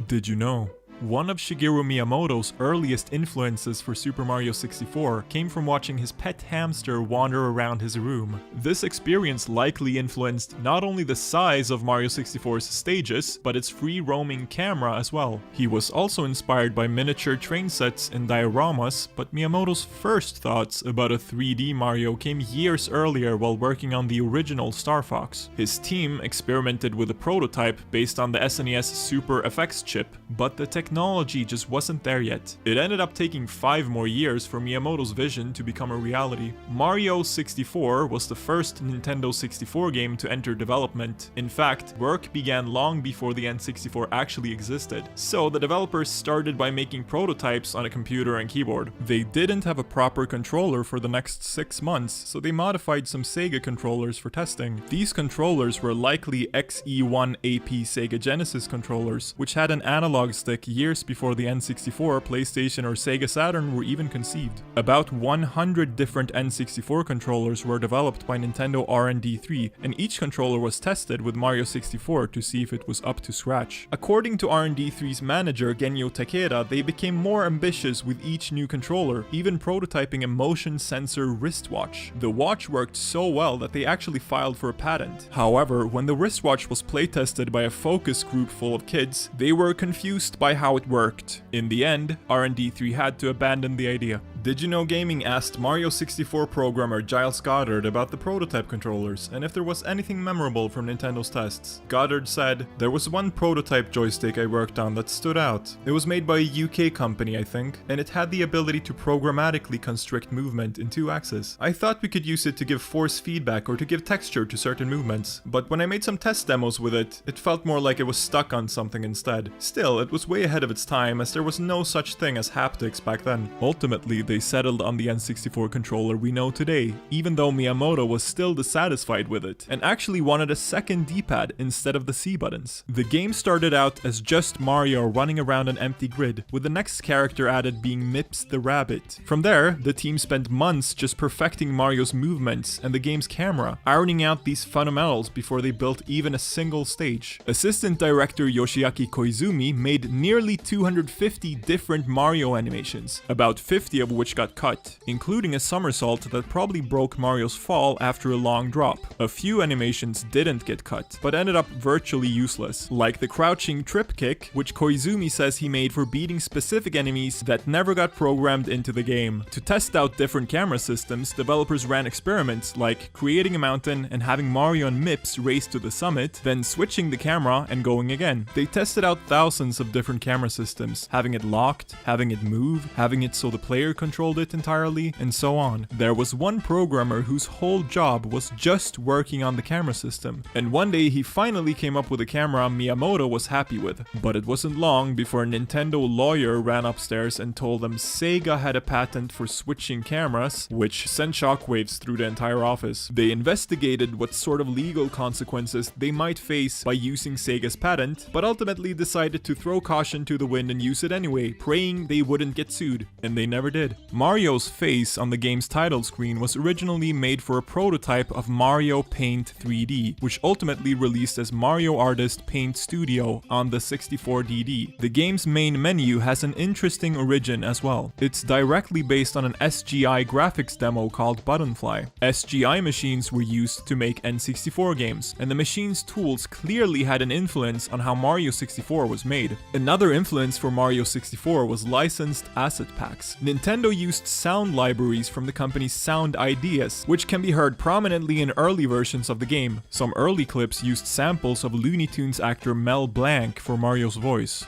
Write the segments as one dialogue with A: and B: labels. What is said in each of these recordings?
A: Did you know? One of Shigeru Miyamoto's earliest influences for Super Mario 64 came from watching his pet hamster wander around his room. This experience likely influenced not only the size of Mario 64's stages, but its free-roaming camera as well. He was also inspired by miniature train sets and dioramas, but Miyamoto's first thoughts about a 3D Mario came years earlier while working on the original Star Fox. His team experimented with a prototype based on the SNES Super FX chip, but the technology just wasn't there yet. It ended up taking 5 more years for Miyamoto's vision to become a reality. Mario 64 was the first Nintendo 64 game to enter development. In fact, work began long before the N64 actually existed, so the developers started by making prototypes on a computer and keyboard. They didn't have a proper controller for the next 6 months, so they modified some Sega controllers for testing. These controllers were likely XE1AP Sega Genesis controllers, which had an analog stick years before the N64, PlayStation, or Sega Saturn were even conceived. About 100 different N64 controllers were developed by Nintendo R&D 3, and each controller was tested with Mario 64 to see if it was up to scratch. According to R&D 3's manager Genyo Takeda, they became more ambitious with each new controller, even prototyping a motion sensor wristwatch. The watch worked so well that they actually filed for a patent. However, when the wristwatch was playtested by a focus group full of kids, they were confused by how it worked. In the end, R&D 3 had to abandon the idea. Did You Know Gaming asked Mario 64 programmer Giles Goddard about the prototype controllers and if there was anything memorable from Nintendo's tests. Goddard said, "There was one prototype joystick I worked on that stood out. It was made by a UK company, I think, and it had the ability to programmatically constrict movement in 2 axes. I thought we could use it to give force feedback or to give texture to certain movements, but when I made some test demos with it, it felt more like it was stuck on something instead. Still, it was way ahead of its time as there was no such thing as haptics back then." Ultimately, they settled on the N64 controller we know today, even though Miyamoto was still dissatisfied with it, and actually wanted a second D-pad instead of the C buttons. The game started out as just Mario running around an empty grid, with the next character added being Mips the Rabbit. From there, the team spent months just perfecting Mario's movements and the game's camera, ironing out these fundamentals before they built even a single stage. Assistant director Yoshiaki Koizumi made nearly 250 different Mario animations, about 50 of which got cut, including a somersault that probably broke Mario's fall after a long drop. A few animations didn't get cut, but ended up virtually useless, like the crouching trip kick, which Koizumi says he made for beating specific enemies that never got programmed into the game. To test out different camera systems, developers ran experiments like creating a mountain and having Mario and Mips race to the summit, then switching the camera and going again. They tested out thousands of different camera systems, having it locked, having it move, having it so the player controlled it entirely, and so on. There was one programmer whose whole job was just working on the camera system, and one day he finally came up with a camera Miyamoto was happy with. But it wasn't long before a Nintendo lawyer ran upstairs and told them Sega had a patent for switching cameras, which sent shockwaves through the entire office. They investigated what sort of legal consequences they might face by using Sega's patent, but ultimately decided to throw caution to the wind and use it anyway, praying they wouldn't get sued, and they never did. Mario's face on the game's title screen was originally made for a prototype of Mario Paint 3D, which ultimately released as Mario Artist Paint Studio on the 64DD. The game's main menu has an interesting origin as well. It's directly based on an SGI graphics demo called Buttonfly. SGI machines were used to make N64 games, and the machine's tools clearly had an influence on how Mario 64 was made. Another influence for Mario 64 was licensed asset packs. Nintendo used sound libraries from the company's Sound Ideas, which can be heard prominently in early versions of the game. Some early clips used samples of Looney Tunes actor Mel Blanc for Mario's voice.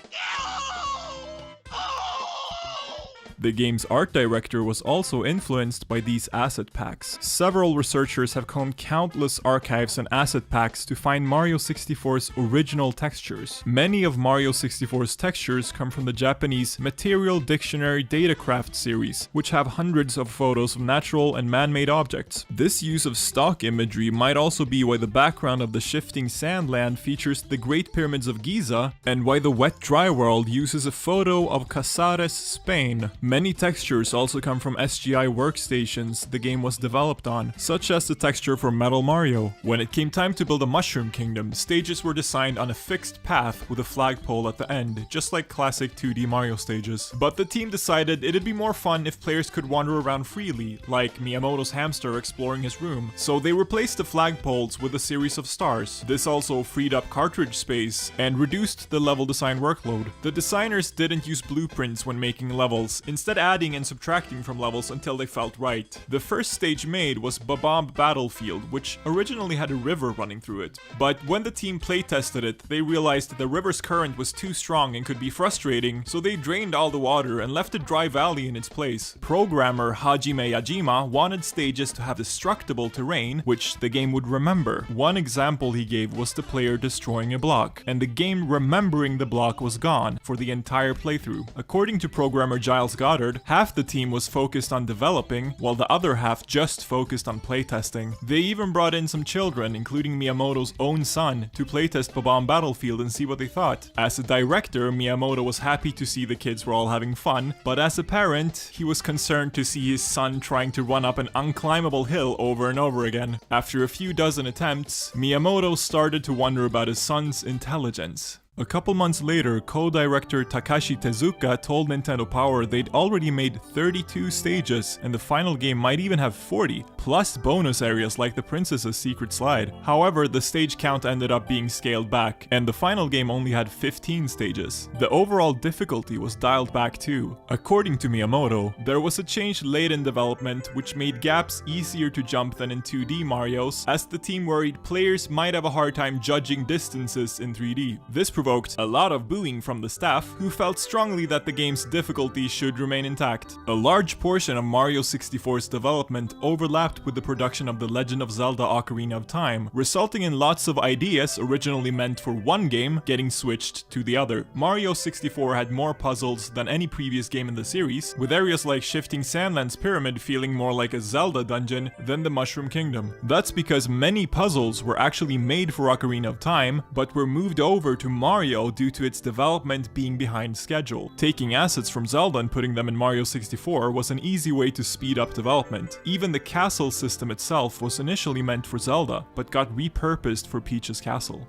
A: The game's art director was also influenced by these asset packs. Several researchers have combed countless archives and asset packs to find Mario 64's original textures. Many of Mario 64's textures come from the Japanese Material Dictionary Datacraft series, which have hundreds of photos of natural and man-made objects. This use of stock imagery might also be why the background of the shifting sandland features the Great Pyramids of Giza, and why the Wet Dry World uses a photo of Casares, Spain. Many textures also come from SGI workstations the game was developed on, such as the texture for Metal Mario. When it came time to build a Mushroom Kingdom, stages were designed on a fixed path with a flagpole at the end, just like classic 2D Mario stages. But the team decided it'd be more fun if players could wander around freely, like Miyamoto's hamster exploring his room, so they replaced the flagpoles with a series of stars. This also freed up cartridge space and reduced the level design workload. The designers didn't use blueprints when making levels, instead adding and subtracting from levels until they felt right. The first stage made was Babomb Battlefield, which originally had a river running through it. But when the team playtested it, they realized that the river's current was too strong and could be frustrating, so they drained all the water and left a dry valley in its place. Programmer Hajime Yajima wanted stages to have destructible terrain, which the game would remember. One example he gave was the player destroying a block, and the game remembering the block was gone for the entire playthrough. According to programmer Giles Goddard, half the team was focused on developing, while the other half just focused on playtesting. They even brought in some children, including Miyamoto's own son, to playtest Babomb Battlefield and see what they thought. As a director, Miyamoto was happy to see the kids were all having fun, but as a parent, he was concerned to see his son trying to run up an unclimbable hill over and over again. After a few dozen attempts, Miyamoto started to wonder about his son's intelligence. A couple months later, co-director Takashi Tezuka told Nintendo Power they'd already made 32 stages, and the final game might even have 40, plus bonus areas like the Princess's Secret Slide. However, the stage count ended up being scaled back, and the final game only had 15 stages. The overall difficulty was dialed back too. According to Miyamoto, there was a change late in development which made gaps easier to jump than in 2D Marios, as the team worried players might have a hard time judging distances in 3D. This provoked a lot of booing from the staff, who felt strongly that the game's difficulty should remain intact. A large portion of Mario 64's development overlapped with the production of The Legend of Zelda Ocarina of Time, resulting in lots of ideas originally meant for one game getting switched to the other. Mario 64 had more puzzles than any previous game in the series, with areas like Shifting Sandlands Pyramid feeling more like a Zelda dungeon than the Mushroom Kingdom. That's because many puzzles were actually made for Ocarina of Time, but were moved over to Mario due to its development being behind schedule. Taking assets from Zelda and putting them in Mario 64 was an easy way to speed up development. Even the castle system itself was initially meant for Zelda, but got repurposed for Peach's castle.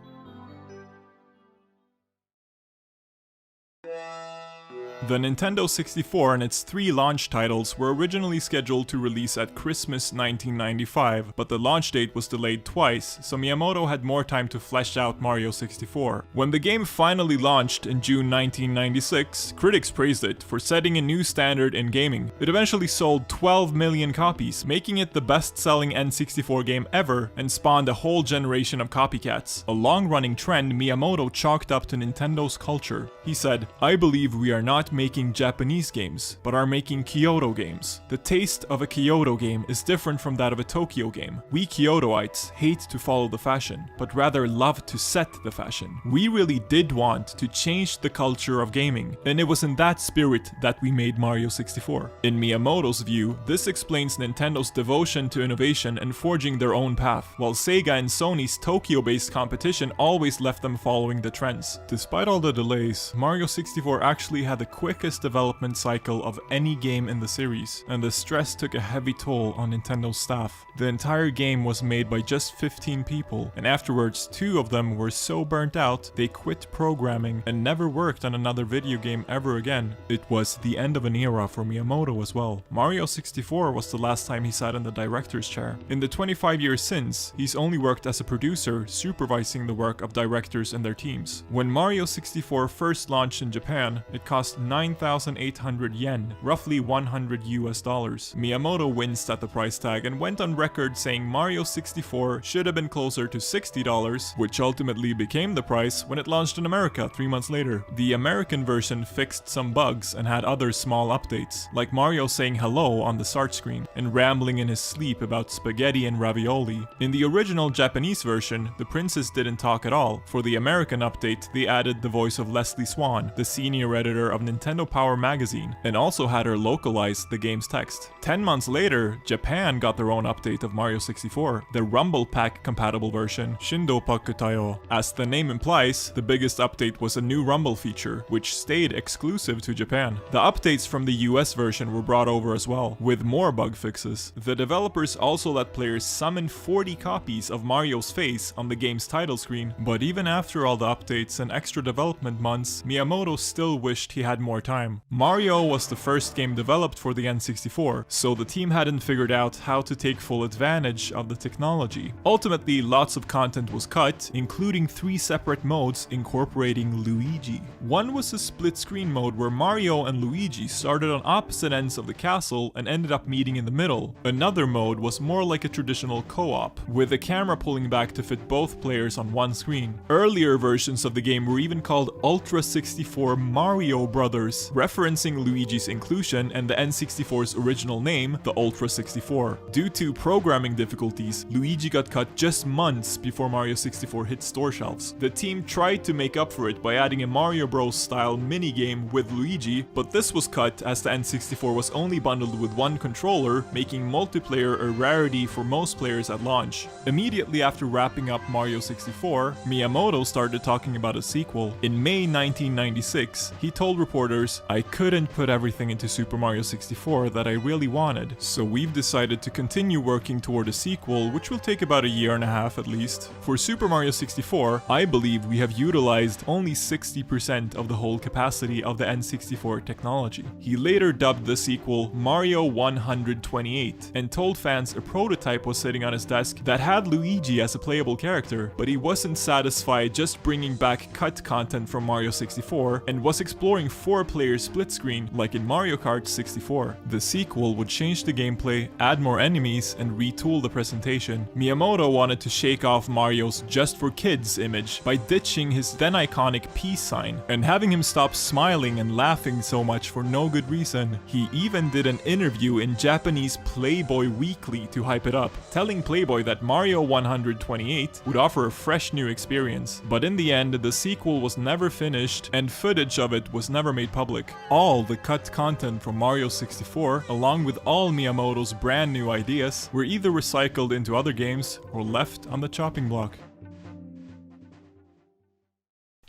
A: The Nintendo 64 and its 3 launch titles were originally scheduled to release at Christmas 1995, but the launch date was delayed twice, so Miyamoto had more time to flesh out Mario 64. When the game finally launched in June 1996, critics praised it for setting a new standard in gaming. It eventually sold 12 million copies, making it the best-selling N64 game ever, and spawned a whole generation of copycats. A long-running trend Miyamoto chalked up to Nintendo's culture. He said, "I believe we are not making Japanese games, but are making Kyoto games. The taste of a Kyoto game is different from that of a Tokyo game. We Kyotoites hate to follow the fashion, but rather love to set the fashion. We really did want to change the culture of gaming, and it was in that spirit that we made Mario 64. In Miyamoto's view, this explains Nintendo's devotion to innovation and forging their own path, while Sega and Sony's Tokyo-based competition always left them following the trends. Despite all the delays, Mario 64 actually had the quickest development cycle of any game in the series, and the stress took a heavy toll on Nintendo's staff. The entire game was made by just 15 people, and afterwards 2 of them were so burnt out they quit programming and never worked on another video game ever again. It was the end of an era for Miyamoto as well. Mario 64 was the last time he sat in the director's chair. In the 25 years since, he's only worked as a producer, supervising the work of directors and their teams. When Mario 64 first launched in Japan, it cost 9,800 yen, roughly $100 US. Miyamoto winced at the price tag and went on record saying Mario 64 should have been closer to $60, which ultimately became the price when it launched in America 3 months later. The American version fixed some bugs and had other small updates, like Mario saying hello on the start screen and rambling in his sleep about spaghetti and ravioli. In the original Japanese version, the princess didn't talk at all. For the American update, they added the voice of Leslie Swan, the senior editor of Nintendo Nintendo Power magazine, and also had her localize the game's text. 10 months later, Japan got their own update of Mario 64, the Rumble Pack compatible version, Shindo Pakutayo. As the name implies, the biggest update was a new Rumble feature, which stayed exclusive to Japan. The updates from the US version were brought over as well, with more bug fixes. The developers also let players summon 40 copies of Mario's face on the game's title screen, but even after all the updates and extra development months, Miyamoto still wished he had more time. Mario was the first game developed for the N64, so the team hadn't figured out how to take full advantage of the technology. Ultimately, lots of content was cut, including 3 separate modes incorporating Luigi. One was a split-screen mode where Mario and Luigi started on opposite ends of the castle and ended up meeting in the middle. Another mode was more like a traditional co-op, with the camera pulling back to fit both players on one screen. Earlier versions of the game were even called Ultra 64 Mario Brothers, referencing Luigi's inclusion and the N64's original name, the Ultra 64. Due to programming difficulties, Luigi got cut just months before Mario 64 hit store shelves. The team tried to make up for it by adding a Mario Bros style minigame with Luigi, but this was cut as the N64 was only bundled with one controller, making multiplayer a rarity for most players at launch. Immediately after wrapping up Mario 64, Miyamoto started talking about a sequel. In May 1996, he told reporters, "I couldn't put everything into Super Mario 64 that I really wanted, so we've decided to continue working toward a sequel, which will take about a year and a half at least. For Super Mario 64, I believe we have utilized only 60% of the whole capacity of the N64 technology." He later dubbed the sequel Mario 128 and told fans a prototype was sitting on his desk that had Luigi as a playable character, but he wasn't satisfied just bringing back cut content from Mario 64 and was exploring 4-player split screen like in Mario Kart 64. The sequel would change the gameplay, add more enemies, and retool the presentation. Miyamoto wanted to shake off Mario's just for kids image by ditching his then iconic peace sign and having him stop smiling and laughing so much for no good reason. He even did an interview in Japanese Playboy Weekly to hype it up, telling Playboy that Mario 128 would offer a fresh new experience. But in the end, the sequel was never finished and footage of it was never made public. All the cut content from Mario 64, along with all Miyamoto's brand new ideas, were either recycled into other games or left on the chopping block.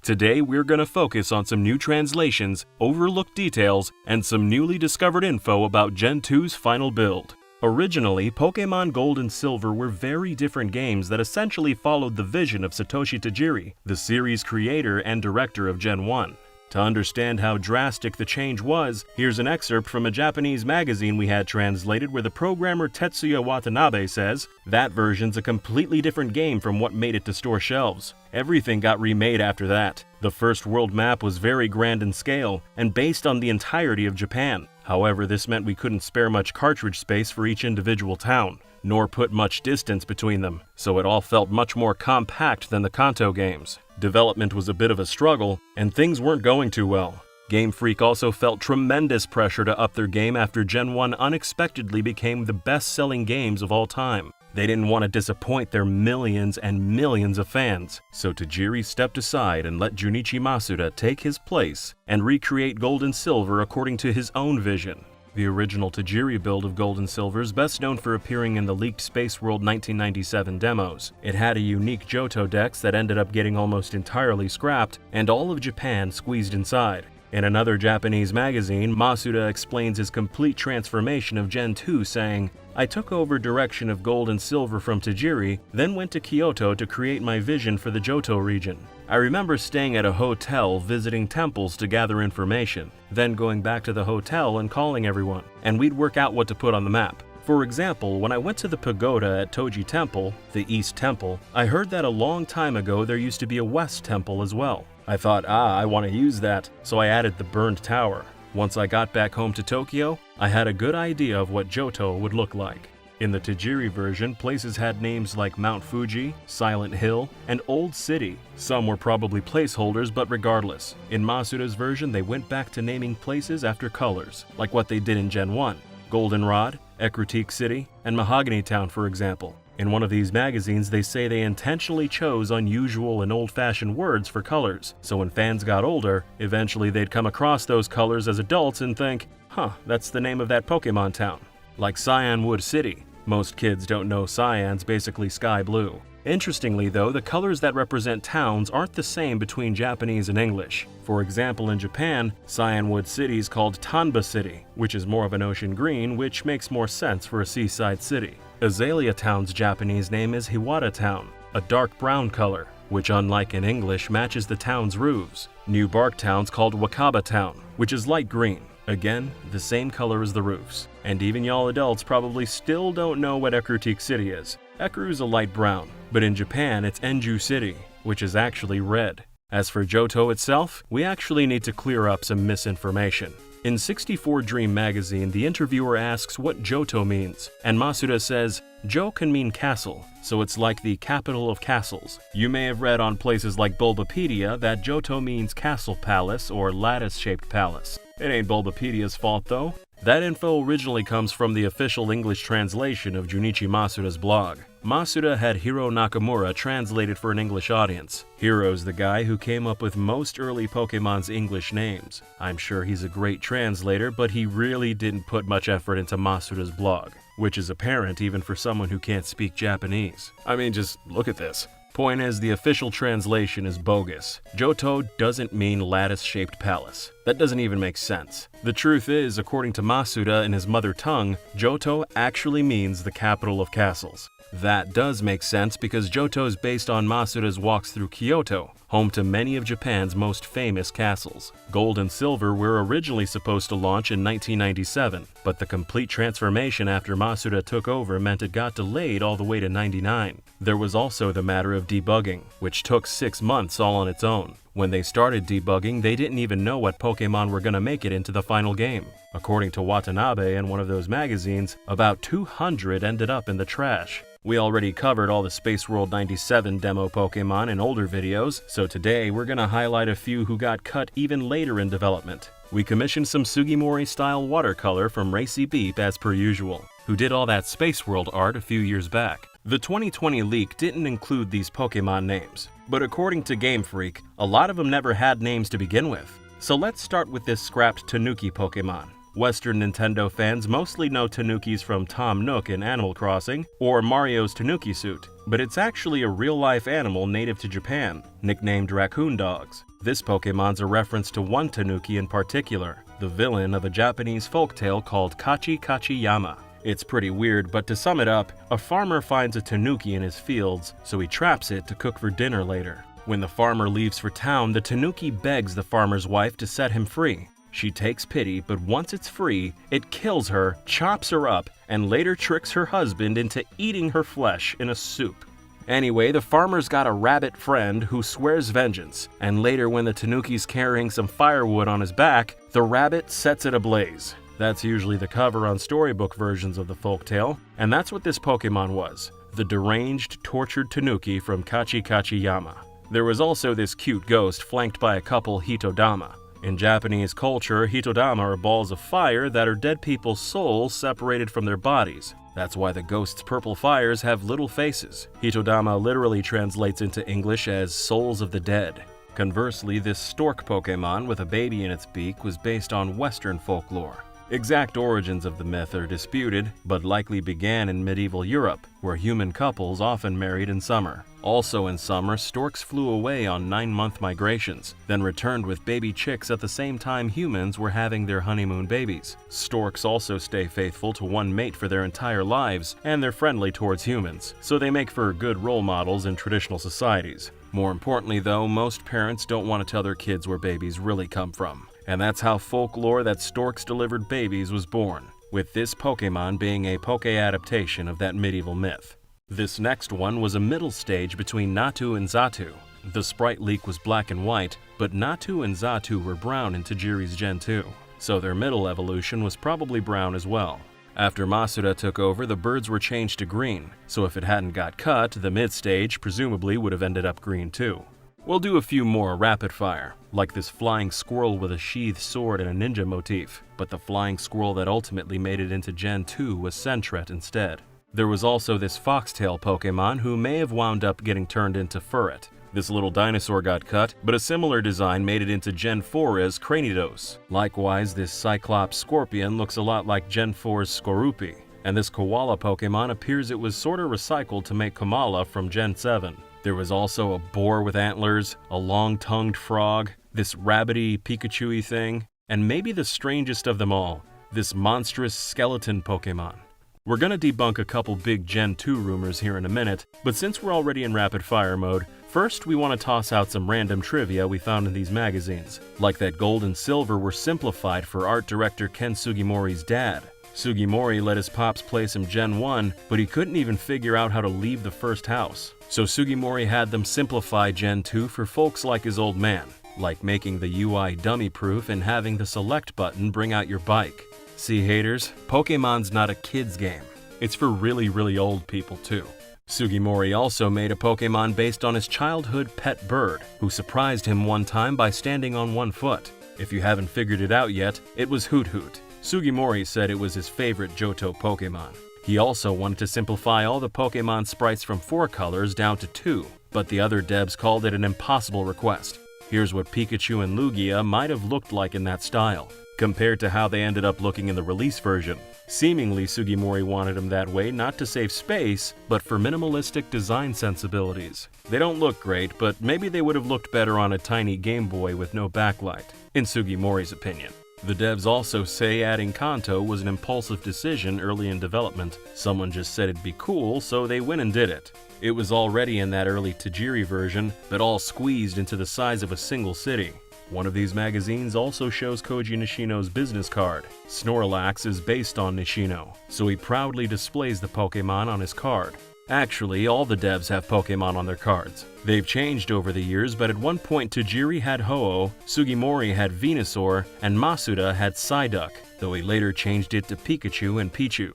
B: Today we're going to focus on some new translations, overlooked details, and some newly discovered info about Gen 2's final build. Originally, Pokémon Gold and Silver were very different games that essentially followed the vision of Satoshi Tajiri, the series creator and director of Gen 1. To understand how drastic the change was, here's an excerpt from a Japanese magazine we had translated where the programmer Tetsuya Watanabe says, "That version's a completely different game from what made it to store shelves. Everything got remade after that. The first world map was very grand in scale and based on the entirety of Japan. However, this meant we couldn't spare much cartridge space for each individual town, nor put much distance between them, so it all felt much more compact than the Kanto games. Development was a bit of a struggle, and things weren't going too well. Game Freak also felt tremendous pressure to up their game after Gen 1 unexpectedly became the best-selling games of all time. They didn't want to disappoint their millions and millions of fans, so Tajiri stepped aside and let Junichi Masuda take his place and recreate Gold and Silver according to his own vision. The original Tajiri build of Gold and Silver is best known for appearing in the leaked Space World 1997 demos. It had a unique Johto dex that ended up getting almost entirely scrapped, and all of Japan squeezed inside. In another Japanese magazine, Masuda explains his complete transformation of Gen 2, saying, "I took over direction of Gold and Silver from Tajiri, then went to Kyoto to create my vision for the Johto region. I remember staying at a hotel visiting temples to gather information, then going back to the hotel and calling everyone, and we'd work out what to put on the map. For example, when I went to the pagoda at Toji Temple, the East Temple, I heard that a long time ago there used to be a West Temple as well. I thought, I want to use that, so I added the burned tower. Once I got back home to Tokyo, I had a good idea of what Johto would look like." In the Tajiri version, places had names like Mount Fuji, Silent Hill, and Old City. Some were probably placeholders, but regardless, in Masuda's version they went back to naming places after colors, like what they did in Gen 1. Goldenrod, Ekritique City, and Mahogany Town, for example. In one of these magazines, they say they intentionally chose unusual and old-fashioned words for colors, so when fans got older, eventually they'd come across those colors as adults and think, huh, that's the name of that Pokemon town. Like Cyanwood City. Most kids don't know cyan's basically sky blue. Interestingly though, the colors that represent towns aren't the same between Japanese and English. For example, in Japan, Cyanwood City is called Tanba City, which is more of an ocean green, which makes more sense for a seaside city. Azalea Town's Japanese name is Iwata Town, a dark brown color, which unlike in English matches the town's roofs. New Bark Town's called Wakaba Town, which is light green. Again, the same color as the roofs. And even y'all adults probably still don't know what Ecruteak City is. Ecru's a light brown, but in Japan it's Enju City, which is actually red. As for Johto itself, we actually need to clear up some misinformation. In 64 Dream magazine, the interviewer asks what Johto means, and Masuda says, Jo can mean castle, so it's like the capital of castles. You may have read on places like Bulbapedia that Johto means castle palace or lattice-shaped palace. It ain't Bulbapedia's fault though. That info originally comes from the official English translation of Junichi Masuda's blog. Masuda had Hiro Nakamura translated for an English audience. Hiro's the guy who came up with most early Pokemon's English names. I'm sure he's a great translator, but he really didn't put much effort into Masuda's blog, which is apparent even for someone who can't speak Japanese. I mean, just look at this. Point is, the official translation is bogus. Johto doesn't mean lattice-shaped palace. That doesn't even make sense. The truth is, according to Masuda in his mother tongue, Johto actually means the capital of castles. That does make sense because Johto is based on Masuda's walks through Kyoto, home to many of Japan's most famous castles. Gold and Silver were originally supposed to launch in 1997, but the complete transformation after Masuda took over meant it got delayed all the way to '99. There was also the matter of debugging, which took 6 months all on its own. When they started debugging, they didn't even know what Pokemon were gonna make it into the final game. According to Watanabe in one of those magazines, about 200 ended up in the trash. We already covered all the Space World 97 demo Pokemon in older videos, so today we're gonna highlight a few who got cut even later in development. We commissioned some Sugimori-style watercolor from Racy Beep as per usual, who did all that Space World art a few years back. The 2020 leak didn't include these Pokemon names, but according to Game Freak, a lot of them never had names to begin with. So let's start with this scrapped Tanuki Pokemon. Western Nintendo fans mostly know Tanukis from Tom Nook in Animal Crossing or Mario's Tanuki suit, but it's actually a real-life animal native to Japan, nicknamed Raccoon Dogs. This Pokemon's a reference to one Tanuki in particular, the villain of a Japanese folktale called Kachi Kachiyama. It's pretty weird, but to sum it up, a farmer finds a Tanuki in his fields, so he traps it to cook for dinner later. When the farmer leaves for town, the Tanuki begs the farmer's wife to set him free. She takes pity, but once it's free, it kills her, chops her up, and later tricks her husband into eating her flesh in a soup. Anyway, the farmer's got a rabbit friend who swears vengeance, and later when the Tanuki's carrying some firewood on his back, the rabbit sets it ablaze. That's usually the cover on storybook versions of the folktale, and that's what this Pokemon was, the deranged, tortured Tanuki from Kachi Kachiyama. There was also this cute ghost flanked by a couple Hitodama. In Japanese culture, Hitodama are balls of fire that are dead people's souls separated from their bodies. That's why the ghosts' purple fires have little faces. Hitodama literally translates into English as souls of the dead. Conversely, this stork Pokemon with a baby in its beak was based on Western folklore. Exact origins of the myth are disputed, but likely began in medieval Europe, where human couples often married in summer. Also in summer, storks flew away on 9-month migrations, then returned with baby chicks at the same time humans were having their honeymoon babies. Storks also stay faithful to one mate for their entire lives, and they're friendly towards humans, so they make for good role models in traditional societies. More importantly though, most parents don't want to tell their kids where babies really come from. And that's how folklore that storks delivered babies was born, with this Pokemon being a Poke adaptation of that medieval myth. This next one was a middle stage between Natu and Xatu. The sprite leak was black and white, but Natu and Xatu were brown in Tajiri's Gen 2, so their middle evolution was probably brown as well. After Masuda took over, the birds were changed to green, so if it hadn't got cut, the mid-stage presumably would have ended up green too. We'll do a few more rapid fire, like this flying squirrel with a sheathed sword and a ninja motif, but the flying squirrel that ultimately made it into Gen 2 was Sentret instead. There was also this foxtail Pokemon who may have wound up getting turned into Furret. This little dinosaur got cut, but a similar design made it into Gen 4 as Cranidos. Likewise, this Cyclops Scorpion looks a lot like Gen 4's Skorupi. And this koala Pokemon appears it was sorta recycled to make Kamala from Gen 7. There was also a boar with antlers, a long-tongued frog, this rabbity Pikachu-y thing, and maybe the strangest of them all, this monstrous skeleton Pokemon. We're gonna debunk a couple big Gen 2 rumors here in a minute, but since we're already in rapid fire mode, first we want to toss out some random trivia we found in these magazines, like that Gold and Silver were simplified for art director Ken Sugimori's dad. Sugimori let his pops play some Gen 1, but he couldn't even figure out how to leave the first house. So Sugimori had them simplify Gen 2 for folks like his old man, like making the UI dummy-proof and having the select button bring out your bike. See, haters, Pokemon's not a kid's game. It's for really old people too. Sugimori also made a Pokemon based on his childhood pet bird, who surprised him one time by standing on one foot. If you haven't figured it out yet, it was Hoot Hoot. Sugimori said it was his favorite Johto Pokemon. He also wanted to simplify all the Pokemon sprites from 4 colors down to 2, but the other devs called it an impossible request. Here's what Pikachu and Lugia might have looked like in that style, compared to how they ended up looking in the release version. Seemingly, Sugimori wanted them that way not to save space, but for minimalistic design sensibilities. They don't look great, but maybe they would have looked better on a tiny Game Boy with no backlight, in Sugimori's opinion. The devs also say adding Kanto was an impulsive decision early in development. Someone just said it'd be cool, so they went and did it. It was already in that early Tajiri version, but all squeezed into the size of a single city. One of these magazines also shows Koji Nishino's business card. Snorlax is based on Nishino, so he proudly displays the Pokemon on his card. Actually, all the devs have Pokemon on their cards. They've changed over the years, but at one point Tajiri had Ho-Oh, Sugimori had Venusaur, and Masuda had Psyduck, though he later changed it to Pikachu and Pichu.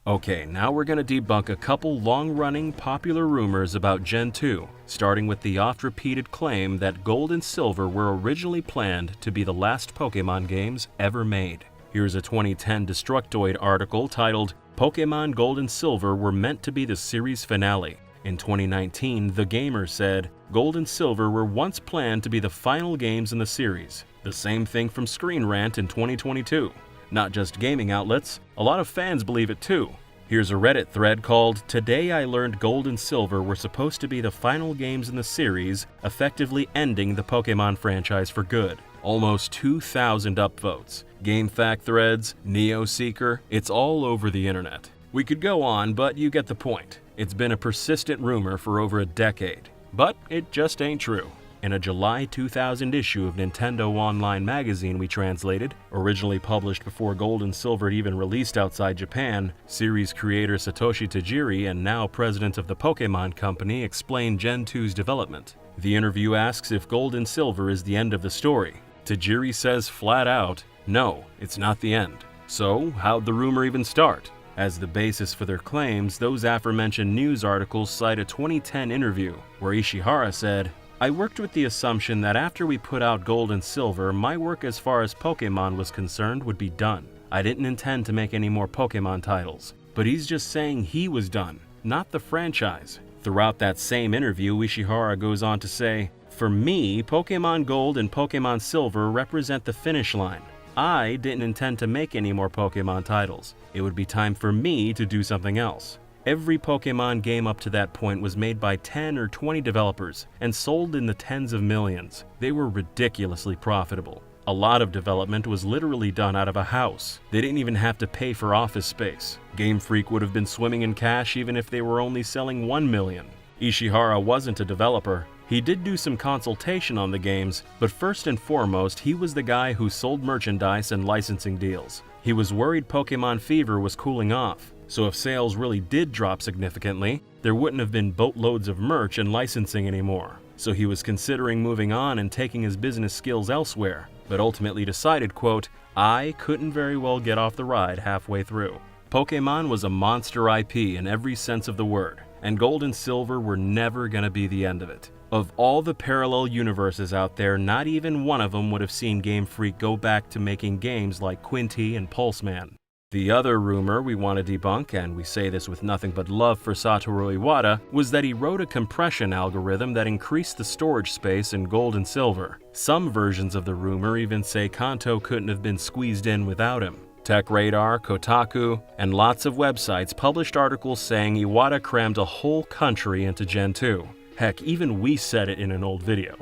B: Okay, now we're gonna debunk a couple long-running popular rumors about Gen 2, starting with the oft-repeated claim that Gold and Silver were originally planned to be the last Pokemon games ever made. Here's a 2010 Destructoid article titled, "Pokémon Gold and Silver were meant to be the series finale." In 2019, The Gamer said, "Gold and Silver were once planned to be the final games in the series." The same thing from Screen Rant in 2022. Not just gaming outlets, a lot of fans believe it too. Here's a Reddit thread called, "Today I learned Gold and Silver were supposed to be the final games in the series, effectively ending the Pokemon franchise for good." Almost 2,000 upvotes. GameFAQ threads, NeoSeeker, it's all over the internet. We could go on, but you get the point. It's been a persistent rumor for over a decade. But it just ain't true. In a July 2000 issue of Nintendo Online magazine we translated, originally published before Gold and Silver had even released outside Japan, series creator Satoshi Tajiri and now president of the Pokémon Company explained Gen 2's development. The interview asks if Gold and Silver is the end of the story. Tajiri says flat out, no, it's not the end. So, how'd the rumor even start? As the basis for their claims, those aforementioned news articles cite a 2010 interview where Ishihara said, "I worked with the assumption that after we put out Gold and Silver, my work as far as Pokemon was concerned would be done. I didn't intend to make any more Pokemon titles." But he's just saying he was done, not the franchise. Throughout that same interview, Ishihara goes on to say, "For me, Pokemon Gold and Pokemon Silver represent the finish line. I didn't intend to make any more Pokemon titles. It would be time for me to do something else." Every Pokemon game up to that point was made by 10 or 20 developers and sold in the tens of millions. They were ridiculously profitable. A lot of development was literally done out of a house. They didn't even have to pay for office space. Game Freak would have been swimming in cash even if they were only selling 1 million. Ishihara wasn't a developer. He did do some consultation on the games, but first and foremost, he was the guy who sold merchandise and licensing deals. He was worried Pokemon Fever was cooling off, so if sales really did drop significantly, there wouldn't have been boatloads of merch and licensing anymore. So he was considering moving on and taking his business skills elsewhere, but ultimately decided, quote, "I couldn't very well get off the ride halfway through." Pokemon was a monster IP in every sense of the word, and Gold and Silver were never gonna be the end of it. Of all the parallel universes out there, not even one of them would have seen Game Freak go back to making games like Quinty and Pulseman. The other rumor we want to debunk, and we say this with nothing but love for Satoru Iwata, was that he wrote a compression algorithm that increased the storage space in Gold and Silver. Some versions of the rumor even say Kanto couldn't have been squeezed in without him. TechRadar, Kotaku, and lots of websites published articles saying Iwata crammed a whole country into Gen 2. Heck, even we said it in an old video.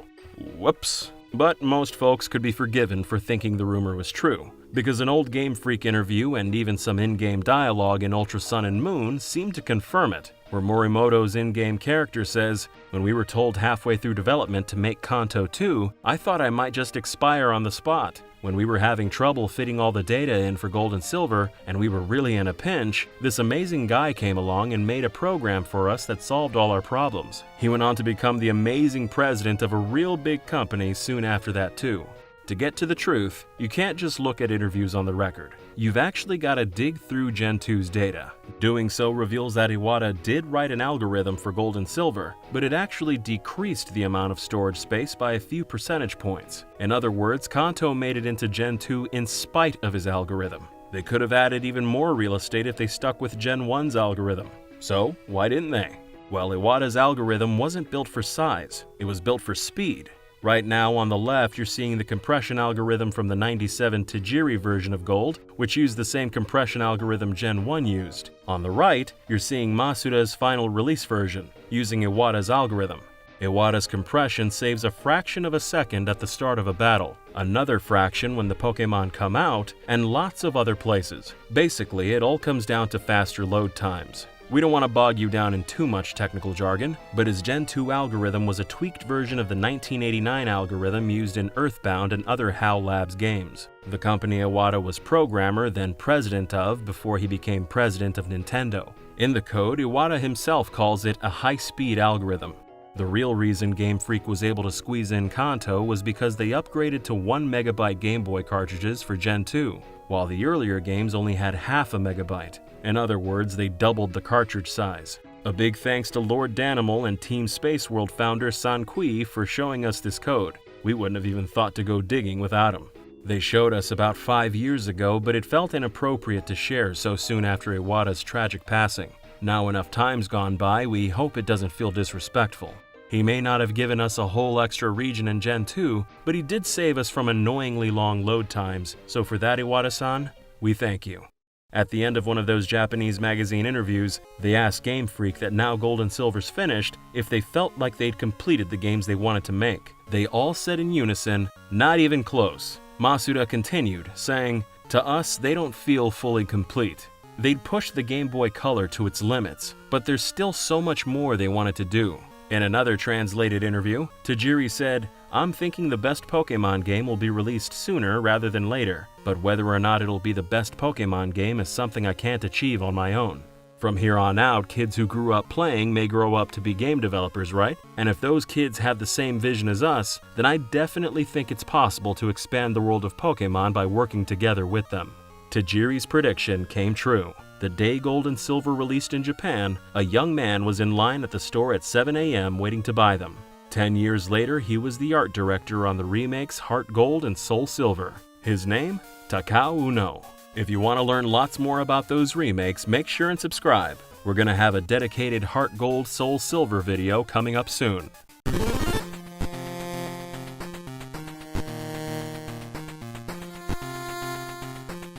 B: Whoops. But most folks could be forgiven for thinking the rumor was true, because an old Game Freak interview and even some in-game dialogue in Ultra Sun and Moon seemed to confirm it, where Morimoto's in-game character says, "When we were told halfway through development to make Kanto 2, I thought I might just expire on the spot. When we were having trouble fitting all the data in for Gold and Silver, and we were really in a pinch, this amazing guy came along and made a program for us that solved all our problems." He went on to become the amazing president of a real big company soon after that too. To get to the truth, you can't just look at interviews on the record. You've actually got to dig through Gen 2's data. Doing so reveals that Iwata did write an algorithm for Gold and Silver, but it actually decreased the amount of storage space by a few percentage points. In other words, Kanto made it into Gen 2 in spite of his algorithm. They could have added even more real estate if they stuck with Gen 1's algorithm. So, why didn't they? Well, Iwata's algorithm wasn't built for size, it was built for speed. Right now on the left, you're seeing the compression algorithm from the 97 Tajiri version of Gold, which used the same compression algorithm Gen 1 used. On the right, you're seeing Masuda's final release version, using Iwata's algorithm. Iwata's compression saves a fraction of a second at the start of a battle, another fraction when the Pokémon come out, and lots of other places. Basically, it all comes down to faster load times. We don't want to bog you down in too much technical jargon, but his Gen 2 algorithm was a tweaked version of the 1989 algorithm used in Earthbound and other HAL Labs games. The company Iwata was programmer, then president of, before he became president of Nintendo. In the code, Iwata himself calls it a high-speed algorithm. The real reason Game Freak was able to squeeze in Kanto was because they upgraded to 1 MB Game Boy cartridges for Gen 2, while the earlier games only had half a megabyte. In other words, they doubled the cartridge size. A big thanks to Lord Danimal and Team Space World founder San Kui for showing us this code. We wouldn't have even thought to go digging without him. They showed us about 5 years ago, but it felt inappropriate to share so soon after Iwata's tragic passing. Now enough time's gone by, we hope it doesn't feel disrespectful. He may not have given us a whole extra region in Gen 2, but he did save us from annoyingly long load times, so for that, Iwata-san, we thank you. At the end of one of those Japanese magazine interviews, they asked Game Freak that now Gold and Silver's finished if they felt like they'd completed the games they wanted to make. They all said in unison, "Not even close." Masuda continued, saying, "To us, they don't feel fully complete. They'd pushed the Game Boy Color to its limits, but there's still so much more they wanted to do." In another translated interview, Tajiri said, "I'm thinking the best Pokémon game will be released sooner rather than later, but whether or not it'll be the best Pokémon game is something I can't achieve on my own. From here on out, kids who grew up playing may grow up to be game developers, right? And if those kids have the same vision as us, then I definitely think it's possible to expand the world of Pokémon by working together with them." Tajiri's prediction came true. The day Gold and Silver released in Japan, a young man was in line at the store at 7 a.m. waiting to buy them. 10 years later, he was the art director on the remakes Heart Gold and Soul Silver. His name? Takao Uno. If you want to learn lots more about those remakes, make sure and subscribe. We're going to have a dedicated Heart Gold Soul Silver video coming up soon.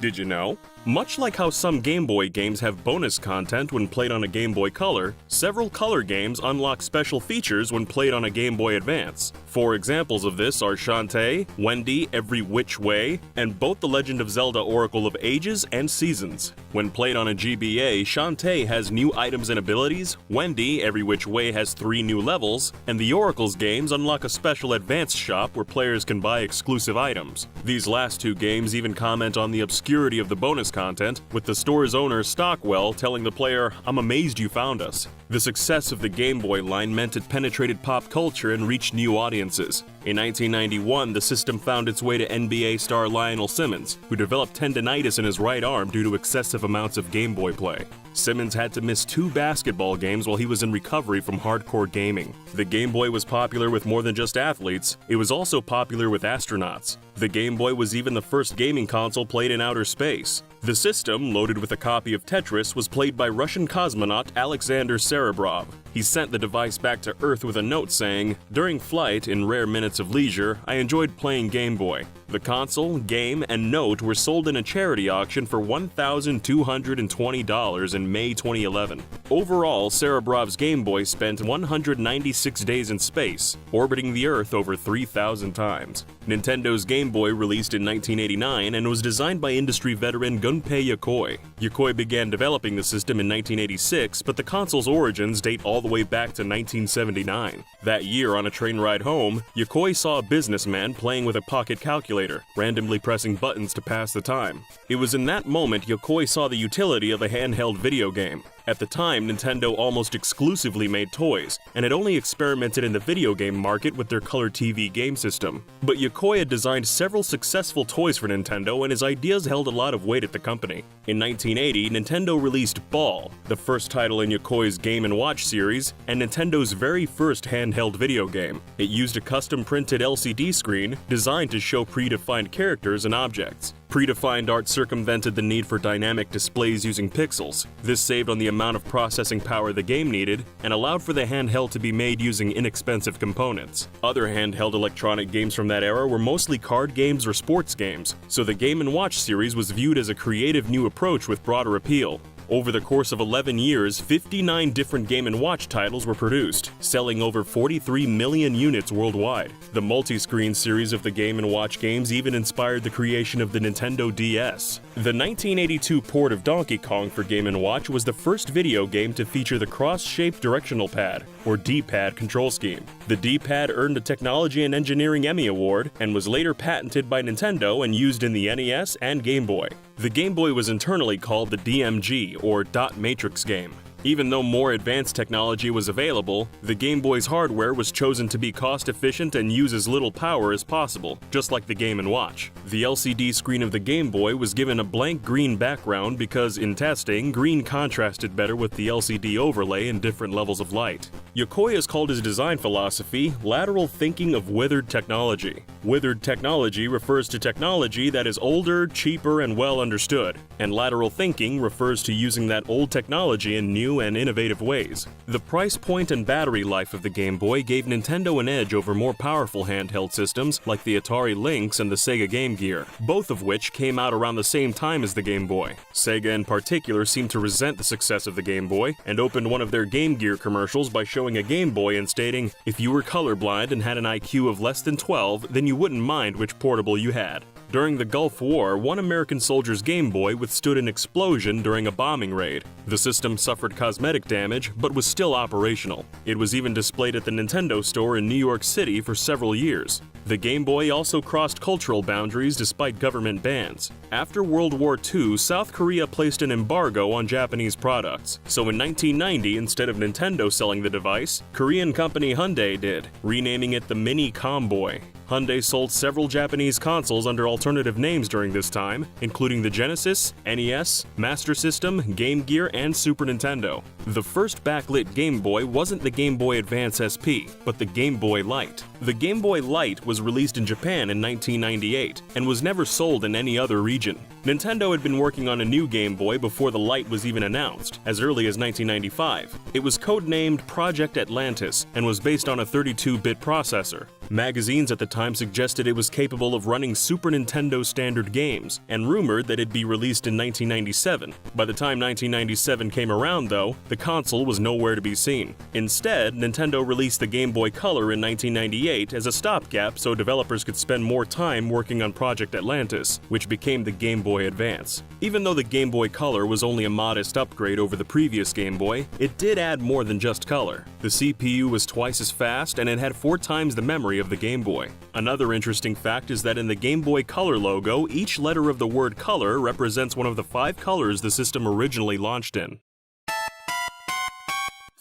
B: Did you know? Much like how some Game Boy games have bonus content when played on a Game Boy Color, several Color games unlock special features when played on a Game Boy Advance. 4 examples of this are Shantae, Wendy, Every Which Way, and both the Legend of Zelda Oracle of Ages and Seasons. When played on a GBA, Shantae has new items and abilities, Wendy, Every Which Way has 3 new levels, and the Oracle's games unlock a special advanced shop where players can buy exclusive items. These last 2 games even comment on the obscurity of the bonus content, with the store's owner Stockwell telling the player, "I'm amazed you found us." The success of the Game Boy line meant it penetrated pop culture and reached new audiences. In 1991, the system found its way to NBA star Lionel Simmons, who developed tendinitis in his right arm due to excessive amounts of Game Boy play. Simmons had to miss 2 basketball games while he was in recovery from hardcore gaming. The Game Boy was popular with more than just athletes, it was also popular with astronauts. The Game Boy was even the first gaming console played in outer space. The system, loaded with a copy of Tetris, was played by Russian cosmonaut Alexander Serebrov. He sent the device back to Earth with a note saying, "During flight, in rare minutes of leisure, I enjoyed playing Game Boy." The console, game, and note were sold in a charity auction for $1,220 in May 2011. Overall, Serebrov's Game Boy spent 196 days in space, orbiting the Earth over 3,000 times. Nintendo's Game Boy released in 1989 and was designed by industry veteran Gunpei Yokoi. Yokoi began developing the system in 1986, but the console's origins date all the way back to 1979. That year, on a train ride home, Yokoi saw a businessman playing with a pocket calculator, randomly pressing buttons to pass the time. It was in that moment Yokoi saw the utility of a handheld video game. At the time, Nintendo almost exclusively made toys, and had only experimented in the video game market with their Color TV game system. But Yokoi had designed several successful toys for Nintendo, and his ideas held a lot of weight at the company. In 1980, Nintendo released Ball, the first title in Yokoi's Game & Watch series, and Nintendo's very first handheld video game. It used a custom-printed LCD screen designed to show predefined characters and objects. Predefined art circumvented the need for dynamic displays using pixels. This saved on the amount of processing power the game needed, and allowed for the handheld to be made using inexpensive components. Other handheld electronic games from that era were mostly card games or sports games, so the Game & Watch series was viewed as a creative new approach with broader appeal. Over the course of 11 years, 59 different Game & Watch titles were produced, selling over 43 million units worldwide. The multi-screen series of the Game & Watch games even inspired the creation of the Nintendo DS. The 1982 port of Donkey Kong for Game & Watch was the first video game to feature the cross-shaped directional pad, or D-pad control scheme. The D-pad earned a Technology and Engineering Emmy Award, and was later patented by Nintendo and used in the NES and Game Boy. The Game Boy was internally called the DMG, or dot matrix game. Even though more advanced technology was available, the Game Boy's hardware was chosen to be cost-efficient and use as little power as possible, just like the Game & Watch. The LCD screen of the Game Boy was given a blank green background because, in testing, green contrasted better with the LCD overlay in different levels of light. Yokoi has called his design philosophy lateral thinking of withered technology. Withered technology refers to technology that is older, cheaper, and well understood, and lateral thinking refers to using that old technology in new and innovative ways. The price point and battery life of the Game Boy gave Nintendo an edge over more powerful handheld systems like the Atari Lynx and the Sega Game Gear, both of which came out around the same time as the Game Boy. Sega in particular seemed to resent the success of the Game Boy, and opened one of their Game Gear commercials by showing a Game Boy and stating, "If you were colorblind and had an IQ of less than 12, then you wouldn't mind which portable you had." During the Gulf War, one American soldier's Game Boy withstood an explosion during a bombing raid. The system suffered cosmetic damage, but was still operational. It was even displayed at the Nintendo store in New York City for several years. The Game Boy also crossed cultural boundaries despite government bans. After World War II, South Korea placed an embargo on Japanese products. So in 1990, instead of Nintendo selling the device, Korean company Hyundai did, renaming it the Mini Comboy. Hyundai sold several Japanese consoles under alternative names during this time, including the Genesis, NES, Master System, Game Gear, and Super Nintendo. The first backlit Game Boy wasn't the Game Boy Advance SP, but the Game Boy Light. The Game Boy Light was released in Japan in 1998, and was never sold in any other region. Nintendo had been working on a new Game Boy before the Light was even announced, as early as 1995. It was codenamed Project Atlantis, and was based on a 32-bit processor. Magazines at the time suggested it was capable of running Super Nintendo standard games, and rumored that it'd be released in 1997. By the time 1997 came around, though, the console was nowhere to be seen. Instead, Nintendo released the Game Boy Color in 1998 as a stopgap so developers could spend more time working on Project Atlantis, which became the Game Boy Advance. Even though the Game Boy Color was only a modest upgrade over the previous Game Boy, it did add more than just color. The CPU was twice as fast, and it had 4 times the memory of the Game Boy. Another interesting fact is that in the Game Boy Color logo, each letter of the word color represents one of the 5 colors the system originally launched in.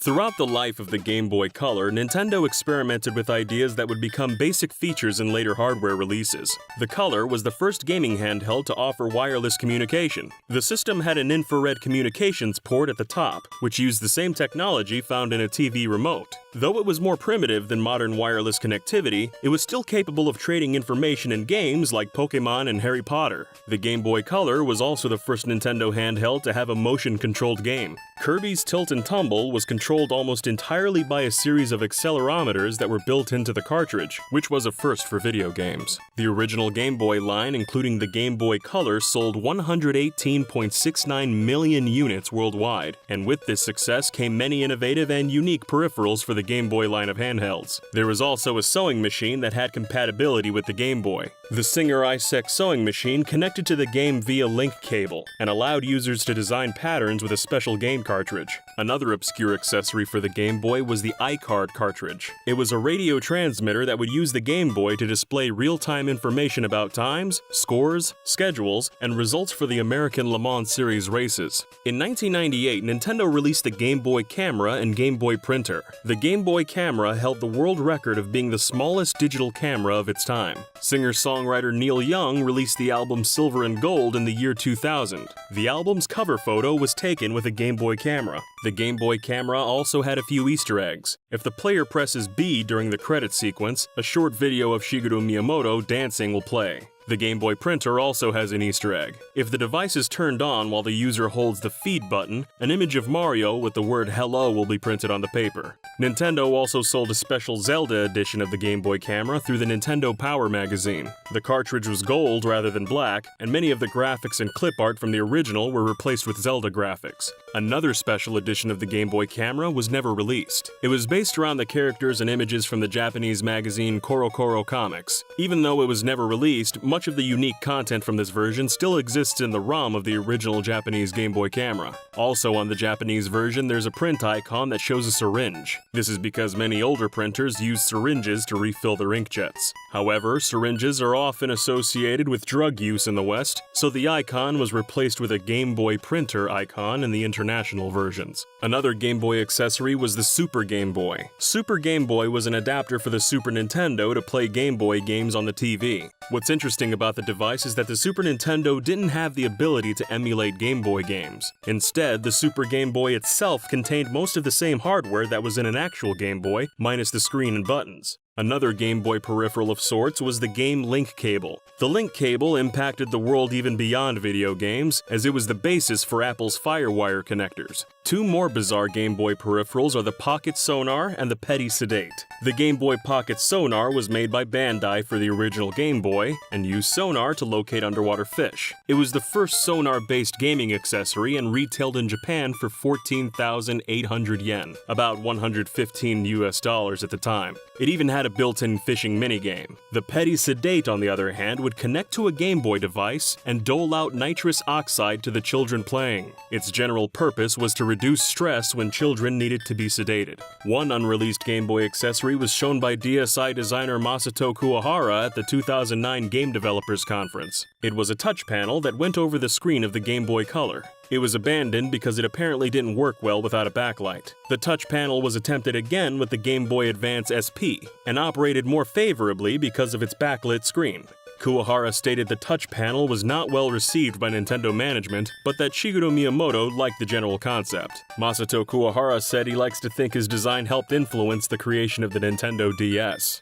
B: Throughout the life of the Game Boy Color, Nintendo experimented with ideas that would become basic features in later hardware releases. The Color was the first gaming handheld to offer wireless communication. The system had an infrared communications port at the top, which used the same technology found in a TV remote. Though it was more primitive than modern wireless connectivity, it was still capable of trading information in games like Pokémon and Harry Potter. The Game Boy Color was also the first Nintendo handheld to have a motion-controlled game. Kirby's Tilt and Tumble was controlled almost entirely by a series of accelerometers that were built into the cartridge, which was a first for video games. The original Game Boy line, including the Game Boy Color, sold 118.69 million units worldwide, and with this success came many innovative and unique peripherals for the Game Boy line of handhelds. There was also a sewing machine that had compatibility with the Game Boy. The Singer iSec sewing machine connected to the game via link cable, and allowed users to design patterns with a special game cartridge. Another obscure accessory for the Game Boy was the iCard cartridge. It was a radio transmitter that would use the Game Boy to display real-time information about times, scores, schedules, and results for the American Le Mans Series races. In 1998, Nintendo released the Game Boy Camera and Game Boy Printer. The Game Boy Camera held the world record of being the smallest digital camera of its time. Singer-songwriter Neil Young released the album Silver and Gold in the year 2000. The album's cover photo was taken with a Game Boy camera. The Game Boy camera also had a few Easter eggs. If the player presses B during the credit sequence, a short video of Shigeru Miyamoto dancing will play. The Game Boy Printer also has an Easter egg. If the device is turned on while the user holds the feed button, an image of Mario with the word hello will be printed on the paper. Nintendo also sold a special Zelda edition of the Game Boy camera through the Nintendo Power magazine. The cartridge was gold rather than black, and many of the graphics and clip art from the original were replaced with Zelda graphics. Another special edition of the Game Boy camera was never released. It was based around the characters and images from the Japanese magazine CoroCoro Comics. Even though it was never released, much of the unique content from this version still exists in the ROM of the original Japanese Game Boy camera. Also on the Japanese version, there's a print icon that shows a syringe. This is because many older printers use syringes to refill their inkjets. However, syringes are often associated with drug use in the West, so the icon was replaced with a Game Boy printer icon in the international versions. Another Game Boy accessory was the Super Game Boy. Super Game Boy was an adapter for the Super Nintendo to play Game Boy games on the TV. What's interesting about the device is that the Super Nintendo didn't have the ability to emulate Game Boy games. Instead, the Super Game Boy itself contained most of the same hardware that was in an actual Game Boy, minus the screen and buttons. Another Game Boy peripheral of sorts was the Game Link Cable. The Link Cable impacted the world even beyond video games, as it was the basis for Apple's FireWire connectors. Two more bizarre Game Boy peripherals are the Pocket Sonar and the Petty Sedate. The Game Boy Pocket Sonar was made by Bandai for the original Game Boy, and used sonar to locate underwater fish. It was the first sonar-based gaming accessory and retailed in Japan for 14,800 yen, about $115 at the time. It even had a built-in fishing minigame. The Petty Sedate, on the other hand, would connect to a Game Boy device and dole out nitrous oxide to the children playing. Its general purpose was to reduce stress when children needed to be sedated. One unreleased Game Boy accessory was shown by DSi designer Masato Kuwahara at the 2009 Game Developers Conference. It was a touch panel that went over the screen of the Game Boy Color. It was abandoned because it apparently didn't work well without a backlight. The touch panel was attempted again with the Game Boy Advance SP, and operated more favorably because of its backlit screen. Kuwahara stated the touch panel was not well received by Nintendo management, but that Shigeru Miyamoto liked the general concept. Masato Kuwahara said he likes to think his design helped influence the creation of the Nintendo DS.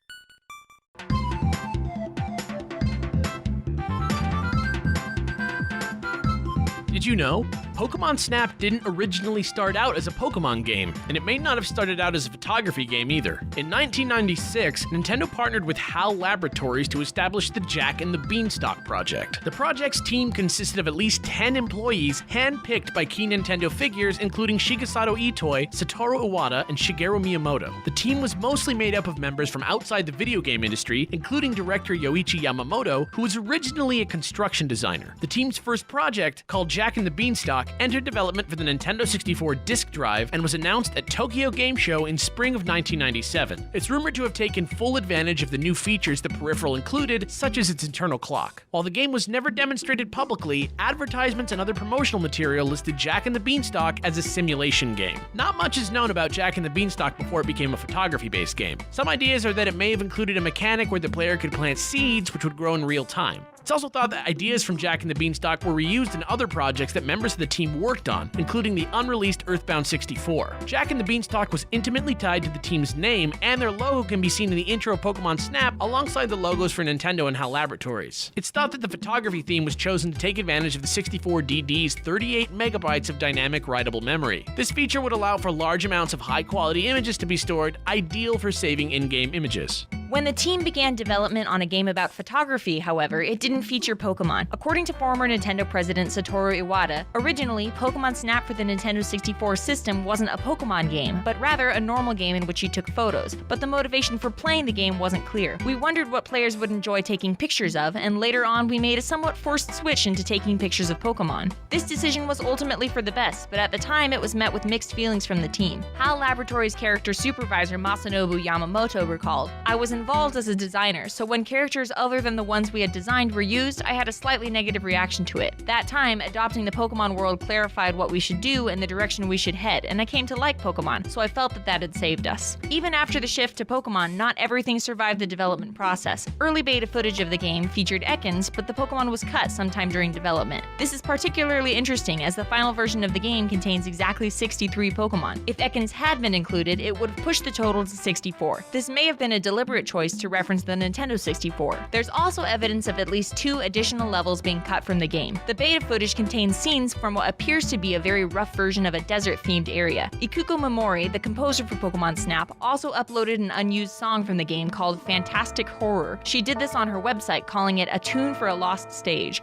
C: Did you know? Pokémon Snap didn't originally start out as a Pokémon game, and it may not have started out as a photography game either. In 1996, Nintendo partnered with HAL Laboratories to establish the Jack and the Beanstalk project. The project's team consisted of at least 10 employees handpicked by key Nintendo figures including Shigesato Itoi, Satoru Iwata, and Shigeru Miyamoto. The team was mostly made up of members from outside the video game industry, including director Yoichi Yamamoto, who was originally a construction designer. The team's first project, called Jack and the Beanstalk, Beanstalk entered development for the Nintendo 64 disk drive and was announced at Tokyo Game Show in spring of 1997. It's rumored to have taken full advantage of the new features the peripheral included, such as its internal clock. While the game was never demonstrated publicly, advertisements and other promotional material listed Jak and the Beanstalk as a simulation game. Not much is known about Jak and the Beanstalk before it became a photography-based game. Some ideas are that it may have included a mechanic where the player could plant seeds which would grow in real time. It's also thought that ideas from Jak and the Beanstalk were reused in other projects that members of the team worked on, including the unreleased Earthbound 64. Jak and the Beanstalk was intimately tied to the team's name, and their logo can be seen in the intro of Pokémon Snap alongside the logos for Nintendo and HAL Laboratories. It's thought that the photography theme was chosen to take advantage of the 64DD's 38 megabytes of dynamic writable memory. This feature would allow for large amounts of high-quality images to be stored, ideal for saving in-game images.
D: When the team began development on a game about photography, however, it didn't feature Pokémon. According to former Nintendo president Satoru Iwata, originally, Pokémon Snap for the Nintendo 64 system wasn't a Pokémon game, but rather a normal game in which you took photos, but the motivation for playing the game wasn't clear. We wondered what players would enjoy taking pictures of, and later on we made a somewhat forced switch into taking pictures of Pokémon. This decision was ultimately for the best, but at the time it was met with mixed feelings from the team. HAL Laboratories character supervisor Masanobu Yamamoto recalled, "I was involved as a designer, so when characters other than the ones we had designed were used, I had a slightly negative reaction to it. That time, adopting the Pokemon world clarified what we should do and the direction we should head, and I came to like Pokemon, so I felt that had saved us." Even after the shift to Pokemon, not everything survived the development process. Early beta footage of the game featured Ekans, but the Pokemon was cut sometime during development. This is particularly interesting as the final version of the game contains exactly 63 Pokemon. If Ekans had been included, it would have pushed the total to 64. This may have been a deliberate choice to reference the Nintendo 64. There's also evidence of at least 2 additional levels being cut from the game. The beta footage contains scenes from what appears to be a very rough version of a desert-themed area. Ikuko Momori, the composer for Pokémon Snap, also uploaded an unused song from the game called Fantastic Horror. She did this on her website, calling it a tune for a lost stage.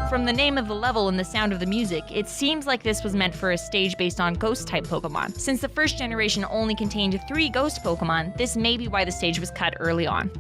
D: From the name of the level and the sound of the music, it seems like this was meant for a stage based on ghost-type Pokemon. Since the first generation only contained 3 ghost Pokemon, this may be why the stage was cut early on.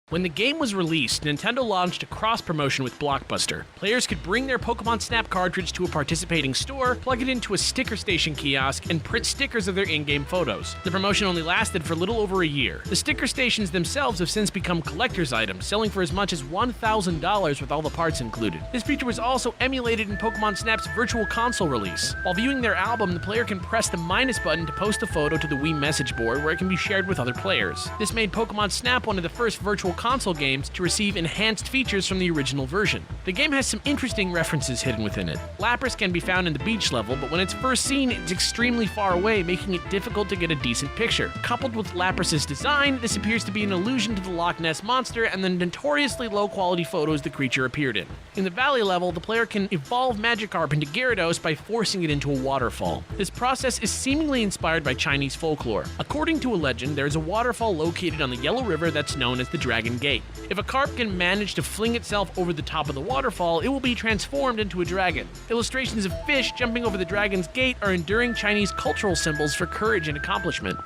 C: When the game was released, Nintendo launched a cross-promotion with Blockbuster. Players could bring their Pokémon Snap cartridge to a participating store, plug it into a sticker station kiosk, and print stickers of their in-game photos. The promotion only lasted for a little over a year. The sticker stations themselves have since become collector's items, selling for as much as $1,000 with all the parts included. This feature was also emulated in Pokémon Snap's Virtual Console release. While viewing their album, the player can press the minus button to post a photo to the Wii message board where it can be shared with other players. This made Pokémon Snap one of the first Virtual Console games to receive enhanced features from the original version. The game has some interesting references hidden within it. Lapras can be found in the beach level, but when it's first seen, it's extremely far away, making it difficult to get a decent picture. Coupled with Lapras's design, this appears to be an allusion to the Loch Ness Monster and the notoriously low-quality photos the creature appeared in. In the valley level, the player can evolve Magikarp into Gyarados by forcing it into a waterfall. This process is seemingly inspired by Chinese folklore. According to a legend, there is a waterfall located on the Yellow River that's known as the Dragon Gate. If a carp can manage to fling itself over the top of the waterfall, it will be transformed into a dragon. Illustrations of fish jumping over the dragon's gate are enduring Chinese cultural symbols for courage and accomplishment.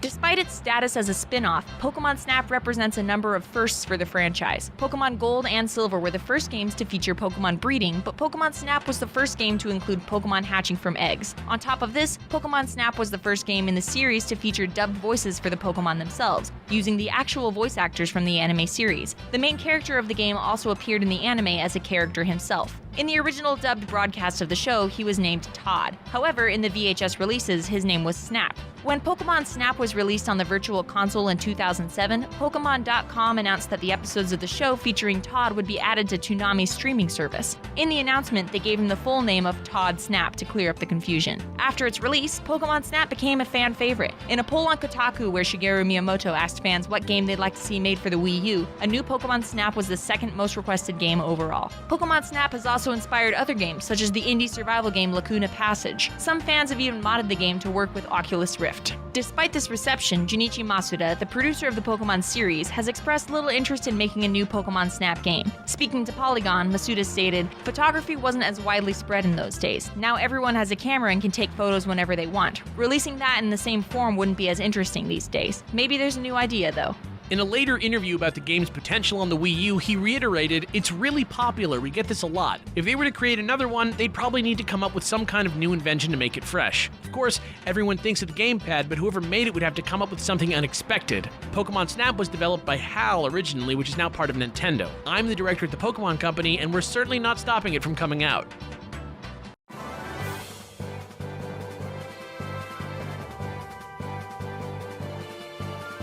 D: Despite its status as a spin-off, Pokémon Snap represents a number of firsts for the franchise. Pokémon Gold and Silver were the first games to feature Pokémon breeding, but Pokémon Snap was the first game to include Pokémon hatching from eggs. On top of this, Pokémon Snap was the first game in the series to feature dubbed voices for the Pokémon themselves, using the actual voice actors from the anime series. The main character of the game also appeared in the anime as a character himself. In the original dubbed broadcast of the show, he was named Todd. However, in the VHS releases, his name was Snap. When Pokémon Snap was released on the Virtual Console in 2007, Pokémon.com announced that the episodes of the show featuring Todd would be added to Toonami's streaming service. In the announcement, they gave him the full name of Todd Snap to clear up the confusion. After its release, Pokémon Snap became a fan favorite. In a poll on Kotaku where Shigeru Miyamoto asked fans what game they'd like to see made for the Wii U, a new Pokémon Snap was the second most requested game overall. Pokémon Snap has also inspired other games, such as the indie survival game Lacuna Passage. Some fans have even modded the game to work with Oculus Rift.
C: gift.
D: Despite this reception, Junichi Masuda, the producer of the Pokémon series, has expressed little interest in making a new Pokémon Snap game. Speaking to Polygon, Masuda stated, "Photography wasn't as widely spread in those days. Now everyone has a camera and can take photos whenever they want. Releasing that in the same form wouldn't be as interesting these days. Maybe there's a new idea though."
C: In a later interview about the game's potential on the Wii U, he reiterated, "It's really popular, we get this a lot. If they were to create another one, they'd probably need to come up with some kind of new invention to make it fresh. Of course, everyone thinks of the gamepad, but whoever made it would have to come up with something unexpected. Pokémon Snap was developed by HAL originally, which is now part of Nintendo. I'm the director at the Pokémon Company, and we're certainly not stopping it from coming out."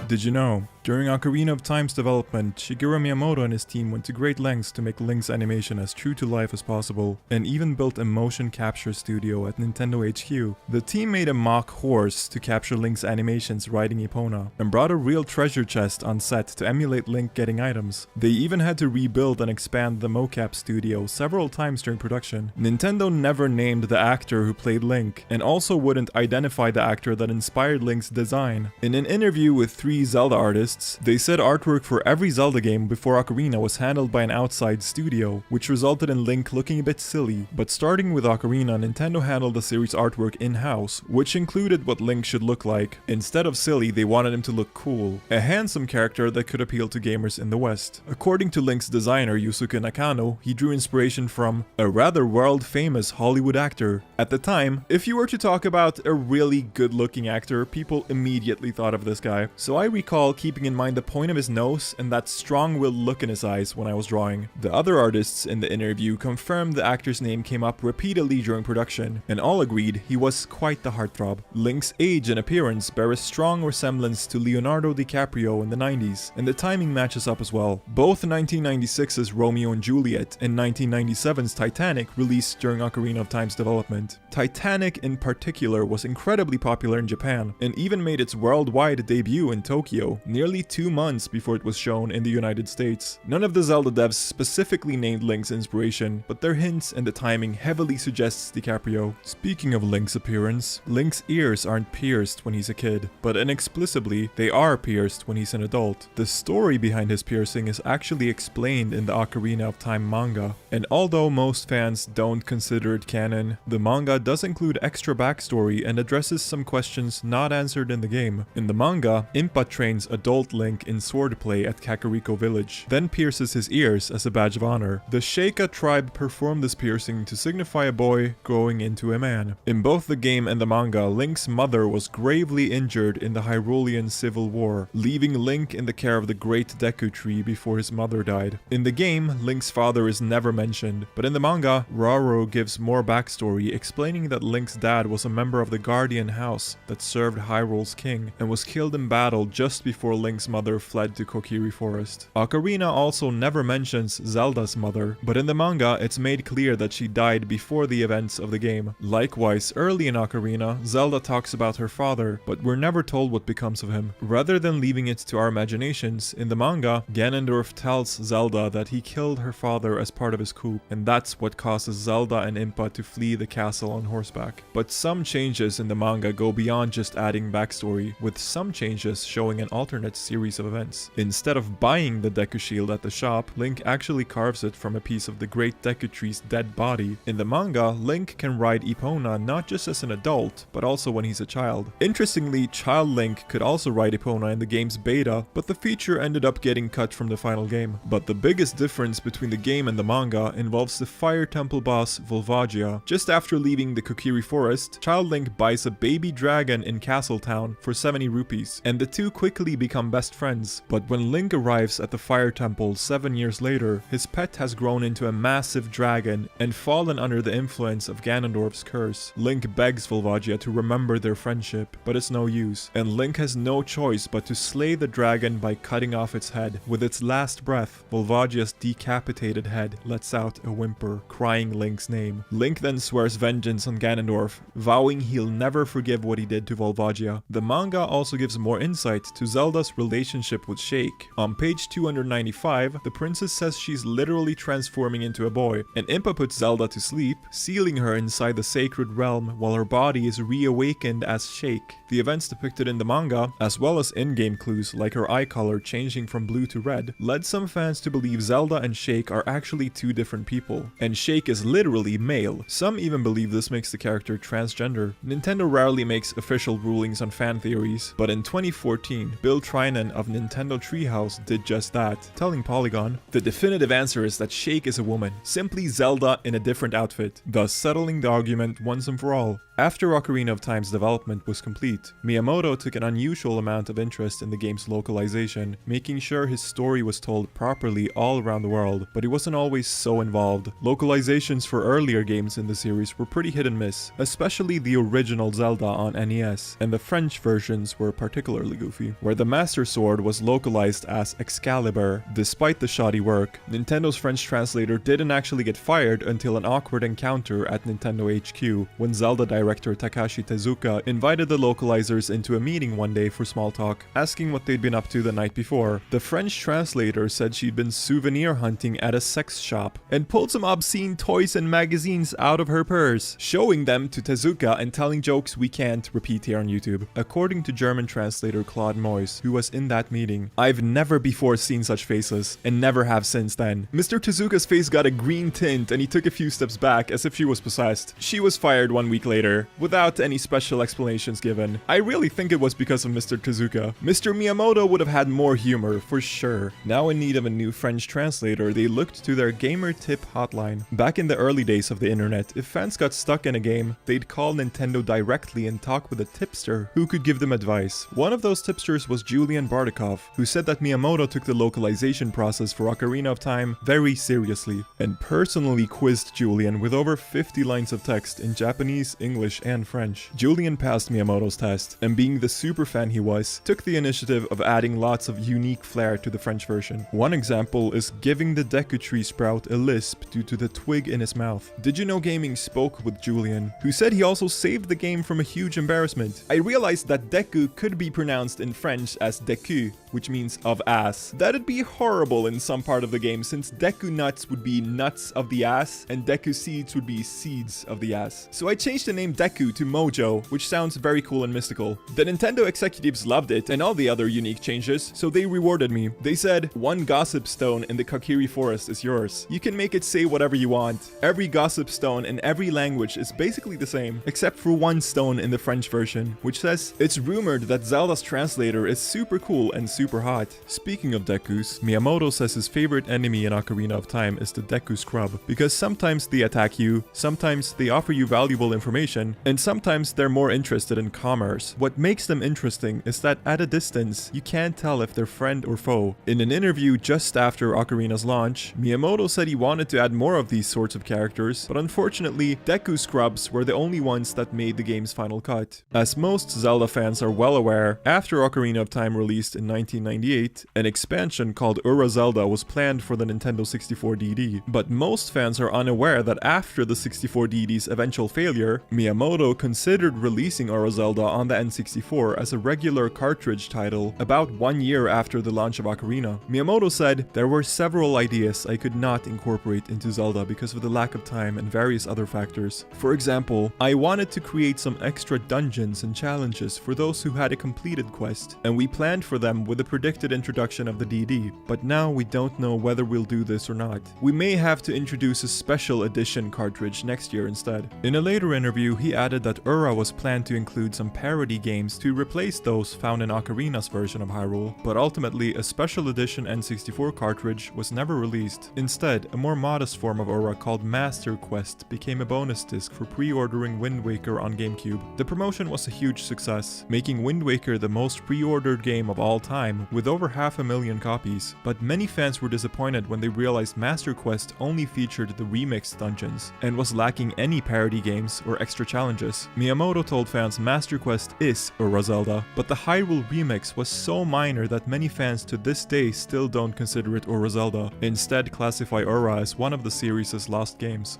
A: Did you know? During Ocarina of Time's development, Shigeru Miyamoto and his team went to great lengths to make Link's animation as true to life as possible, and even built a motion capture studio at Nintendo HQ. The team made a mock horse to capture Link's animations riding Epona, and brought a real treasure chest on set to emulate Link getting items. They even had to rebuild and expand the mocap studio several times during production. Nintendo never named the actor who played Link, and also wouldn't identify the actor that inspired Link's design. In an interview with 3 Zelda artists, they said artwork for every Zelda game before Ocarina was handled by an outside studio, which resulted in Link looking a bit silly. But starting with Ocarina, Nintendo handled the series artwork in-house, which included what Link should look like. Instead of silly, they wanted him to look cool, a handsome character that could appeal to gamers in the West. According to Link's designer Yusuke Nakano, he drew inspiration from a rather world-famous Hollywood actor. At the time, if you were to talk about a really good-looking actor, people immediately thought of this guy. So I recall keeping in mind the point of his nose and that strong-willed look in his eyes when I was drawing. The other artists in the interview confirmed the actor's name came up repeatedly during production, and all agreed he was quite the heartthrob. Link's age and appearance bear a strong resemblance to Leonardo DiCaprio in the 90s, and the timing matches up as well. Both 1996's Romeo and Juliet and 1997's Titanic released during Ocarina of Time's development. Titanic in particular was incredibly popular in Japan, and even made its worldwide debut in Tokyo, nearly 2 months before it was shown in the United States. None of the Zelda devs specifically named Link's inspiration, but their hints and the timing heavily suggests DiCaprio. Speaking of Link's appearance, Link's ears aren't pierced when he's a kid, but inexplicably, they are pierced when he's an adult. The story behind his piercing is actually explained in the Ocarina of Time manga, and although most fans don't consider it canon, the manga does include extra backstory and addresses some questions not answered in the game. In the manga, Impa trains adult Link in swordplay at Kakariko village, then pierces his ears as a badge of honor. The Sheikah tribe performed this piercing to signify a boy growing into a man. In both the game and the manga, Link's mother was gravely injured in the Hyrulean Civil War, leaving Link in the care of the Great Deku Tree before his mother died. In the game, Link's father is never mentioned, but in the manga, Raro gives more backstory explaining that Link's dad was a member of the Guardian House that served Hyrule's king, and was killed in battle just before Link's mother fled to Kokiri Forest. Ocarina also never mentions Zelda's mother, but in the manga it's made clear that she died before the events of the game. Likewise, early in Ocarina, Zelda talks about her father, but we're never told what becomes of him. Rather than leaving it to our imaginations, in the manga, Ganondorf tells Zelda that he killed her father as part of his coup, and that's what causes Zelda and Impa to flee the castle on horseback. But some changes in the manga go beyond just adding backstory, with some changes showing an alternate series of events. Instead of buying the Deku Shield at the shop, Link actually carves it from a piece of the Great Deku Tree's dead body. In the manga, Link can ride Epona not just as an adult, but also when he's a child. Interestingly, Child Link could also ride Epona in the game's beta, but the feature ended up getting cut from the final game. But the biggest difference between the game and the manga involves the Fire Temple boss Volvagia. Just after leaving the Kokiri Forest, Child Link buys a baby dragon in Castletown for 70 rupees, and the two quickly become best friends. But when Link arrives at the Fire Temple 7 years later, his pet has grown into a massive dragon and fallen under the influence of Ganondorf's curse. Link begs Volvagia to remember their friendship, but it's no use, and Link has no choice but to slay the dragon by cutting off its head. With its last breath, Volvagia's decapitated head lets out a whimper, crying Link's name. Link then swears vengeance on Ganondorf, vowing he'll never forgive what he did to Volvagia. The manga also gives more insight to Zelda's relationship with Sheik. On page 295, the princess says she's literally transforming into a boy, and Impa puts Zelda to sleep, sealing her inside the sacred realm while her body is reawakened as Sheik. The events depicted in the manga, as well as in-game clues like her eye color changing from blue to red, led some fans to believe Zelda and Sheik are actually two different people, and Sheik is literally male. Some even believe this makes the character transgender. Nintendo rarely makes official rulings on fan theories, but in 2014, Bill Trinan of Nintendo Treehouse did just that, telling Polygon, "The definitive answer is that Sheik is a woman, simply Zelda in a different outfit," thus settling the argument once and for all. After Ocarina of Time's development was complete, Miyamoto took an unusual amount of interest in the game's localization, making sure his story was told properly all around the world, but he wasn't always so involved. Localizations for earlier games in the series were pretty hit and miss, especially the original Zelda on NES, and the French versions were particularly goofy, where the Master Sword was localized as Excalibur. Despite the shoddy work, Nintendo's French translator didn't actually get fired until an awkward encounter at Nintendo HQ, when Zelda director Takashi Tezuka invited the localizers into a meeting one day for small talk, asking what they'd been up to the night before. The French translator said she'd been souvenir hunting at a sex shop and pulled some obscene toys and magazines out of her purse, showing them to Tezuka and telling jokes we can't repeat here on YouTube. According to German translator Claude Moyes, who was in that meeting, "I've never before seen such faces, and never have since then. Mr. Tezuka's face got a green tint and he took a few steps back as if she was possessed. She was fired 1 week later, without any special explanations given. I really think it was because of Mr. Tezuka. Mr. Miyamoto would have had more humor, for sure." Now in need of a new French translator, they looked to their gamer tip hotline. Back in the early days of the internet, if fans got stuck in a game, they'd call Nintendo directly and talk with a tipster who could give them advice. One of those tipsters was Julian Bardakov, who said that Miyamoto took the localization process for Ocarina of Time very seriously, and personally quizzed Julian with over 50 lines of text in Japanese, English, and French. Julian passed Miyamoto's test, and being the super fan he was, took the initiative of adding lots of unique flair to the French version. One example is giving the Deku tree sprout a lisp due to the twig in his mouth. Did You Know Gaming spoke with Julian, who said he also saved the game from a huge embarrassment. "I realized that Deku could be pronounced in French as Deku, which means of ass. That'd be horrible in some part of the game, since Deku nuts would be nuts of the ass, and Deku seeds would be seeds of the ass. So I changed the name Deku to Mojo, which sounds very cool and mystical. The Nintendo executives loved it and all the other unique changes, so they rewarded me. They said, 1 gossip stone in the Kokiri forest is yours. You can make it say whatever you want. Every gossip stone in every language is basically the same, except for 1 stone in the French version, which says, it's rumored that Zelda's translator is super cool and super hot." Speaking of Dekus, Miyamoto says his favorite enemy in Ocarina of Time is the Deku Scrub, because sometimes they attack you, sometimes they offer you valuable information, and sometimes they're more interested in commerce. What makes them interesting is that at a distance, you can't tell if they're friend or foe. In an interview just after Ocarina's launch, Miyamoto said he wanted to add more of these sorts of characters, but unfortunately, Deku Scrubs were the only ones that made the game's final cut. As most Zelda fans are well aware, after Ocarina of Time released in 1998, an expansion called Ura Zelda was planned for the Nintendo 64 DD, but most fans are unaware that after the 64 DD's eventual failure, Miyamoto considered releasing Ura Zelda on the N64 as a regular cartridge title about 1 year after the launch of Ocarina. Miyamoto said, "There were several ideas I could not incorporate into Zelda because of the lack of time and various other factors. For example, I wanted to create some extra dungeons and challenges for those who had a completed quest, and we planned for them with the predicted introduction of the DD, but now we don't know whether we'll do this or not. We may have to introduce a special edition cartridge next year instead." In a later interview, he added that Ura was planned to include some parody games to replace those found in Ocarina's version of Hyrule, but ultimately a special edition N64 cartridge was never released. Instead, a more modest form of Ura called Master Quest became a bonus disc for pre-ordering Wind Waker on GameCube. The promotion was a huge success, making Wind Waker the most pre-ordered game of all time, with over 500,000 copies, but many fans were disappointed when they realized Master Quest only featured the remixed dungeons, and was lacking any parody games or extra challenges. Miyamoto told fans Master Quest is Ura Zelda, but the Hyrule remix was so minor that many fans to this day still don't consider it Ura Zelda, instead classify Ura as one of the series' lost games.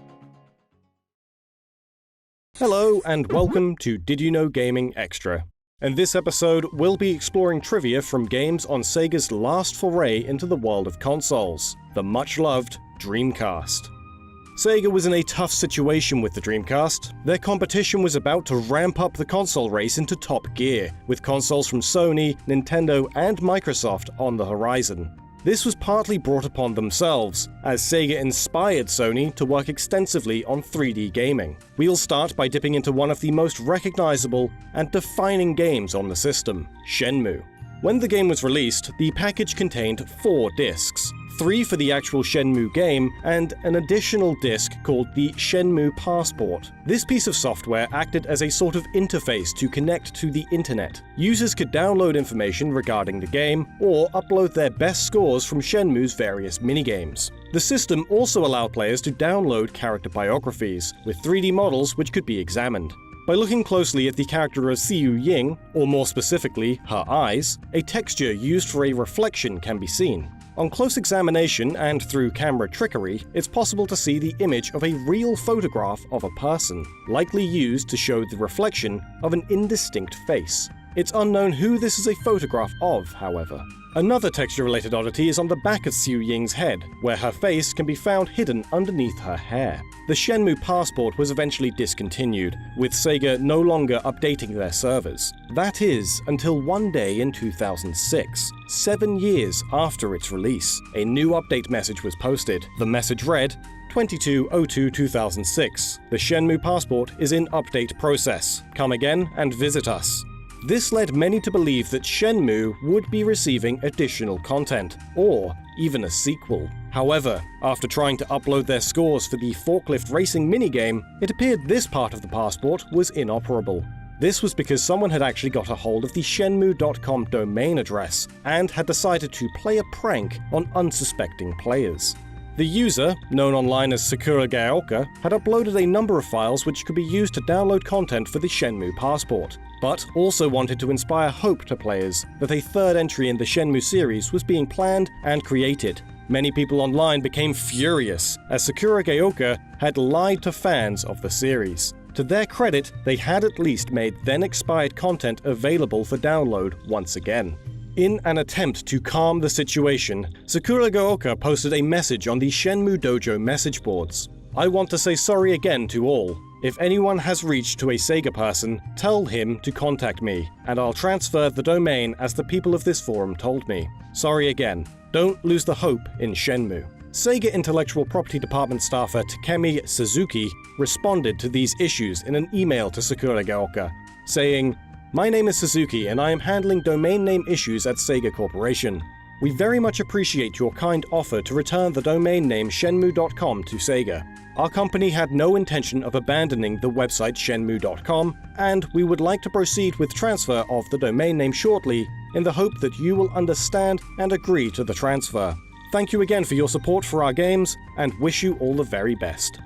E: Hello and welcome to Did You Know Gaming Extra. and this episode we'll be exploring trivia from games on Sega's last foray into the world of consoles, the much-loved Dreamcast. Sega was in a tough situation with the Dreamcast. Their competition was about to ramp up the console race into top gear, with consoles from Sony, Nintendo, and Microsoft on the horizon. This was partly brought upon themselves, as Sega inspired Sony to work extensively on 3D gaming. We'll start by dipping into one of the most recognizable and defining games on the system, Shenmue. When the game was released, the package contained 4 discs, 3 for the actual Shenmue game, and an additional disc called the Shenmue Passport. This piece of software acted as a sort of interface to connect to the internet. Users could download information regarding the game, or upload their best scores from Shenmue's various minigames. The system also allowed players to download character biographies, with 3D models which could be examined. By looking closely at the character of Xiu Ying, or more specifically, her eyes, a texture used for a reflection can be seen. On close examination and through camera trickery, it's possible to see the image of a real photograph of a person, likely used to show the reflection of an indistinct face. It's unknown who this is a photograph of, however. Another texture-related oddity is on the back of Xiu Ying's head, where her face can be found hidden underneath her hair. The Shenmue Passport was eventually discontinued, with Sega no longer updating their servers. That is, until one day in 2006, 7 years after its release, a new update message was posted. The message read, 22/02/2006. The Shenmue Passport is in update process. Come again and visit us. This led many to believe that Shenmue would be receiving additional content, or even a sequel. However, after trying to upload their scores for the forklift racing minigame, it appeared this part of the passport was inoperable. This was because someone had actually got a hold of the Shenmue.com domain address, and had decided to play a prank on unsuspecting players. The user, known online as Sakura Gaoka, had uploaded a number of files which could be used to download content for the Shenmue Passport, but also wanted to inspire hope to players that a third entry in the Shenmue series was being planned and created. Many people online became furious, as Sakura Gaoka had lied to fans of the series. To their credit, they had at least made then-expired content available for download once again. In an attempt to calm the situation, Sakura Gaoka posted a message on the Shenmue Dojo message boards. I want to say sorry again to all. If anyone has reached to a Sega person, tell him to contact me, and I'll transfer the domain as the people of this forum told me. Sorry again. Don't lose the hope in Shenmue. Sega Intellectual Property Department staffer Takemi Suzuki responded to these issues in an email to Sakura Gaoka, saying, "My name is Suzuki and I am handling domain name issues at Sega Corporation. We very much appreciate your kind offer to return the domain name Shenmue.com to Sega. Our company had no intention of abandoning the website Shenmue.com, and we would like to proceed with transfer of the domain name shortly in the hope that you will understand and agree to the transfer. Thank you again for your support for our games, and wish you all the very best."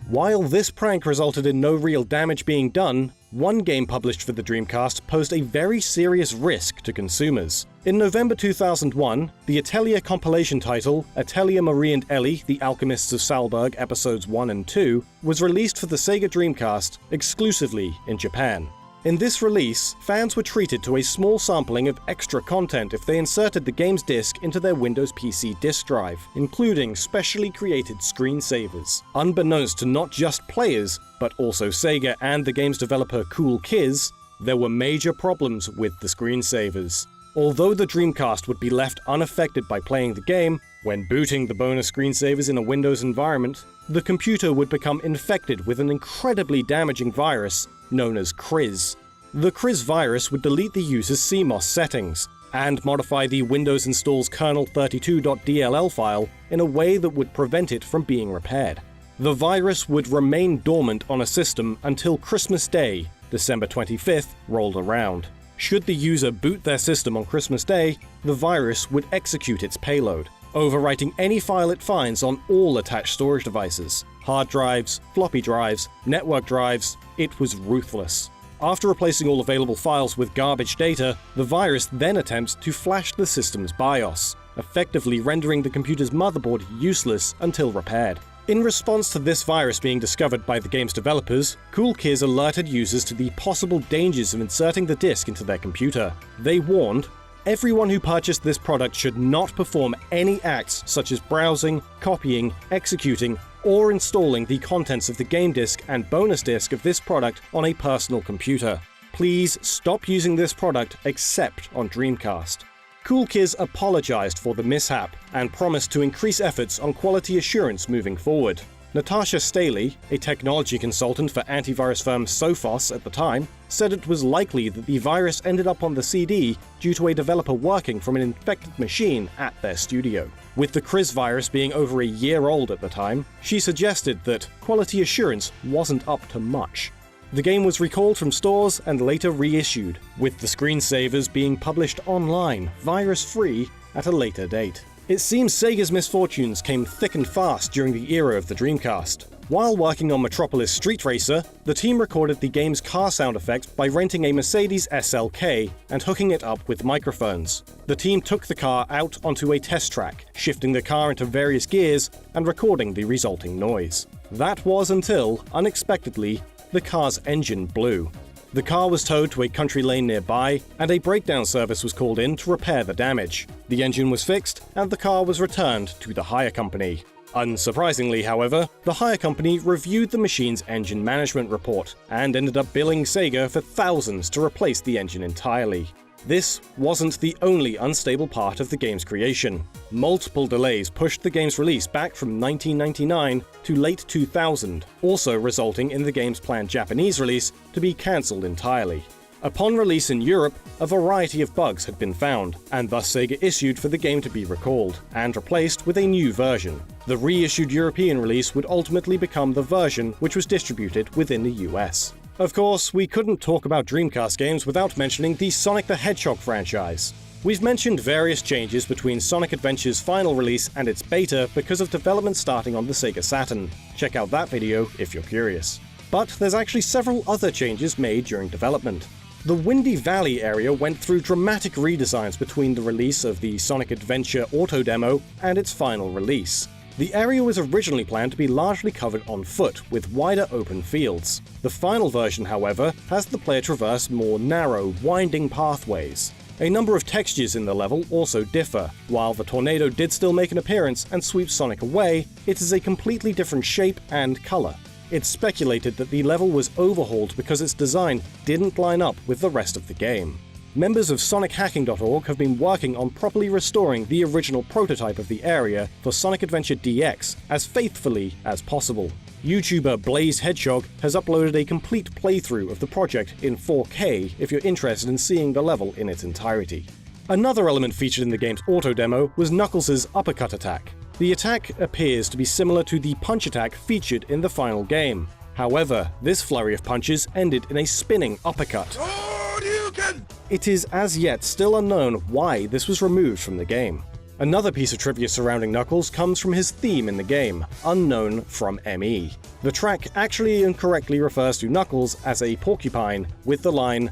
E: While this prank resulted in no real damage being done, one game published for the Dreamcast posed a very serious risk to consumers. In November 2001, the Atelier compilation title, Atelier Marie and Ellie, The Alchemists of Salberg Episodes 1 and 2, was released for the Sega Dreamcast exclusively in Japan. In this release, fans were treated to a small sampling of extra content if they inserted the game's disc into their Windows PC disk drive, including specially created screensavers. Unbeknownst to not just players, but also Sega and the game's developer Cool Kiz, there were major problems with the screensavers. Although the Dreamcast would be left unaffected by playing the game, when booting the bonus screensavers in a Windows environment, the computer would become infected with an incredibly damaging virus known as Cris. The Cris virus would delete the user's CMOS settings, and modify the Windows installs kernel32.dll file in a way that would prevent it from being repaired. The virus would remain dormant on a system until Christmas Day, December 25th, rolled around. Should the user boot their system on Christmas Day, the virus would execute its payload, overwriting any file it finds on all attached storage devices. Hard drives, floppy drives, network drives, it was ruthless. After replacing all available files with garbage data, the virus then attempts to flash the system's BIOS, effectively rendering the computer's motherboard useless until repaired. In response to this virus being discovered by the game's developers, Cool Kids alerted users to the possible dangers of inserting the disc into their computer. They warned, everyone who purchased this product should not perform any acts such as browsing, copying, executing, or installing the contents of the game disc and bonus disc of this product on a personal computer. Please stop using this product except on Dreamcast. Cool Kids apologized for the mishap and promised to increase efforts on quality assurance moving forward. Natasha Staley, a technology consultant for antivirus firm Sophos at the time, said it was likely that the virus ended up on the CD due to a developer working from an infected machine at their studio. With the Cris virus being over a year old at the time, she suggested that quality assurance wasn't up to much. The game was recalled from stores and later reissued, with the screensavers being published online, virus-free, at a later date. It seems Sega's misfortunes came thick and fast during the era of the Dreamcast. While working on Metropolis Street Racer, the team recorded the game's car sound effects by renting a Mercedes SLK and hooking it up with microphones. The team took the car out onto a test track, shifting the car into various gears and recording the resulting noise. That was until, unexpectedly, the car's engine blew. The car was towed to a country lane nearby, and a breakdown service was called in to repair the damage. The engine was fixed, and the car was returned to the hire company. Unsurprisingly, however, the hire company reviewed the machine's engine management report, and ended up billing Sega for thousands to replace the engine entirely. This wasn't the only unstable part of the game's creation. Multiple delays pushed the game's release back from 1999 to late 2000, also resulting in the game's planned Japanese release to be cancelled entirely. Upon release in Europe, a variety of bugs had been found, and thus Sega issued for the game to be recalled, and replaced with a new version. The reissued European release would ultimately become the version which was distributed within the US. Of course, we couldn't talk about Dreamcast games without mentioning the Sonic the Hedgehog franchise. We've mentioned various changes between Sonic Adventure's final release and its beta because of development starting on the Sega Saturn. Check out that video if you're curious. But there's actually several other changes made during development. The Windy Valley area went through dramatic redesigns between the release of the Sonic Adventure auto demo and its final release. The area was originally planned to be largely covered on foot, with wider open fields. The final version, however, has the player traverse more narrow, winding pathways. A number of textures in the level also differ. While the tornado did still make an appearance and sweep Sonic away, it is a completely different shape and color. It's speculated that the level was overhauled because its design didn't line up with the rest of the game. Members of SonicHacking.org have been working on properly restoring the original prototype of the area for Sonic Adventure DX as faithfully as possible. YouTuber Blaze Hedgehog has uploaded a complete playthrough of the project in 4K if you're interested in seeing the level in its entirety. Another element featured in the game's auto demo was Knuckles' uppercut attack. The attack appears to be similar to the punch attack featured in the final game. However, this flurry of punches ended in a spinning uppercut. It is as yet still unknown why this was removed from the game. Another piece of trivia surrounding Knuckles comes from his theme in the game, Unknown from ME. The track actually incorrectly refers to Knuckles as a porcupine with the line,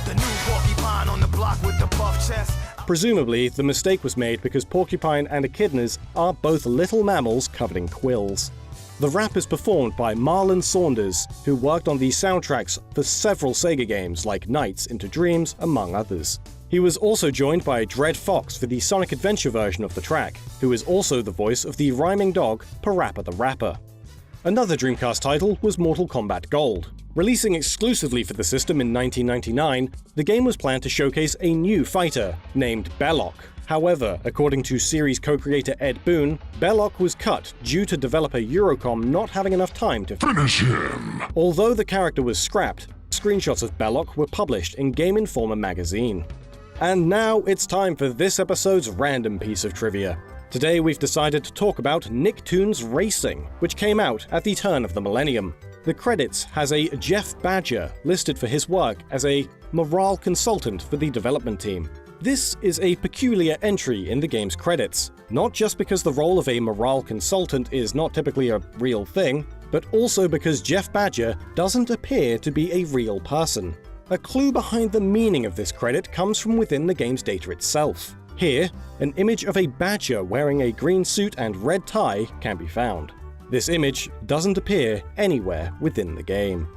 E: "The new porcupine on the block with the buff chest." Presumably, the mistake was made because porcupine and echidnas are both little mammals covered in quills. The rap is performed by Marlon Saunders, who worked on the soundtracks for several Sega games like Nights into Dreams, among others. He was also joined by Dread Fox for the Sonic Adventure version of the track, who is also the voice of the rhyming dog Parappa the Rapper. Another Dreamcast title was Mortal Kombat Gold. Releasing exclusively for the system in 1999, the game was planned to showcase a new fighter, named Belloc. However, according to series co-creator Ed Boon, Belloc was cut due to developer Eurocom not having enough time to finish him. Although the character was scrapped, screenshots of Belloc were published in Game Informer magazine. And now it's time for this episode's random piece of trivia. Today we've decided to talk about Nicktoons Racing, which came out at the turn of the millennium. The credits has a Jeff Badger listed for his work as a morale consultant for the development team. This is a peculiar entry in the game's credits, not just because the role of a morale consultant is not typically a real thing, but also because Jeff Badger doesn't appear to be a real person. A clue behind the meaning of this credit comes from within the game's data itself. Here, an image of a badger wearing a green suit and red tie can be found. This image doesn't appear anywhere within the game.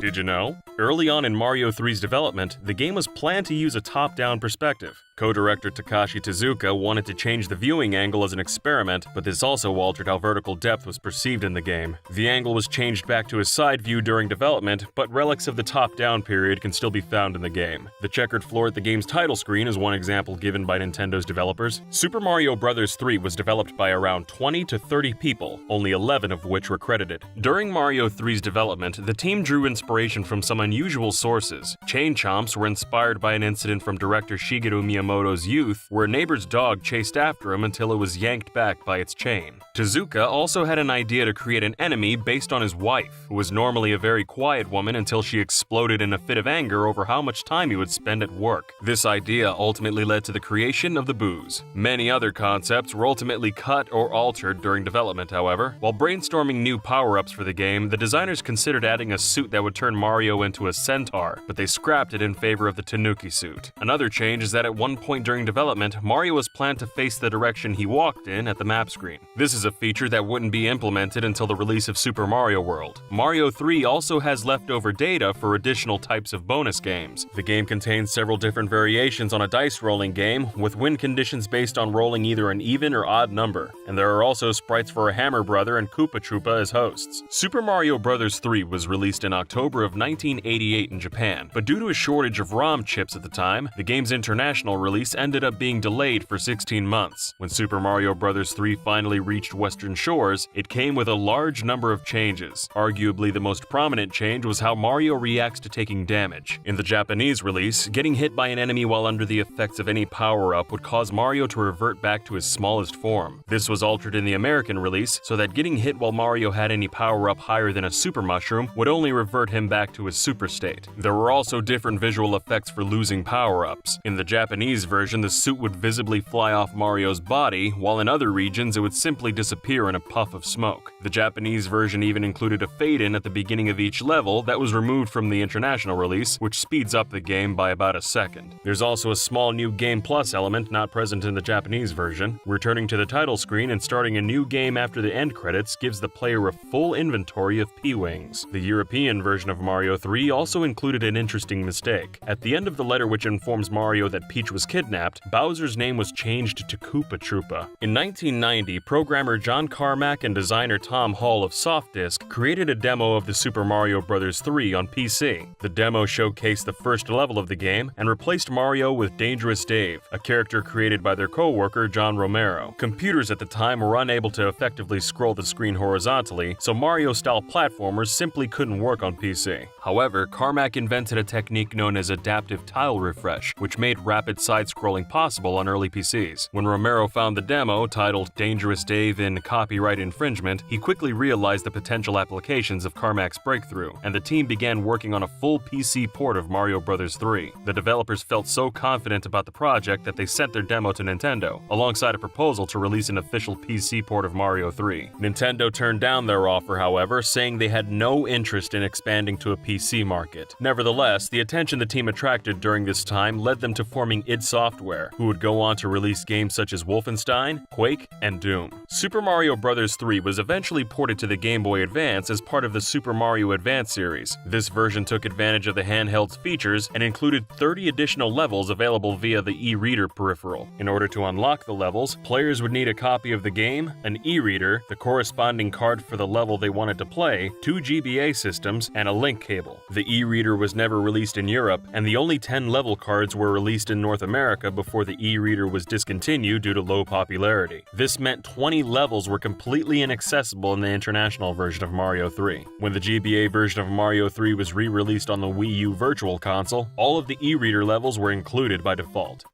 B: Did you know? Early on in Mario 3's development, the game was planned to use a top-down perspective. Co-director Takashi Tezuka wanted to change the viewing angle as an experiment, but this also altered how vertical depth was perceived in the game. The angle was changed back to a side view during development, but relics of the top-down period can still be found in the game. The checkered floor at the game's title screen is one example given by Nintendo's developers. Super Mario Bros. 3 was developed by around 20 to 30 people, only 11 of which were credited. During Mario 3's development, the team drew inspiration from some unusual sources. Chain chomps were inspired by an incident from director Shigeru Miyamoto's youth, where a neighbor's dog chased after him until it was yanked back by its chain. Tezuka also had an idea to create an enemy based on his wife, who was normally a very quiet woman until she exploded in a fit of anger over how much time he would spend at work. This idea ultimately led to the creation of the Boos. Many other concepts were ultimately cut or altered during development, however. While brainstorming new power-ups for the game, the designers considered adding a suit that would turn Mario into a centaur, but they scrapped it in favor of the Tanuki suit. Another change is that at one point during development, Mario was planned to face the direction he walked in at the map screen. This is a feature that wouldn't be implemented until the release of Super Mario World. Mario 3 also has leftover data for additional types of bonus games. The game contains several different variations on a dice rolling game, with win conditions based on rolling either an even or odd number, and there are also sprites for a Hammer Brother and Koopa Troopa as hosts. Super Mario Bros. 3 was released in October of 1988 in Japan, but due to a shortage of ROM chips at the time, the game's international release ended up being delayed for 16 months. When Super Mario Bros. 3 finally reached Western shores, it came with a large number of changes. Arguably the most prominent change was how Mario reacts to taking damage. In the Japanese release, getting hit by an enemy while under the effects of any power-up would cause Mario to revert back to his smallest form. This was altered in the American release so that getting hit while Mario had any power-up higher than a super mushroom would only revert him back to his super state. There were also different visual effects for losing power-ups. In the Japanese version, the suit would visibly fly off Mario's body, while in other regions it would simply disappear in a puff of smoke. The Japanese version even included a fade-in at the beginning of each level that was removed from the international release, which speeds up the game by about a second. There's also a small new Game Plus element not present in the Japanese version. Returning to the title screen and starting a new game after the end credits gives the player a full inventory of P-Wings. The European version of Mario 3 also included an interesting mistake. At the end of the letter which informs Mario that Peach was kidnapped, Bowser's name was changed to Koopa Troopa. In 1990, programmer John Carmack and designer Tom Hall of Softdisk created a demo of the Super Mario Bros. 3 on PC. The demo showcased the first level of the game and replaced Mario with Dangerous Dave, a character created by their co-worker John Romero. Computers at the time were unable to effectively scroll the screen horizontally, so Mario-style platformers simply couldn't work on PC. However, Carmack invented a technique known as adaptive tile refresh, which made rapid side-scrolling possible on early PCs. When Romero found the demo, titled Dangerous Dave in Copyright Infringement, he quickly realized the potential applications of Carmack's breakthrough, and the team began working on a full PC port of Mario Bros. 3. The developers felt so confident about the project that they sent their demo to Nintendo, alongside a proposal to release an official PC port of Mario 3. Nintendo turned down their offer, however, saying they had no interest in expanding to a PC market. Nevertheless, the attention the team attracted during this time led them to forming id Software, who would go on to release games such as Wolfenstein, Quake, and Doom. Super Mario Bros. 3 was eventually ported to the Game Boy Advance as part of the Super Mario Advance series. This version took advantage of the handheld's features and included 30 additional levels available via the e-reader peripheral. In order to unlock the levels, players would need a copy of the game, an e-reader, the corresponding card for the level they wanted to play, 2 GBA systems, and a link cable. The e-reader was never released in Europe, and the only 10 level cards were released in North America before the e-reader was discontinued due to low popularity. This meant 20 levels were completely inaccessible in the international version of Mario 3. When the GBA version of Mario 3 was re-released on the Wii U Virtual Console, all of the e-reader levels were included by default.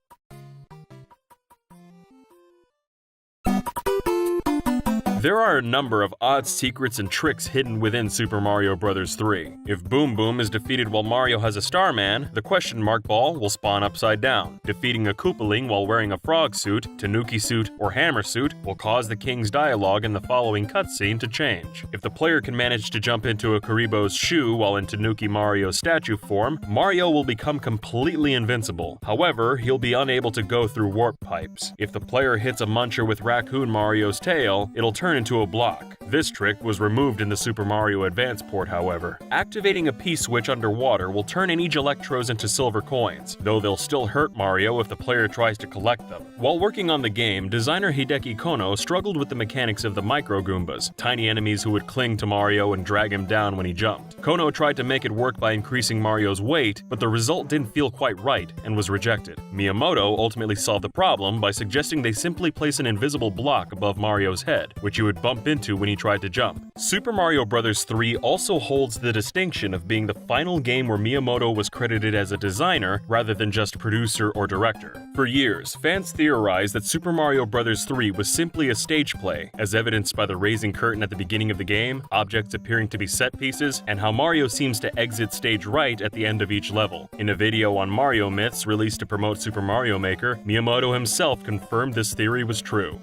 B: There are a number of odd secrets and tricks hidden within Super Mario Bros. 3. If Boom Boom is defeated while Mario has a Starman, the question mark ball will spawn upside down. Defeating a Koopaling while wearing a frog suit, Tanuki suit, or hammer suit will cause the king's dialogue in the following cutscene to change. If the player can manage to jump into a Karibo's shoe while in Tanuki Mario's statue form, Mario will become completely invincible. However, he'll be unable to go through warp pipes. If the player hits a Muncher with Raccoon Mario's tail, it'll turn into a block. This trick was removed in the Super Mario Advance port, however. Activating a P-switch underwater will turn any Electros into silver coins, though they'll still hurt Mario if the player tries to collect them. While working on the game, designer Hideki Kono struggled with the mechanics of the Micro Goombas, tiny enemies who would cling to Mario and drag him down when he jumped. Kono tried to make it work by increasing Mario's weight, but the result didn't feel quite right and was rejected. Miyamoto ultimately solved the problem by suggesting they simply place an invisible block above Mario's head, which he would bump into when he tried to jump. Super Mario Bros. 3 also holds the distinction of being the final game where Miyamoto was credited as a designer rather than just producer or director. For years, fans theorized that Super Mario Bros. 3 was simply a stage play, as evidenced by the raising curtain at the beginning of the game, objects appearing to be set pieces, and how Mario seems to exit stage right at the end of each level. In a video on Mario Myths released to promote Super Mario Maker, Miyamoto himself confirmed this theory was true.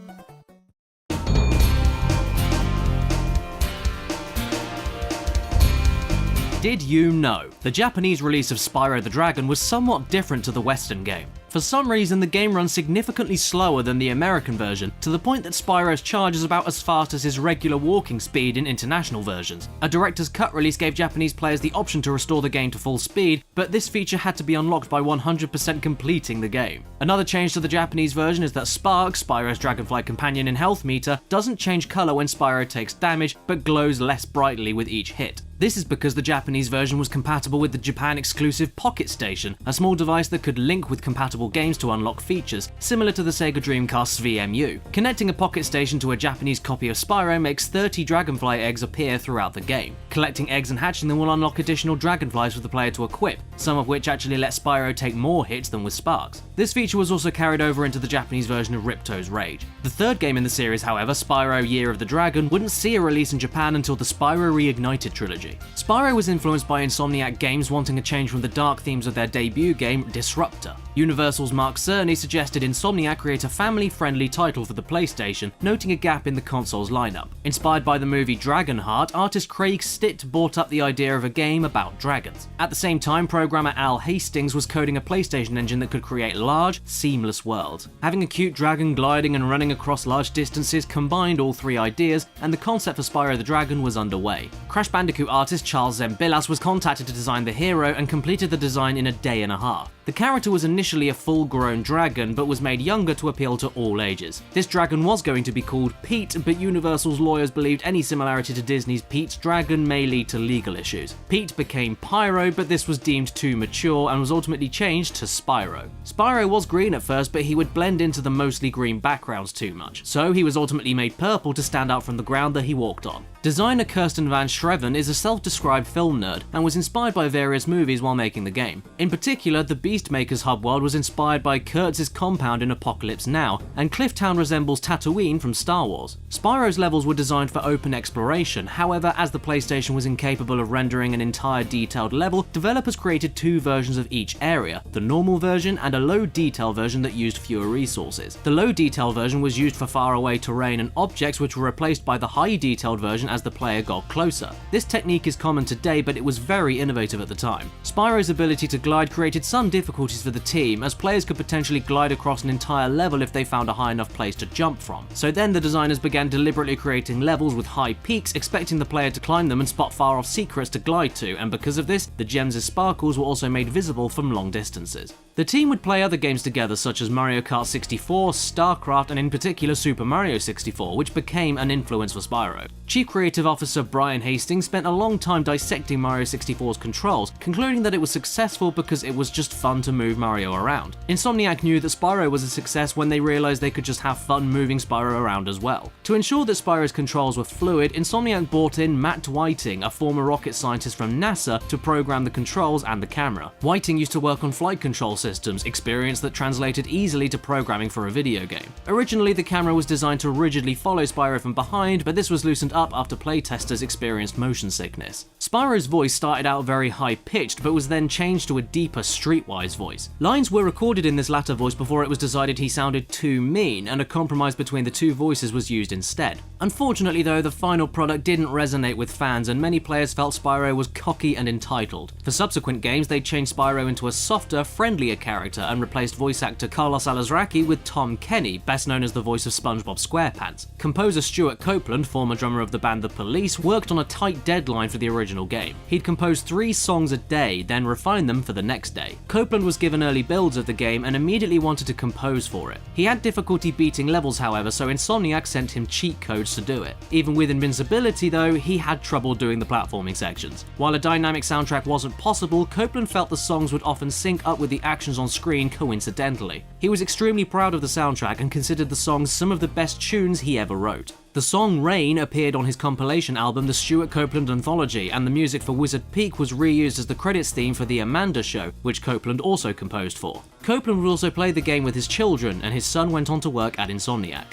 F: Did you know? The Japanese release of Spyro the Dragon was somewhat different to the Western game. For some reason, the game runs significantly slower than the American version, to the point that Spyro's charge is about as fast as his regular walking speed in international versions. A director's cut release gave Japanese players the option to restore the game to full speed, but this feature had to be unlocked by 100% completing the game. Another change to the Japanese version is that Spark, Spyro's dragonfly companion and health meter, doesn't change color when Spyro takes damage, but glows less brightly with each hit. This is because the Japanese version was compatible with the Japan-exclusive Pocket Station, a small device that could link with compatible games to unlock features, similar to the Sega Dreamcast's VMU. Connecting a Pocket Station to a Japanese copy of Spyro makes 30 dragonfly eggs appear throughout the game. Collecting eggs and hatching them will unlock additional dragonflies for the player to equip, some of which actually let Spyro take more hits than with Sparks. This feature was also carried over into the Japanese version of Ripto's Rage. The third game in the series, however, Spyro Year of the Dragon, wouldn't see a release in Japan until the Spyro Reignited trilogy. Spyro was influenced by Insomniac Games wanting a change from the dark themes of their debut game, Disruptor. Universal's Mark Cerny suggested Insomniac create a family-friendly title for the PlayStation, noting a gap in the console's lineup. Inspired by the movie Dragonheart, artist Craig Stitt brought up the idea of a game about dragons. At the same time, programmer Al Hastings was coding a PlayStation engine that could create large, seamless worlds. Having a cute dragon gliding and running across large distances combined all three ideas, and the concept for Spyro the Dragon was underway. Crash Bandicoot artist Charles Zembillas was contacted to design the hero and completed the design in a day and a half. The character was initially a full-grown dragon, but was made younger to appeal to all ages. This dragon was going to be called Pete, but Universal's lawyers believed any similarity to Disney's Pete's Dragon may lead to legal issues. Pete became Pyro, but this was deemed too mature and was ultimately changed to Spyro. Spyro was green at first, but he would blend into the mostly green backgrounds too much, so he was ultimately made purple to stand out from the ground that he walked on. Designer Kirsten Van Schreven is a self-described film nerd and was inspired by various movies while making the game. In particular, the Beastmaker's hub world was inspired by Kurtz's compound in Apocalypse Now, and Clifftown resembles Tatooine from Star Wars. Spyro's levels were designed for open exploration, however, as the PlayStation was incapable of rendering an entire detailed level, developers created two versions of each area, the normal version and a low detail version that used fewer resources. The low detail version was used for faraway terrain and objects, which were replaced by the high detailed version as the player got closer. This technique is common today, but it was very innovative at the time. Spyro's ability to glide created some difficulties for the team, as players could potentially glide across an entire level if they found a high enough place to jump from. So then the designers began deliberately creating levels with high peaks, expecting the player to climb them and spot far off secrets to glide to, and because of this, the gems' sparkles were also made visible from long distances. The team would play other games together such as Mario Kart 64, StarCraft, and in particular Super Mario 64, which became an influence for Spyro. Chief Creative Officer Brian Hastings spent a long time dissecting Mario 64's controls, concluding that it was successful because it was just fun to move Mario around. Insomniac knew that Spyro was a success when they realized they could just have fun moving Spyro around as well. To ensure that Spyro's controls were fluid, Insomniac brought in Matt Whiting, a former rocket scientist from NASA, to program the controls and the camera. Whiting used to work on flight control systems, experience that translated easily to programming for a video game. Originally, the camera was designed to rigidly follow Spyro from behind, but this was loosened up after playtesters experienced motion sickness. Spyro's voice started out very high-pitched, but was then changed to a deeper, streetwise voice. Lines were recorded in this latter voice before it was decided he sounded too mean, and a compromise between the two voices was used instead. Unfortunately though, the final product didn't resonate with fans, and many players felt Spyro was cocky and entitled. For subsequent games, they changed Spyro into a softer, friendlier character and replaced voice actor Carlos Alazraqui with Tom Kenny, best known as the voice of SpongeBob SquarePants. Composer Stuart Copeland, former drummer of the band The Police, worked on a tight deadline for the original game. He'd compose 3 songs a day, then refine them for the next day. Copeland was given early builds of the game and immediately wanted to compose for it. He had difficulty beating levels, however, so Insomniac sent him cheat codes to do it. Even with invincibility though, he had trouble doing the platforming sections. While a dynamic soundtrack wasn't possible, Copeland felt the songs would often sync up with the actions on screen coincidentally. He was extremely proud of the soundtrack and considered the songs some of the best tunes he ever wrote. The song Rain appeared on his compilation album The Stuart Copeland Anthology, and the music for Wizard Peak was reused as the credits theme for The Amanda Show, which Copeland also composed for. Copeland would also play the game with his children, and his son went on to work at Insomniac.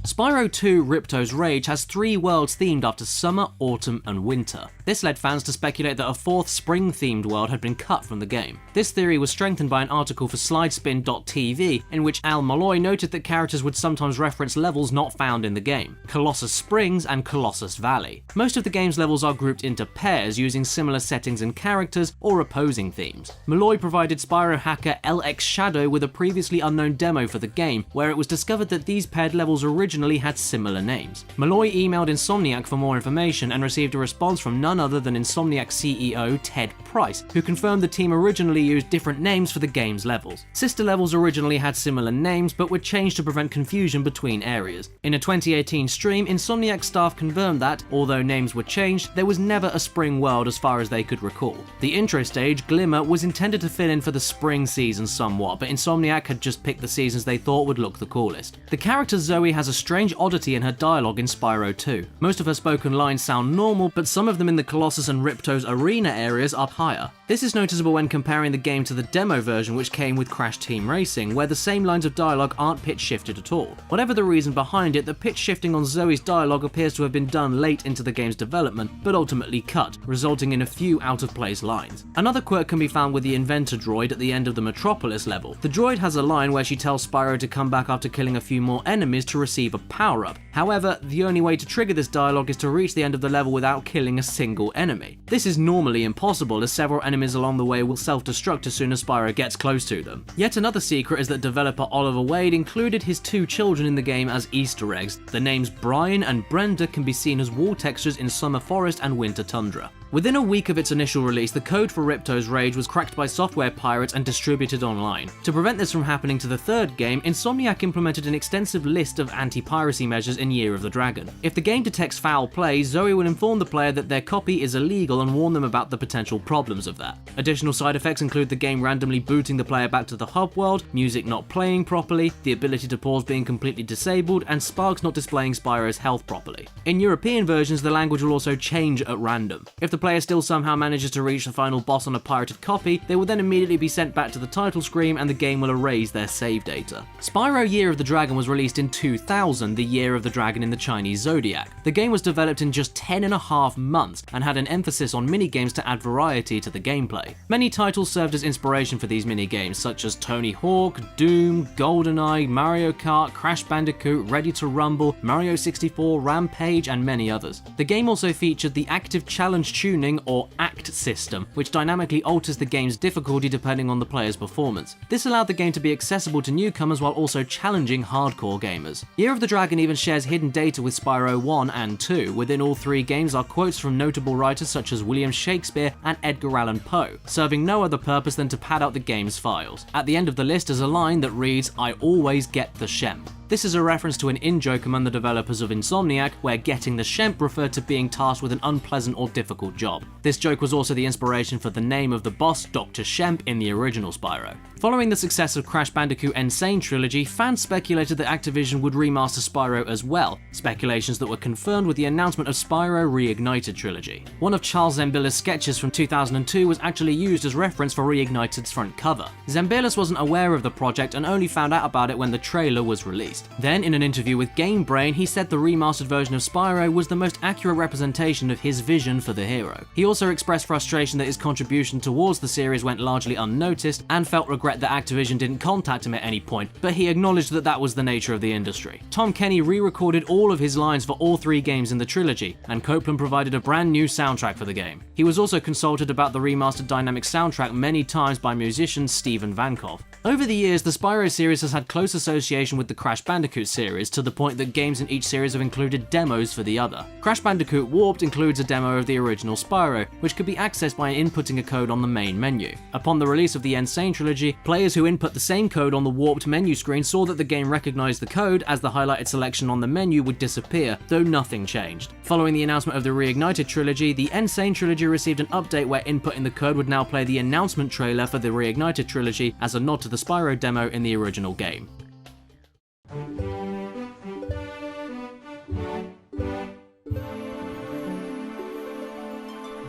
F: Spyro 2 Ripto's Rage has 3 worlds themed after summer, autumn, and winter. This led fans to speculate that a 4th spring-themed world had been cut from the game. This theory was strengthened by an article for Slidespin.tv, in which Al Malloy noted that characters would sometimes reference levels not found in the game, Colossus Springs and Colossus Valley. Most of the game's levels are grouped into pairs using similar settings and characters or opposing themes. Malloy provided Spyro hacker LX Shadow with a previously unknown demo for the game, where it was discovered that these paired levels originally had similar names. Malloy emailed Insomniac for more information and received a response from none other than Insomniac CEO Ted Price, who confirmed the team originally used different names for the game's levels. Sister levels originally had similar names but were changed to prevent confusion between areas. In a 2018 stream, Insomniac staff confirmed that, although names were changed, there was never a spring world as far as they could recall. The intro stage, Glimmer, was intended to fill in for the spring season somewhat, but Insomniac had just picked the seasons they thought would look the coolest. The character Zoe has a strange oddity in her dialogue in Spyro 2. Most of her spoken lines sound normal, but some of them in the Colossus and Ripto's arena areas are higher. This is noticeable when comparing the game to the demo version, which came with Crash Team Racing, where the same lines of dialogue aren't pitch shifted at all. Whatever the reason behind it, the pitch shifting on Zoe's dialogue appears to have been done late into the game's development, but ultimately cut, resulting in a few out-of-place lines. Another quirk can be found with the Inventor droid at the end of the Metropolis level. The droid has a line where she tells Spyro to come back after killing a few more enemies to receive a power-up. However, the only way to trigger this dialogue is to reach the end of the level without killing a single enemy. This is normally impossible, as several enemies along the way will self-destruct as soon as Spyro gets close to them. Yet another secret is that developer Oliver Wade included his 2 children in the game as Easter eggs. The names Brian and Brenda can be seen as wall textures in Summer Forest and Winter Tundra. Within a week of its initial release, the code for Ripto's Rage was cracked by software pirates and distributed online. To prevent this from happening to the 3rd game, Insomniac implemented an extensive list of anti-piracy measures in Year of the Dragon. If the game detects foul play, Zoe will inform the player that their copy is illegal and warn them about the potential problems of that. Additional side effects include the game randomly booting the player back to the hub world, music not playing properly, the ability to pause being completely disabled, and sparks not displaying Spyro's health properly. In European versions, the language will also change at random. If the player still somehow manages to reach the final boss on a pirated copy, they will then immediately be sent back to the title screen and the game will erase their save data. Spyro Year of the Dragon was released in 2000, the Year of the Dragon in the Chinese Zodiac. The game was developed in just 10.5 months and had an emphasis on minigames to add variety to the gameplay. Many titles served as inspiration for these minigames, such as Tony Hawk, Doom, GoldenEye, Mario Kart, Crash Bandicoot, Ready to Rumble, Mario 64, Rampage, and many others. The game also featured the active challenge tuning or ACT system, which dynamically alters the game's difficulty depending on the player's performance. This allowed the game to be accessible to newcomers while also challenging hardcore gamers. Year of the Dragon even shares hidden data with Spyro 1 and 2. Within all 3 games are quotes from notable writers such as William Shakespeare and Edgar Allan Poe, serving no other purpose than to pad out the game's files. At the end of the list is a line that reads, "I always get the Shem." This is a reference to an in-joke among the developers of Insomniac, where getting the Shemp referred to being tasked with an unpleasant or difficult job. This joke was also the inspiration for the name of the boss, Dr. Shemp, in the original Spyro. Following the success of Crash Bandicoot N. Sane Trilogy, fans speculated that Activision would remaster Spyro as well, speculations that were confirmed with the announcement of Spyro Reignited Trilogy. One of Charles Zambilla's sketches from 2002 was actually used as reference for Reignited's front cover. Zambilis wasn't aware of the project and only found out about it when the trailer was released. Then, in an interview with Game Brain, he said the remastered version of Spyro was the most accurate representation of his vision for the hero. He also expressed frustration that his contribution towards the series went largely unnoticed and felt regret that Activision didn't contact him at any point, but he acknowledged that that was the nature of the industry. Tom Kenny re-recorded all of his lines for all 3 games in the trilogy, and Copeland provided a brand new soundtrack for the game. He was also consulted about the remastered dynamic soundtrack many times by musician Steven Vankov. Over the years, the Spyro series has had close association with the Crash Bandicoot series, to the point that games in each series have included demos for the other. Crash Bandicoot Warped includes a demo of the original Spyro, which could be accessed by inputting a code on the main menu. Upon the release of the Insane Trilogy, players who input the same code on the Warped menu screen saw that the game recognized the code, as the highlighted selection on the menu would disappear, though nothing changed. Following the announcement of the Reignited Trilogy, the Insane Trilogy received an update where inputting the code would now play the announcement trailer for the Reignited Trilogy as a nod to the Spyro demo in the original game.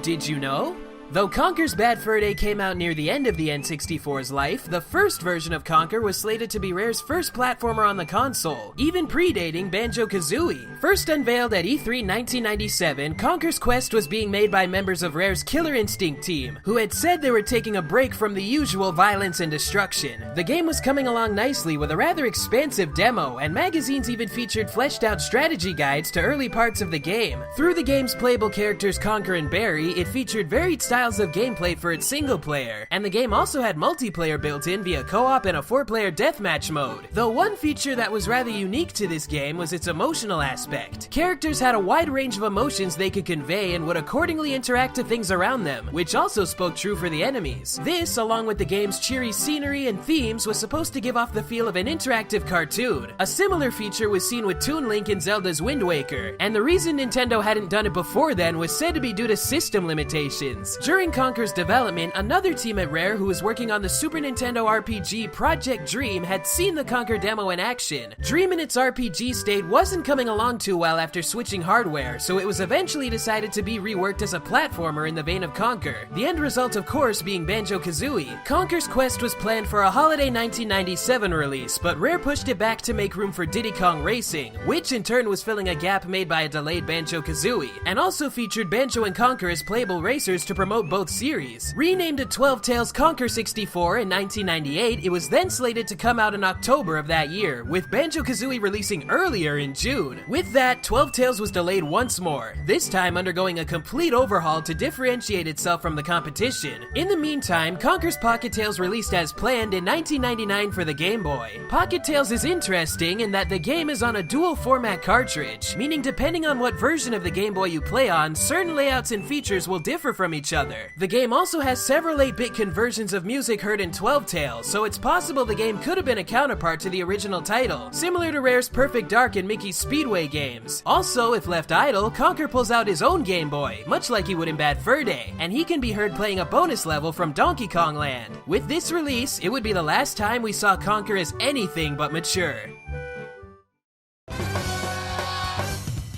G: Did you know? Though Conker's Bad Fur Day came out near the end of the N64's life, the first version of Conker was slated to be Rare's first platformer on the console, even predating Banjo-Kazooie. First unveiled at E3 1997, Conker's Quest was being made by members of Rare's Killer Instinct team, who had said they were taking a break from the usual violence and destruction. The game was coming along nicely with a rather expansive demo, and magazines even featured fleshed out strategy guides to early parts of the game. Through the game's playable characters Conker and Barry, it featured varied styles of gameplay for its single player, and the game also had multiplayer built in via co-op and a 4-player deathmatch mode. Though one feature that was rather unique to this game was its emotional aspect. Characters had a wide range of emotions they could convey and would accordingly interact to things around them, which also spoke true for the enemies. This, along with the game's cheery scenery and themes, was supposed to give off the feel of an interactive cartoon. A similar feature was seen with Toon Link in Zelda's Wind Waker, and the reason Nintendo hadn't done it before then was said to be due to system limitations. During Conker's development, another team at Rare who was working on the Super Nintendo RPG Project Dream had seen the Conker demo in action. Dream in its RPG state wasn't coming along too well after switching hardware, so it was eventually decided to be reworked as a platformer in the vein of Conker. The end result, of course, being Banjo-Kazooie. Conker's Quest was planned for a holiday 1997 release, but Rare pushed it back to make room for Diddy Kong Racing, which in turn was filling a gap made by a delayed Banjo-Kazooie, and also featured Banjo and Conker as playable racers to promote both series. Renamed to 12 Tales Conker 64 in 1998, it was then slated to come out in October of that year, with Banjo-Kazooie releasing earlier in June. With that, 12 Tales was delayed once more, this time undergoing a complete overhaul to differentiate itself from the competition. In the meantime, Conker's Pocket Tales released as planned in 1999 for the Game Boy. Pocket Tales is interesting in that the game is on a dual format cartridge, meaning depending on what version of the Game Boy you play on, certain layouts and features will differ from each other. The game also has several 8-bit conversions of music heard in 12 Tales, so it's possible the game could have been a counterpart to the original title, similar to Rare's Perfect Dark and Mickey's Speedway games. Also, if left idle, Conker pulls out his own Game Boy, much like he would in Bad Fur Day, and he can be heard playing a bonus level from Donkey Kong Land. With this release, it would be the last time we saw Conker as anything but mature.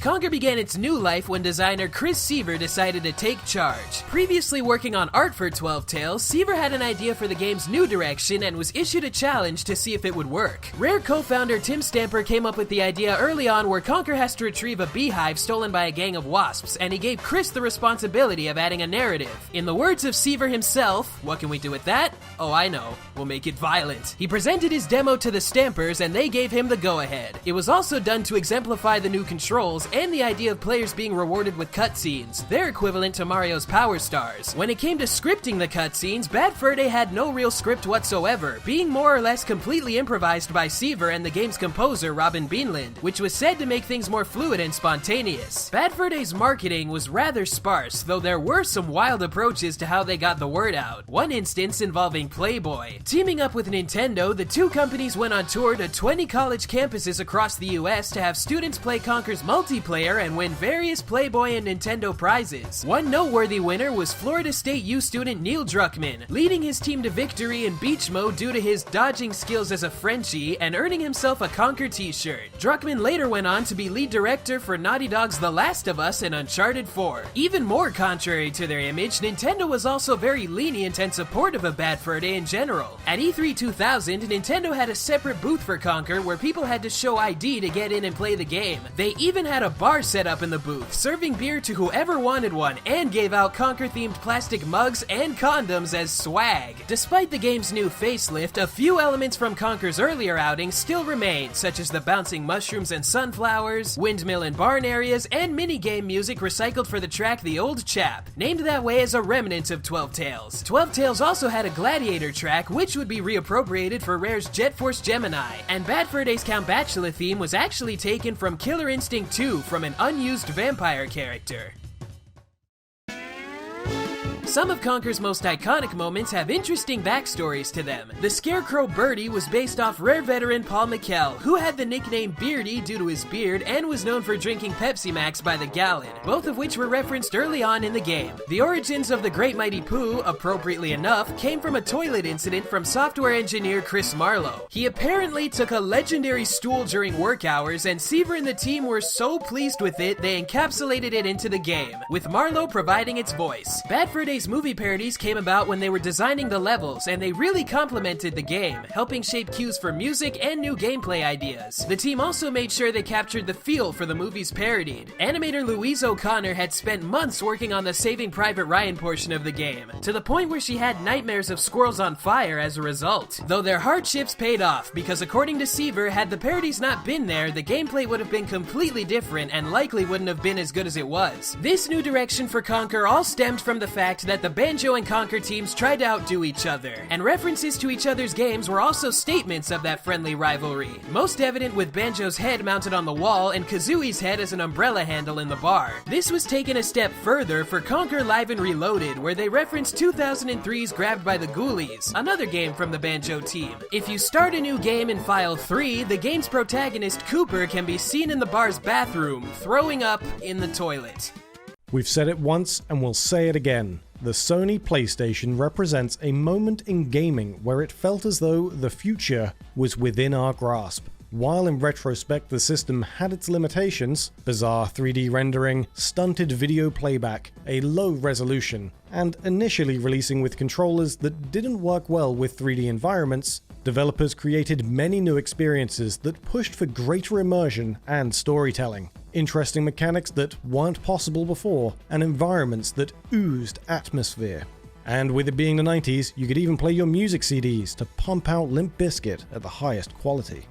G: Conker began its new life when designer Cris Seaver decided to take charge. Previously working on art for 12 Tales, Seaver had an idea for the game's new direction and was issued a challenge to see if it would work. Rare co-founder Tim Stamper came up with the idea early on where Conker has to retrieve a beehive stolen by a gang of wasps, and he gave Cris the responsibility of adding a narrative. In the words of Seaver himself, what can we do with that? Oh, I know. We'll make it violent. He presented his demo to the Stampers and they gave him the go-ahead. It was also done to exemplify the new controls and the idea of players being rewarded with cutscenes, their equivalent to Mario's Power Stars. When it came to scripting the cutscenes, Bad Fur Day had no real script whatsoever, being more or less completely improvised by Seaver and the game's composer Robin Beanland, which was said to make things more fluid and spontaneous. Bad Fur Day's marketing was rather sparse, though there were some wild approaches to how they got the word out. One instance involving Playboy. Teaming up with Nintendo, the two companies went on tour to 20 college campuses across the US to have students play Conker's multiplayer and win various Playboy and Nintendo prizes. One noteworthy winner was Florida State U student Neil Druckmann, leading his team to victory in beach mode due to his dodging skills as a Frenchie and earning himself a Conker t-shirt. Druckmann later went on to be lead director for Naughty Dog's The Last of Us and Uncharted 4. Even more contrary to their image, Nintendo was also very lenient and supportive of Bad Fur Day in general. At E3 2000, Nintendo had a separate booth for Conker where people had to show ID to get in and play the game. They even had a bar set up in the booth, serving beer to whoever wanted one, and gave out Conker-themed plastic mugs and condoms as swag. Despite the game's new facelift, a few elements from Conker's earlier outings still remain, such as the bouncing mushrooms and sunflowers, windmill and barn areas, and minigame music recycled for the track The Old Chap, named that way as a remnant of 12 Tales. 12 Tales also had a Gladiator track, which would be reappropriated for Rare's Jet Force Gemini, and Bad Fur Day's Count Bachelor theme was actually taken from Killer Instinct 2 from an unused vampire character. Some of Conker's most iconic moments have interesting backstories to them. The Scarecrow Birdie was based off Rare veteran Paul McKell, who had the nickname Beardy due to his beard and was known for drinking Pepsi Max by the gallon, both of which were referenced early on in the game. The origins of the Great Mighty Pooh, appropriately enough, came from a toilet incident from software engineer Chris Marlowe. He apparently took a legendary stool during work hours, and Seaver and the team were so pleased with it, they encapsulated it into the game, with Marlowe providing its voice. Bad Fur Day's movie parodies came about when they were designing the levels, and they really complemented the game, helping shape cues for music and new gameplay ideas. The team also made sure they captured the feel for the movies parodied. Animator Louise O'Connor had spent months working on the Saving Private Ryan portion of the game, to the point where she had nightmares of squirrels on fire as a result. Though their hardships paid off, because according to Seaver, had the parodies not been there, the gameplay would have been completely different and likely wouldn't have been as good as it was. This new direction for Conker all stemmed from the fact that the Banjo and Conker teams tried to outdo each other, and references to each other's games were also statements of that friendly rivalry, most evident with Banjo's head mounted on the wall and Kazooie's head as an umbrella handle in the bar. This was taken a step further for Conker Live and Reloaded, where they referenced 2003's Grabbed by the Ghoulies, another game from the Banjo team. If you start a new game in File 3, the game's protagonist Cooper can be seen in the bar's bathroom, throwing up in the toilet.
E: We've said it once and we'll say it again. The Sony PlayStation represents a moment in gaming where it felt as though the future was within our grasp. While in retrospect the system had its limitations, bizarre 3D rendering, stunted video playback, a low resolution, and initially releasing with controllers that didn't work well with 3D environments, developers created many new experiences that pushed for greater immersion and storytelling. Interesting mechanics that weren't possible before, and environments that oozed atmosphere. And with it being the 90s, you could even play your music CDs to pump out Limp Bizkit at the highest quality.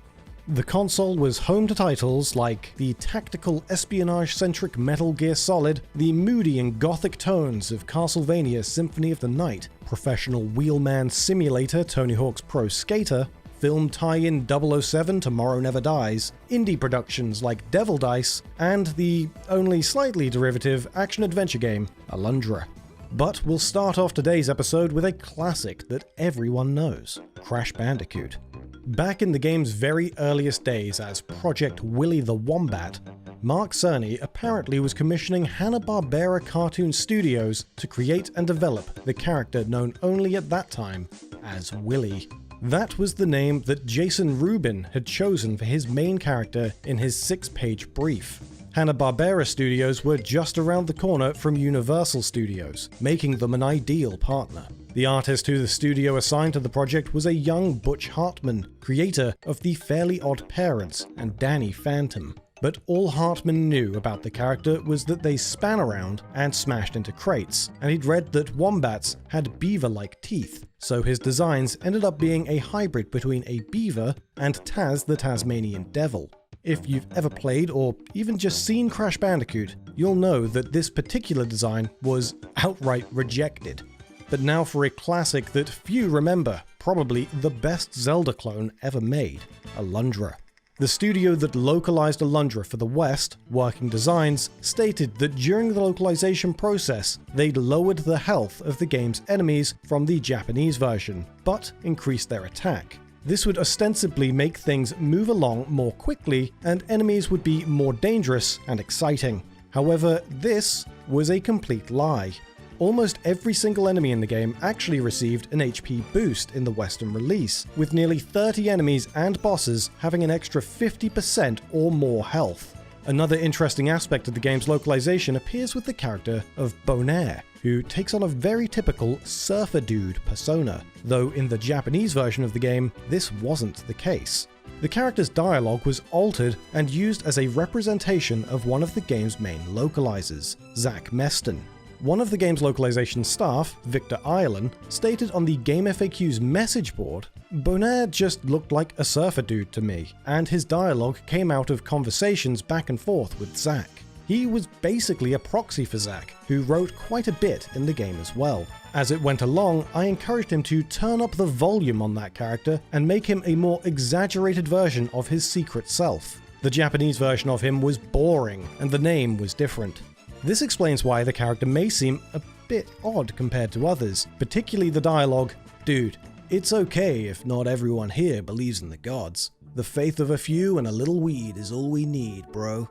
E: The console was home to titles like the tactical espionage-centric Metal Gear Solid, the moody and gothic tones of Castlevania Symphony of the Night, professional wheelman simulator Tony Hawk's Pro Skater, film tie-in 007 Tomorrow Never Dies, indie productions like Devil Dice, and the only slightly derivative action-adventure game, Alundra. But we'll start off today's episode with a classic that everyone knows, Crash Bandicoot. Back in the game's very earliest days as Project Willy the Wombat, Mark Cerny apparently was commissioning Hanna-Barbera Cartoon Studios to create and develop the character known only at that time as Willy. That was the name that Jason Rubin had chosen for his main character in his 6-page brief. Hanna-Barbera Studios were just around the corner from Universal Studios, making them an ideal partner. The artist who the studio assigned to the project was a young Butch Hartman, creator of The Fairly Odd Parents and Danny Phantom. But all Hartman knew about the character was that they span around and smashed into crates, and he'd read that wombats had beaver-like teeth, so his designs ended up being a hybrid between a beaver and Taz the Tasmanian Devil. If you've ever played or even just seen Crash Bandicoot, you'll know that this particular design was outright rejected. But now for a classic that few remember, probably the best Zelda clone ever made, Alundra. The studio that localized Alundra for the West, Working Designs, stated that during the localization process, they'd lowered the health of the game's enemies from the Japanese version, but increased their attack. This would ostensibly make things move along more quickly, and enemies would be more dangerous and exciting. However, this was a complete lie. Almost every single enemy in the game actually received an HP boost in the Western release, with nearly 30 enemies and bosses having an extra 50% or more health. Another interesting aspect of the game's localization appears with the character of Bonaire, who takes on a very typical surfer dude persona, though in the Japanese version of the game, this wasn't the case. The character's dialogue was altered and used as a representation of one of the game's main localizers, Zach Meston. One of the game's localization staff, Victor Ireland, stated on the Game FAQ's message board, "Bonaire just looked like a surfer dude to me, and his dialogue came out of conversations back and forth with Zach. He was basically a proxy for Zach, who wrote quite a bit in the game as well. As it went along, I encouraged him to turn up the volume on that character and make him a more exaggerated version of his secret self. The Japanese version of him was boring, and the name was different. This explains why the character may seem a bit odd compared to others, particularly the dialogue, 'Dude, it's okay if not everyone here believes in the gods. The faith of a few and a little weed is all we need, bro.'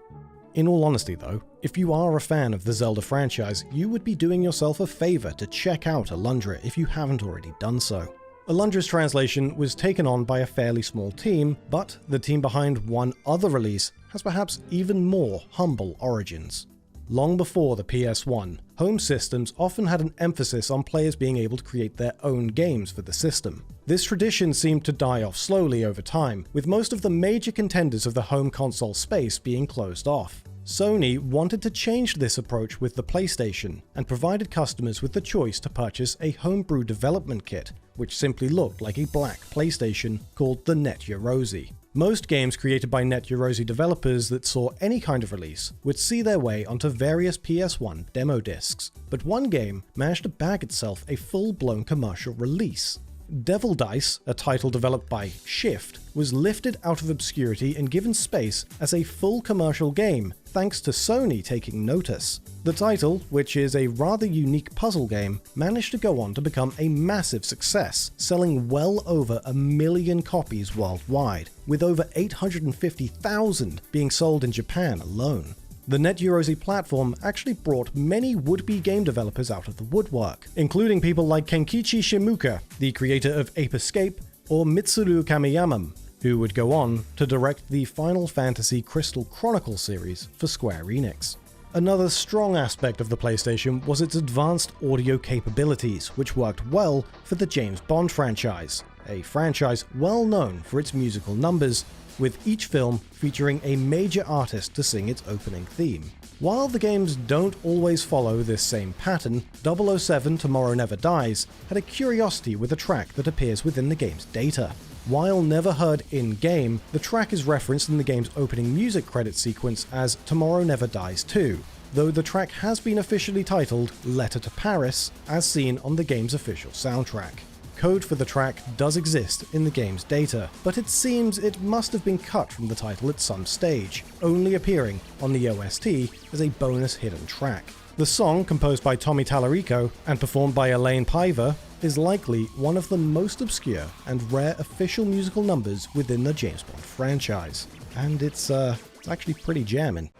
E: In all honesty though, if you are a fan of the Zelda franchise, you would be doing yourself a favor to check out Alundra if you haven't already done so. Alundra's translation was taken on by a fairly small team, but the team behind one other release has perhaps even more humble origins. Long before the PS1, home systems often had an emphasis on players being able to create their own games for the system. This tradition seemed to die off slowly over time, with most of the major contenders of the home console space being closed off. Sony wanted to change this approach with the PlayStation, and provided customers with the choice to purchase a homebrew development kit, which simply looked like a black PlayStation called the Net Yaroze. Most games created by Net Yaroze developers that saw any kind of release would see their way onto various PS1 demo discs, but one game managed to bag itself a full-blown commercial release. Devil Dice, a title developed by Shift, was lifted out of obscurity and given space as a full commercial game, thanks to Sony taking notice. The title, which is a rather unique puzzle game, managed to go on to become a massive success, selling well over 1 million copies worldwide, with over 850,000 being sold in Japan alone. The Net Yaroze platform actually brought many would-be game developers out of the woodwork, including people like Kenkichi Shimuka, the creator of Ape Escape, or Mitsuru Kamiyama, who would go on to direct the Final Fantasy Crystal Chronicles series for Square Enix. Another strong aspect of the PlayStation was its advanced audio capabilities, which worked well for the James Bond franchise, a franchise well known for its musical numbers, with each film featuring a major artist to sing its opening theme. While the games don't always follow this same pattern, 007 Tomorrow Never Dies had a curiosity with a track that appears within the game's data. While never heard in-game, the track is referenced in the game's opening music credit sequence as Tomorrow Never Dies 2, though the track has been officially titled Letter to Paris, as seen on the game's official soundtrack. Code for the track does exist in the game's data, but it seems it must have been cut from the title at some stage, only appearing on the OST as a bonus hidden track. The song, composed by Tommy Tallarico and performed by Elaine Piver, is likely one of the most obscure and rare official musical numbers within the James Bond franchise. And it's actually pretty jamming.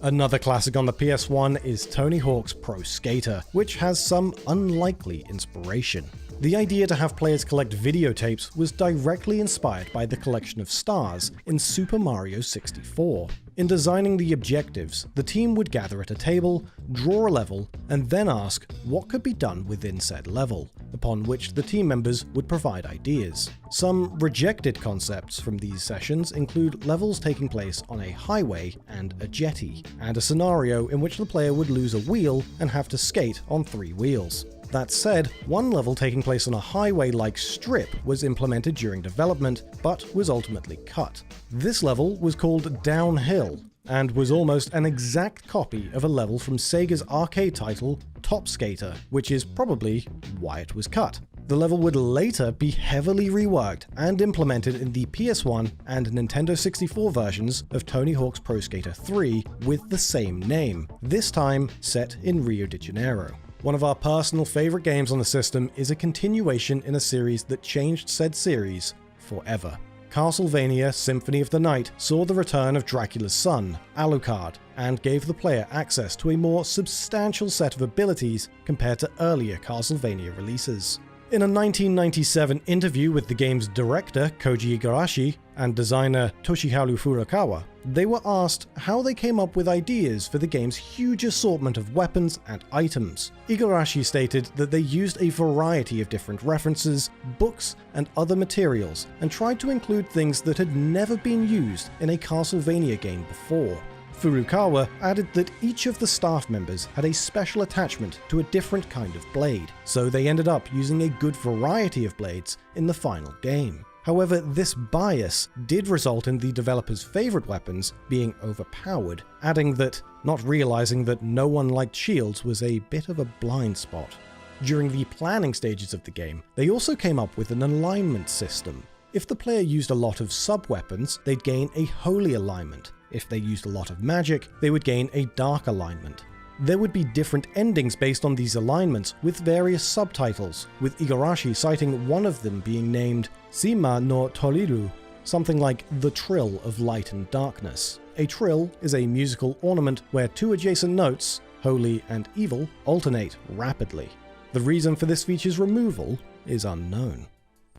E: Another classic on the PS1 is Tony Hawk's Pro Skater, which has some unlikely inspiration. The idea to have players collect videotapes was directly inspired by the collection of stars in Super Mario 64. In designing the objectives, the team would gather at a table, draw a level, and then ask what could be done within said level, upon which the team members would provide ideas. Some rejected concepts from these sessions include levels taking place on a highway and a jetty, and a scenario in which the player would lose a wheel and have to skate on 3 wheels. That said, one level taking place on a highway-like strip was implemented during development, but was ultimately cut. This level was called Downhill, and was almost an exact copy of a level from Sega's arcade title Top Skater, which is probably why it was cut. The level would later be heavily reworked and implemented in the PS1 and Nintendo 64 versions of Tony Hawk's Pro Skater 3 with the same name, this time set in Rio de Janeiro. One of our personal favorite games on the system is a continuation in a series that changed said series forever. Castlevania Symphony of the Night saw the return of Dracula's son, Alucard, and gave the player access to a more substantial set of abilities compared to earlier Castlevania releases. In a 1997 interview with the game's director, Koji Igarashi, and designer Toshiharu Furukawa, they were asked how they came up with ideas for the game's huge assortment of weapons and items. Igarashi stated that they used a variety of different references, books, and other materials, and tried to include things that had never been used in a Castlevania game before. Furukawa added that each of the staff members had a special attachment to a different kind of blade, so they ended up using a good variety of blades in the final game. However, this bias did result in the developers' favorite weapons being overpowered, adding that not realizing that no one liked shields was a bit of a blind spot. During the planning stages of the game, they also came up with an alignment system. If the player used a lot of sub-weapons, they'd gain a holy alignment. If they used a lot of magic, they would gain a dark alignment. There would be different endings based on these alignments with various subtitles, with Igarashi citing one of them being named Shima no Toriru, something like the trill of light and darkness. A trill is a musical ornament where 2 adjacent notes, holy and evil, alternate rapidly. The reason for this feature's removal is unknown.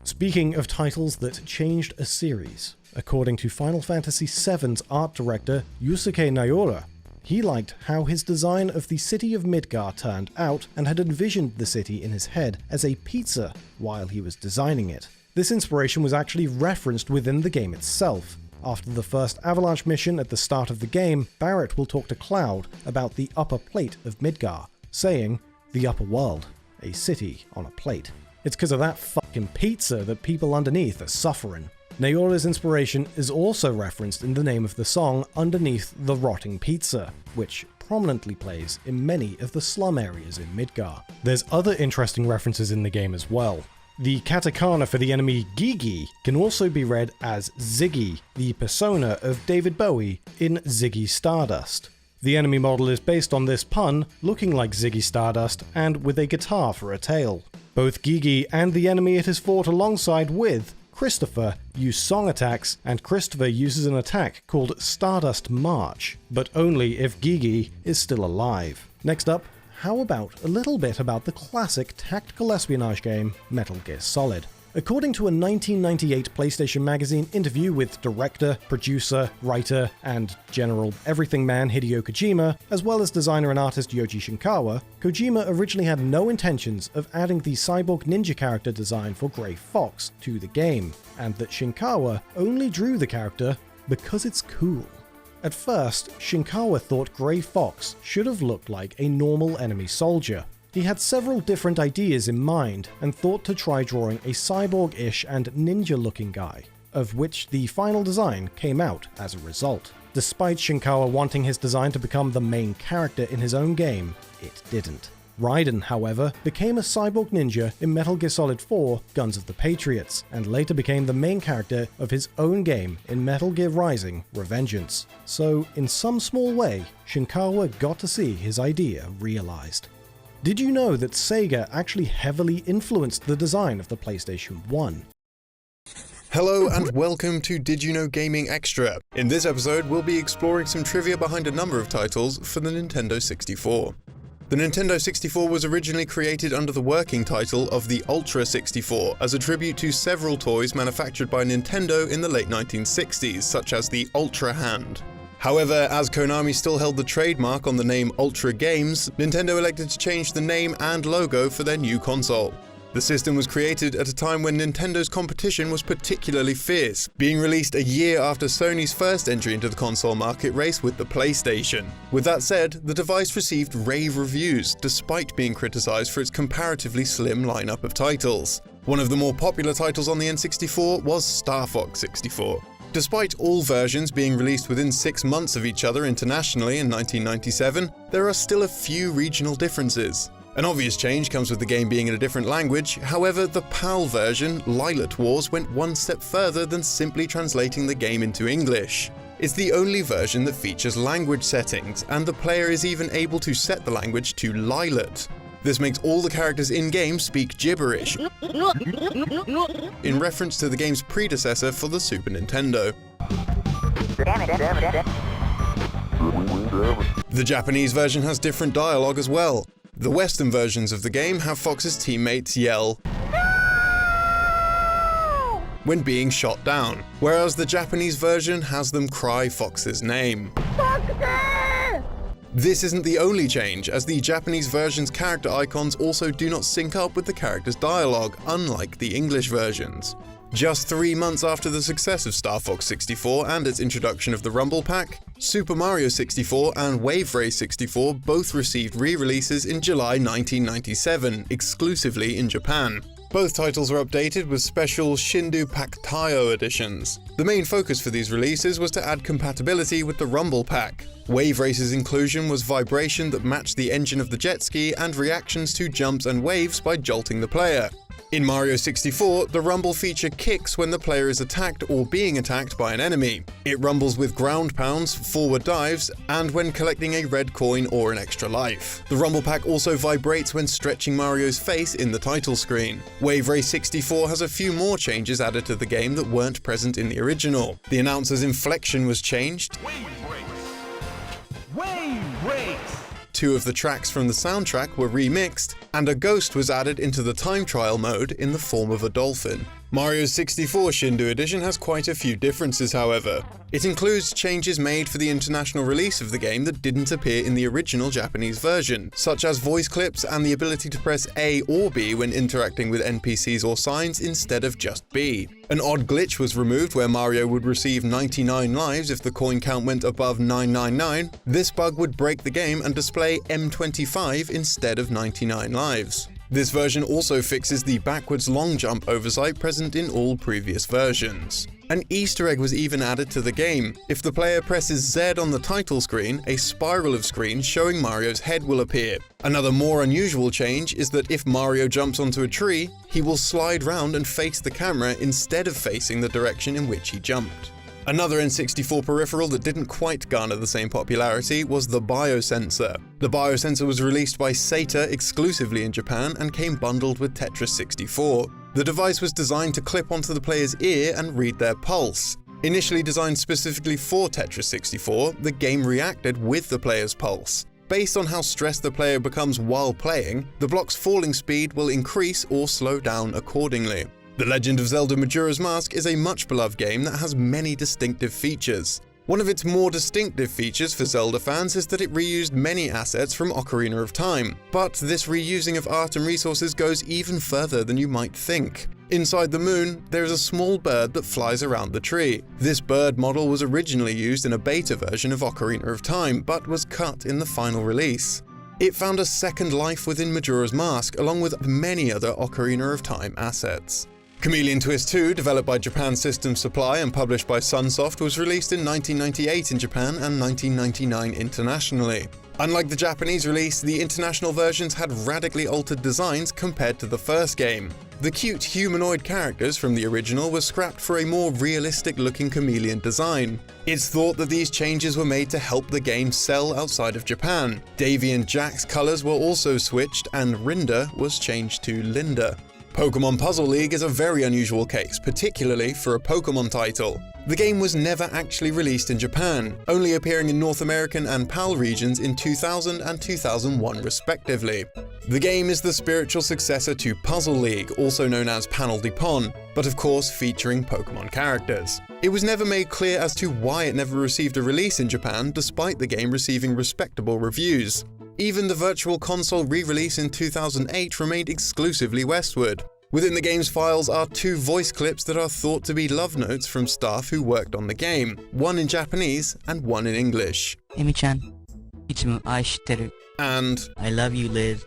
E: Speaking of titles that changed a series, according to Final Fantasy VII's art director Yusuke Nayora, he liked how his design of the city of Midgar turned out and had envisioned the city in his head as a pizza while he was designing it. This inspiration was actually referenced within the game itself. After the first Avalanche mission at the start of the game, Barrett will talk to Cloud about the upper plate of Midgar, saying, "The upper world, a city on a plate." It's because of that fucking pizza that people underneath are suffering. Nayora's inspiration is also referenced in the name of the song Underneath the Rotting Pizza, which prominently plays in many of the slum areas in Midgar. There's other interesting references in the game as well. The katakana for the enemy Gigi can also be read as Ziggy, the persona of David Bowie in Ziggy Stardust. The enemy model is based on this pun, looking like Ziggy Stardust and with a guitar for a tail. Both Gigi and the enemy it is fought alongside with, Christopher, use song attacks, and Christopher uses an attack called Stardust March, but only if Gigi is still alive. Next up, how about a little bit about the classic tactical espionage game Metal Gear Solid? According to a 1998 PlayStation Magazine interview with director, producer, writer, and general everything man Hideo Kojima, as well as designer and artist Yoji Shinkawa, Kojima originally had no intentions of adding the cyborg ninja character design for Gray Fox to the game, and that Shinkawa only drew the character because it's cool. At first, Shinkawa thought Gray Fox should have looked like a normal enemy soldier. He had several different ideas in mind and thought to try drawing a cyborg-ish and ninja-looking guy, of which the final design came out as a result. Despite Shinkawa wanting his design to become the main character in his own game, it didn't. Raiden, however, became a cyborg ninja in Metal Gear Solid 4 Guns of the Patriots, and later became the main character of his own game in Metal Gear Rising: Revengeance. So, in some small way, Shinkawa got to see his idea realized. Did you know that Sega actually heavily influenced the design of the PlayStation 1?
H: Hello and welcome to Did You Know Gaming Extra. In this episode, we'll be exploring some trivia behind a number of titles for the Nintendo 64. The Nintendo 64 was originally created under the working title of the Ultra 64 as a tribute to several toys manufactured by Nintendo in the late 1960s, such as the Ultra Hand. However, as Konami still held the trademark on the name Ultra Games, Nintendo elected to change the name and logo for their new console. The system was created at a time when Nintendo's competition was particularly fierce, being released a year after Sony's first entry into the console market race with the PlayStation. With that said, the device received rave reviews, despite being criticized for its comparatively slim lineup of titles. One of the more popular titles on the N64 was Star Fox 64. Despite all versions being released within 6 months of each other internationally in 1997, there are still a few regional differences. An obvious change comes with the game being in a different language. However, the PAL version, Lylat Wars, went one step further than simply translating the game into English. It's the only version that features language settings, and the player is even able to set the language to Lylat. This makes all the characters in-game speak gibberish, in reference to the game's predecessor for the Super Nintendo. The Japanese version has different dialogue as well. The Western versions of the game have Fox's teammates yell "No!" when being shot down, whereas the Japanese version has them cry Fox's name. Foxy! This isn't the only change, as the Japanese version's character icons also do not sync up with the character's dialogue, unlike the English versions. Just 3 months after the success of Star Fox 64 and its introduction of the Rumble Pack, Super Mario 64 and Wave Race 64 both received re-releases in July 1997, exclusively in Japan. Both titles were updated with special Shindu Pack Taio editions. The main focus for these releases was to add compatibility with the Rumble Pack. Wave Race's inclusion was vibration that matched the engine of the jet ski and reactions to jumps and waves by jolting the player. In Mario 64, the rumble feature kicks when the player is attacked or being attacked by an enemy. It rumbles with ground pounds, forward dives, and when collecting a red coin or an extra life. The rumble pack also vibrates when stretching Mario's face in the title screen. Wave Race 64 has a few more changes added to the game that weren't present in the original. The announcer's inflection was changed. Wave Race! Wave Race! 2 of the tracks from the soundtrack were remixed, and a ghost was added into the time trial mode in the form of a dolphin. Mario 64 Shindu Edition has quite a few differences, however. It includes changes made for the international release of the game that didn't appear in the original Japanese version, such as voice clips and the ability to press A or B when interacting with NPCs or signs instead of just B. An odd glitch was removed where Mario would receive 99 lives if the coin count went above 999. This bug would break the game and display M25 instead of 99 lives. This version also fixes the backwards long jump oversight present in all previous versions. An Easter egg was even added to the game. If the player presses Z on the title screen, a spiral of screens showing Mario's head will appear. Another more unusual change is that if Mario jumps onto a tree, he will slide round and face the camera instead of facing the direction in which he jumped. Another N64 peripheral that didn't quite garner the same popularity was the biosensor. The biosensor was released by Sata exclusively in Japan and came bundled with Tetris 64. The device was designed to clip onto the player's ear and read their pulse. Initially designed specifically for Tetris 64, the game reacted with the player's pulse. Based on how stressed the player becomes while playing, the block's falling speed will increase or slow down accordingly. The Legend of Zelda Majora's Mask is a much beloved game that has many distinctive features. One of its more distinctive features for Zelda fans is that it reused many assets from Ocarina of Time, but this reusing of art and resources goes even further than you might think. Inside the moon, there is a small bird that flies around the tree. This bird model was originally used in a beta version of Ocarina of Time, but was cut in the final release. It found a second life within Majora's Mask, along with many other Ocarina of Time assets. Chameleon Twist 2, developed by Japan System Supply and published by Sunsoft, was released in 1998 in Japan and 1999 internationally. Unlike the Japanese release, the international versions had radically altered designs compared to the first game. The cute humanoid characters from the original were scrapped for a more realistic-looking chameleon design. It's thought that these changes were made to help the game sell outside of Japan. Davy and Jack's colors were also switched, and Rinda was changed to Linda. Pokémon Puzzle League is a very unusual case, particularly for a Pokémon title. The game was never actually released in Japan, only appearing in North American and PAL regions in 2000 and 2001 respectively. The game is the spiritual successor to Puzzle League, also known as Panel de Pon, but of course featuring Pokémon characters. It was never made clear as to why it never received a release in Japan, despite the game receiving respectable reviews. Even the Virtual Console re-release in 2008 remained exclusively Westward. Within the game's files are 2 voice clips that are thought to be love notes from staff who worked on the game, one in Japanese and one in English.
I: Emi-chan, ichimu ai shitteru.
H: And
I: I love you, Liz.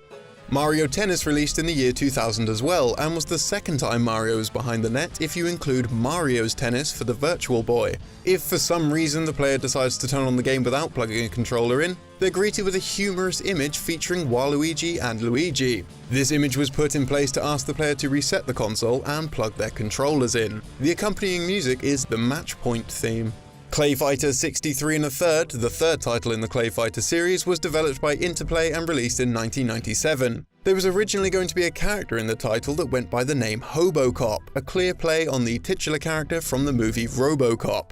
H: Mario Tennis released in the year 2000 as well, and was the second time Mario was behind the net if you include Mario's Tennis for the Virtual Boy. If for some reason the player decides to turn on the game without plugging a controller in, they're greeted with a humorous image featuring Waluigi and Luigi. This image was put in place to ask the player to reset the console and plug their controllers in. The accompanying music is the Match Point theme. Clay Fighter 63 1/3, the third title in the Clay Fighter series, was developed by Interplay and released in 1997. There was originally going to be a character in the title that went by the name Hobocop, a clear play on the titular character from the movie RoboCop.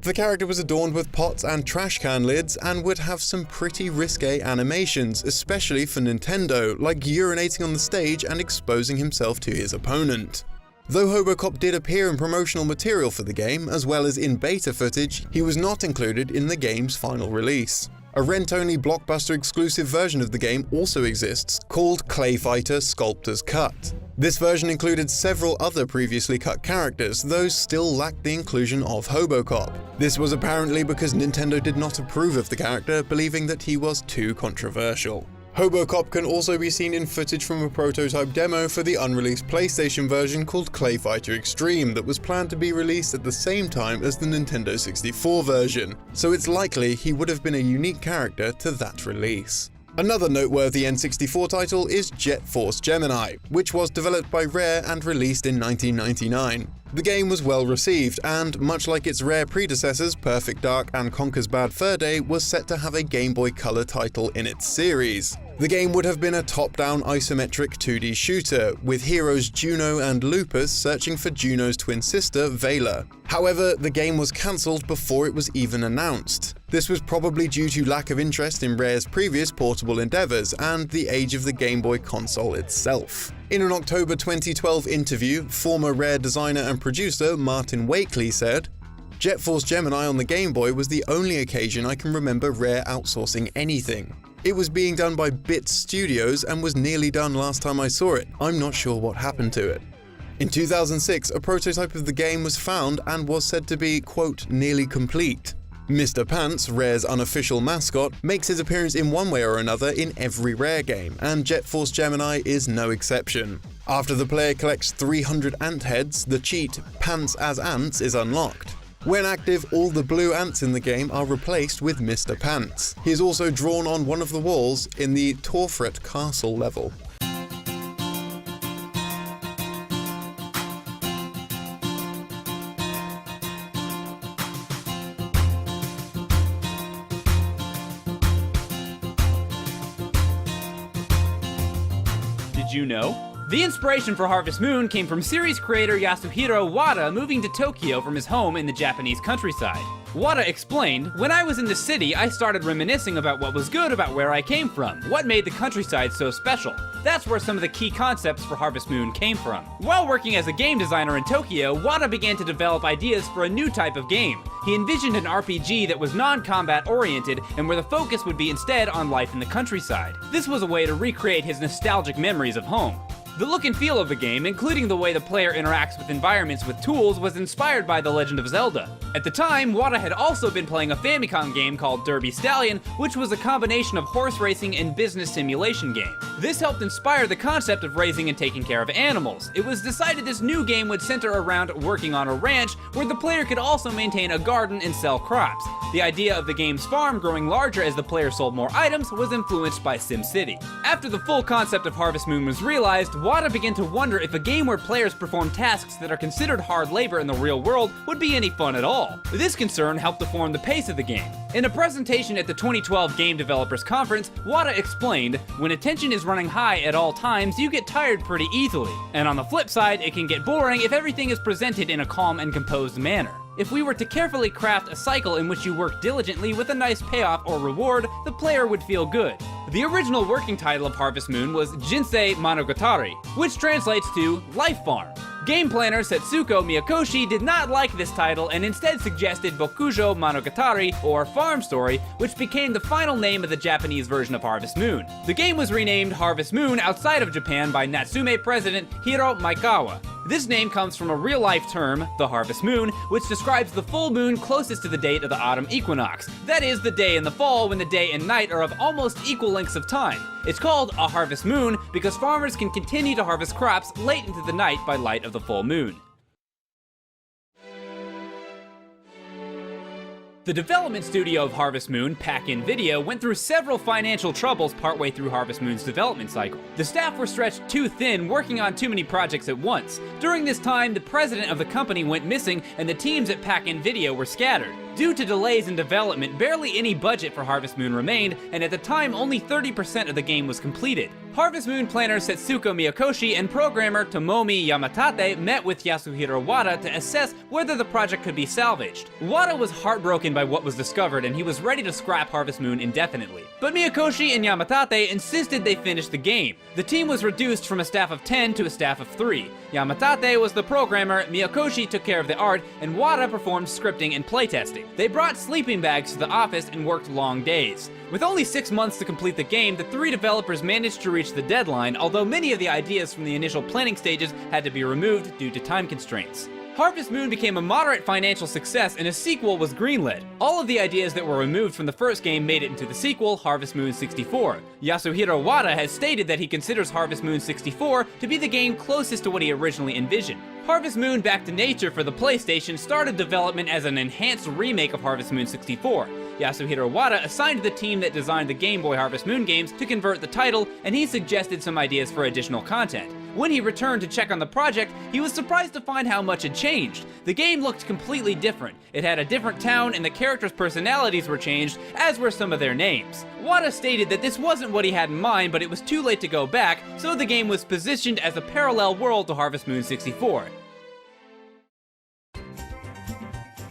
H: The character was adorned with pots and trash can lids and would have some pretty risque animations, especially for Nintendo, like urinating on the stage and exposing himself to his opponent. Though Hobocop did appear in promotional material for the game, as well as in beta footage, he was not included in the game's final release. A rent-only Blockbuster exclusive version of the game also exists, called Clay Fighter Sculptor's Cut. This version included several other previously cut characters, though still lacked the inclusion of Hobocop. This was apparently because Nintendo did not approve of the character, believing that he was too controversial. Hobocop can also be seen in footage from a prototype demo for the unreleased PlayStation version called Clay Fighter Extreme that was planned to be released at the same time as the Nintendo 64 version, so it's likely he would have been a unique character to that release. Another noteworthy N64 title is Jet Force Gemini, which was developed by Rare and released in 1999. The game was well received, and much like its Rare predecessors Perfect Dark and Conker's Bad Fur Day, was set to have a Game Boy Color title in its series. The game would have been a top-down isometric 2D shooter, with heroes Juno and Lupus searching for Juno's twin sister, Vela. However, the game was cancelled before it was even announced. This was probably due to lack of interest in Rare's previous portable endeavours and the age of the Game Boy console itself. In an October 2012 interview, former Rare designer and producer Martin Wakely said, "Jet Force Gemini on the Game Boy was the only occasion I can remember Rare outsourcing anything. It was being done by Bits Studios and was nearly done last time I saw it. I'm not sure what happened to it." In 2006, a prototype of the game was found and was said to be, quote, nearly complete. Mr. Pants, Rare's unofficial mascot, makes his appearance in one way or another in every Rare game, and Jet Force Gemini is no exception. After the player collects 300 ant heads, the cheat Pants as Ants is unlocked. When active, all the blue ants in the game are replaced with Mr. Pants. He is also drawn on one of the walls in the Torfret Castle level.
J: Did you know? The inspiration for Harvest Moon came from series creator Yasuhiro Wada moving to Tokyo from his home in the Japanese countryside. Wada explained, "When I was in the city, I started reminiscing about what was good about where I came from, what made the countryside so special. That's where some of the key concepts for Harvest Moon came from." While working as a game designer in Tokyo, Wada began to develop ideas for a new type of game. He envisioned an RPG that was non-combat oriented and where the focus would be instead on life in the countryside. This was a way to recreate his nostalgic memories of home. The look and feel of the game, including the way the player interacts with environments with tools, was inspired by The Legend of Zelda. At the time, Wada had also been playing a Famicom game called Derby Stallion, which was a combination of horse racing and business simulation game. This helped inspire the concept of raising and taking care of animals. It was decided this new game would center around working on a ranch, where the player could also maintain a garden and sell crops. The idea of the game's farm growing larger as the player sold more items was influenced by SimCity. After the full concept of Harvest Moon was realized, Wada began to wonder if a game where players perform tasks that are considered hard labor in the real world would be any fun at all. This concern helped to form the pace of the game. In a presentation at the 2012 Game Developers Conference, Wada explained, "When attention is running high at all times, you get tired pretty easily. And on the flip side, it can get boring if everything is presented in a calm and composed manner. If we were to carefully craft a cycle in which you work diligently with a nice payoff or reward, the player would feel good. The original working title of Harvest Moon was Jinsei Monogatari, which translates to Life Farm. Game planner Setsuko Miyakoshi did not like this title and instead suggested Bokujo Monogatari, or Farm Story, which became the final name of the Japanese version of Harvest Moon. The game was renamed Harvest Moon outside of Japan by Natsume president Hiro Maekawa. This name comes from a real-life term, the harvest moon, which describes the full moon closest to the date of the autumn equinox. That is, the day in the fall when the day and night are of almost equal lengths of time. It's called a harvest moon because farmers can continue to harvest crops late into the night by light of the full moon. The development studio of Harvest Moon, Pack-In Video, went through several financial troubles partway through Harvest Moon's development cycle. The staff were stretched too thin, working on too many projects at once. During this time, the president of the company went missing, and the teams at Pack-In Video were scattered. Due to delays in development, barely any budget for Harvest Moon remained, and at the time only 30% of the game was completed. Harvest Moon planner Setsuko Miyakoshi and programmer Tomomi Yamatate met with Yasuhiro Wada to assess whether the project could be salvaged. Wada was heartbroken by what was discovered and he was ready to scrap Harvest Moon indefinitely. But Miyakoshi and Yamatate insisted they finish the game. The team was reduced from a staff of 10 to a staff of 3. Yamatate was the programmer, Miyakoshi took care of the art, and Wada performed scripting and playtesting. They brought sleeping bags to the office and worked long days. With only 6 months to complete the game, the 3 developers managed to reach the deadline, although many of the ideas from the initial planning stages had to be removed due to time constraints. Harvest Moon became a moderate financial success and a sequel was greenlit. All of the ideas that were removed from the first game made it into the sequel, Harvest Moon 64. Yasuhiro Wada has stated that he considers Harvest Moon 64 to be the game closest to what he originally envisioned. Harvest Moon Back to Nature for the PlayStation started development as an enhanced remake of Harvest Moon 64. Yasuhiro Wada assigned the team that designed the Game Boy Harvest Moon games to convert the title, and he suggested some ideas for additional content. When he returned to check on the project, he was surprised to find how much had changed. The game looked completely different. It had a different town and the characters' personalities were changed, as were some of their names. Wada stated that this wasn't what he had in mind, but it was too late to go back, so the game was positioned as a parallel world to Harvest Moon 64.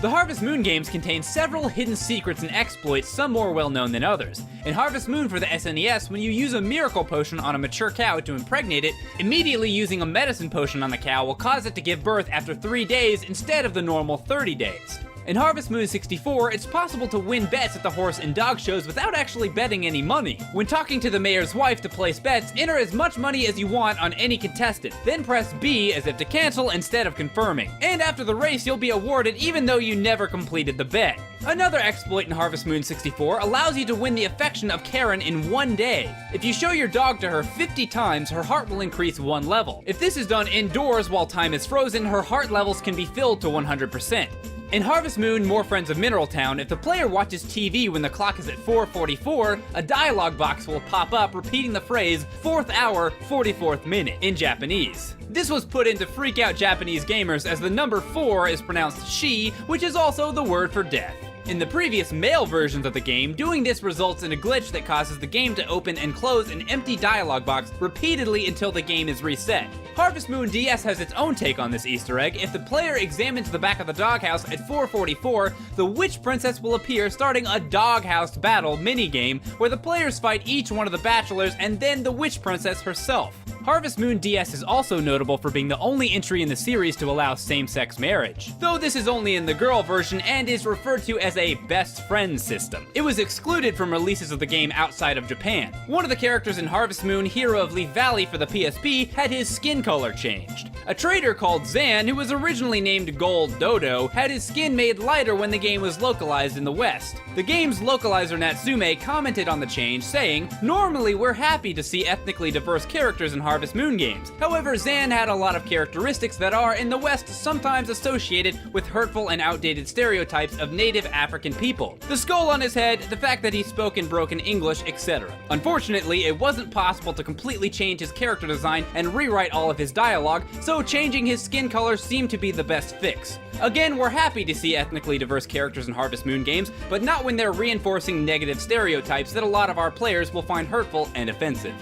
J: The Harvest Moon games contain several hidden secrets and exploits, some more well known than others. In Harvest Moon for the SNES, when you use a miracle potion on a mature cow to impregnate it, immediately using a medicine potion on the cow will cause it to give birth after 3 days instead of the normal 30 days. In Harvest Moon 64, it's possible to win bets at the horse and dog shows without actually betting any money. When talking to the mayor's wife to place bets, enter as much money as you want on any contestant, then press B as if to cancel instead of confirming. And after the race, you'll be awarded even though you never completed the bet. Another exploit in Harvest Moon 64 allows you to win the affection of Karen in 1 day. If you show your dog to her 50 times, her heart will increase 1 level. If this is done indoors while time is frozen, her heart levels can be filled to 100%. In Harvest Moon, More Friends of Mineral Town, if the player watches TV when the clock is at 4:44, a dialogue box will pop up repeating the phrase 4th hour, 44th minute in Japanese. This was put in to freak out Japanese gamers as the number 4 is pronounced shi, which is also the word for death. In the previous male versions of the game, doing this results in a glitch that causes the game to open and close an empty dialogue box repeatedly until the game is reset. Harvest Moon DS has its own take on this Easter egg. If the player examines the back of the doghouse at 4:44, the Witch Princess will appear, starting a doghouse battle minigame where the players fight each one of the bachelors and then the Witch Princess herself. Harvest Moon DS is also notable for being the only entry in the series to allow same-sex marriage, though this is only in the girl version and is referred to as a best friend system. It was excluded from releases of the game outside of Japan. One of the characters in Harvest Moon, Hero of Leaf Valley for the PSP, had his skin color changed. A trader called Zan, who was originally named Gold Dodo, had his skin made lighter when the game was localized in the West. The game's localizer Natsume commented on the change, saying, "Normally we're happy to see ethnically diverse characters in Harvest Moon games. However, Zan had a lot of characteristics that are, in the West, sometimes associated with hurtful and outdated stereotypes of native African people. The skull on his head, the fact that he spoke in broken English, etc. Unfortunately, it wasn't possible to completely change his character design and rewrite all of his dialogue, so changing his skin color seemed to be the best fix. Again, we're happy to see ethnically diverse characters in Harvest Moon games, but not when they're reinforcing negative stereotypes that a lot of our players will find hurtful and offensive."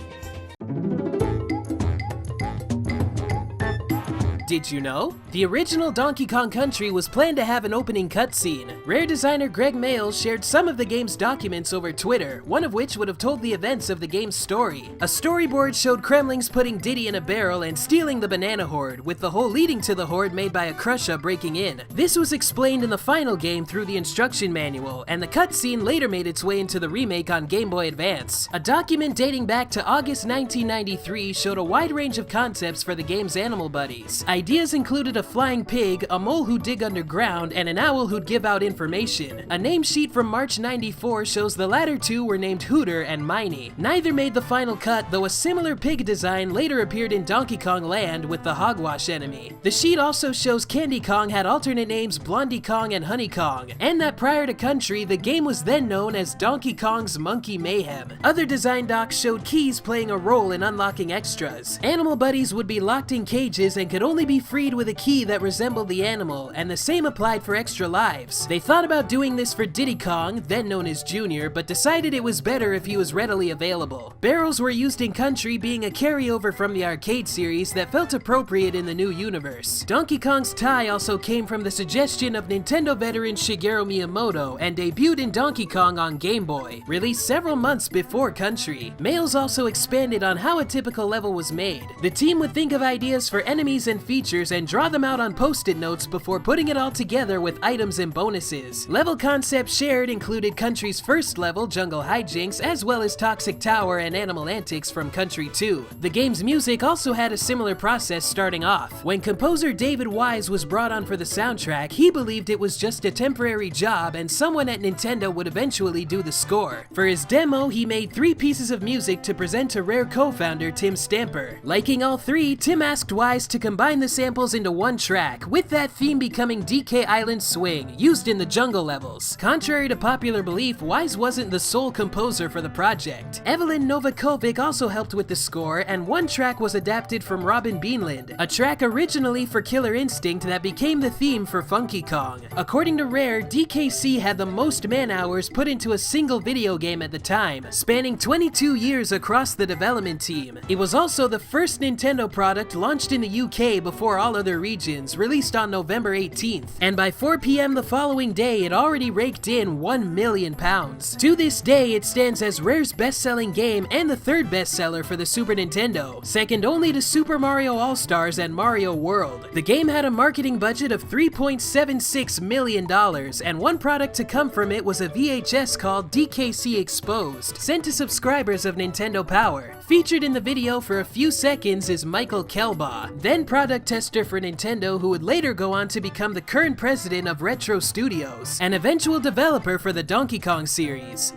G: Did you know? The original Donkey Kong Country was planned to have an opening cutscene. Rare designer Greg Mayles shared some of the game's documents over Twitter, one of which would have told the events of the game's story. A storyboard showed Kremlings putting Diddy in a barrel and stealing the banana horde, with the hole leading to the horde made by a Krusha breaking in. This was explained in the final game through the instruction manual, and the cutscene later made its way into the remake on Game Boy Advance. A document dating back to August 1993 showed a wide range of concepts for the game's animal buddies. Ideas included a flying pig, a mole who'd dig underground, and an owl who'd give out information. A name sheet from March 94 shows the latter two were named Hooter and Miney. Neither made the final cut, though a similar pig design later appeared in Donkey Kong Land with the hogwash enemy. The sheet also shows Candy Kong had alternate names Blondie Kong and Honey Kong, and that prior to Country, the game was then known as Donkey Kong's Monkey Mayhem. Other design docs showed keys playing a role in unlocking extras. Animal buddies would be locked in cages and could only be freed with a key that resembled the animal, and the same applied for extra lives. They thought about doing this for Diddy Kong, then known as Junior, but decided it was better if he was readily available. Barrels were used in Country, being a carryover from the arcade series that felt appropriate in the new universe. Donkey Kong's tie also came from the suggestion of Nintendo veteran Shigeru Miyamoto and debuted in Donkey Kong on Game Boy, released several months before Country. Mayles also expanded on how a typical level was made. The team would think of ideas for enemies and features and draw them out on post-it notes before putting it all together with items and bonuses. Level concepts shared included Country's first level, Jungle Hijinks, as well as Toxic Tower and Animal Antics from Country 2. The game's music also had a similar process starting off. When composer David Wise was brought on for the soundtrack, he believed it was just a temporary job and someone at Nintendo would eventually do the score. For his demo, he made 3 pieces of music to present to Rare co-founder Tim Stamper. Liking all 3, Tim asked Wise to combine the samples into one track, with that theme becoming DK Island Swing, used in the jungle levels. Contrary to popular belief, Wise wasn't the sole composer for the project. Evelyn Novakovic also helped with the score, and one track was adapted from Robin Beanland, a track originally for Killer Instinct that became the theme for Funky Kong. According to Rare, DKC had the most man-hours put into a single video game at the time, spanning 22 years across the development team. It was also the first Nintendo product launched in the UK before all other regions, released on November 18th, and by 4 PM the following day it already raked in £1 million. To this day, it stands as Rare's best-selling game and the 3rd bestseller for the Super Nintendo, second only to Super Mario All-Stars and Mario World. The game had a marketing budget of $3.76 million, and one product to come from it was a VHS called DKC Exposed, sent to subscribers of Nintendo Power. Featured in the video for a few seconds is Michael Kelbaugh, then product tester for Nintendo, who would later go on to become the current president of Retro Studios, an eventual developer for the Donkey Kong series.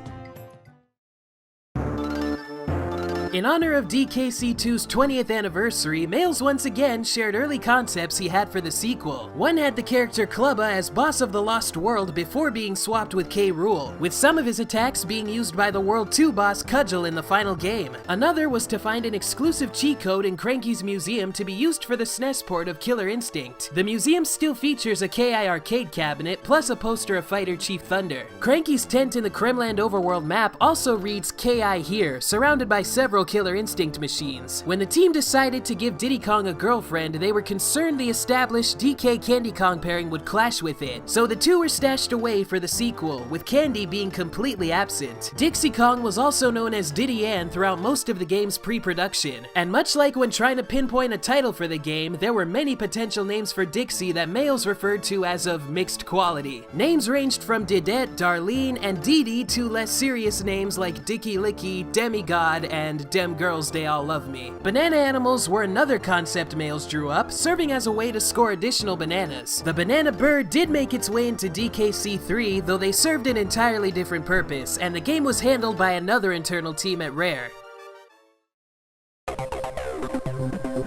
G: In honor of DKC2's 20th anniversary, Mayles once again shared early concepts he had for the sequel. One had the character Clubba as boss of the Lost World before being swapped with K. Rool, with some of his attacks being used by the World 2 boss Cudgel in the final game. Another was to find an exclusive cheat code in Cranky's museum to be used for the SNES port of Killer Instinct. The museum still features a KI arcade cabinet, plus a poster of Fighter Chief Thunder. Cranky's tent in the Kremland overworld map also reads KI here, surrounded by several Killer Instinct machines. When the team decided to give Diddy Kong a girlfriend, they were concerned the established DK Candy Kong pairing would clash with it, so the two were stashed away for the sequel, with Candy being completely absent. Dixie Kong was also known as Diddy Ann throughout most of the game's pre-production, and much like when trying to pinpoint a title for the game, there were many potential names for Dixie that Mayles referred to as of mixed quality. Names ranged from Didette, Darlene, and Dee Dee to less serious names like Dicky Licky, Demigod, and Dem Girls They All Love Me. Banana animals were another concept Mayles drew up, serving as a way to score additional bananas. The banana bird did make its way into DKC3, though they served an entirely different purpose, and the game was handled by another internal team at Rare.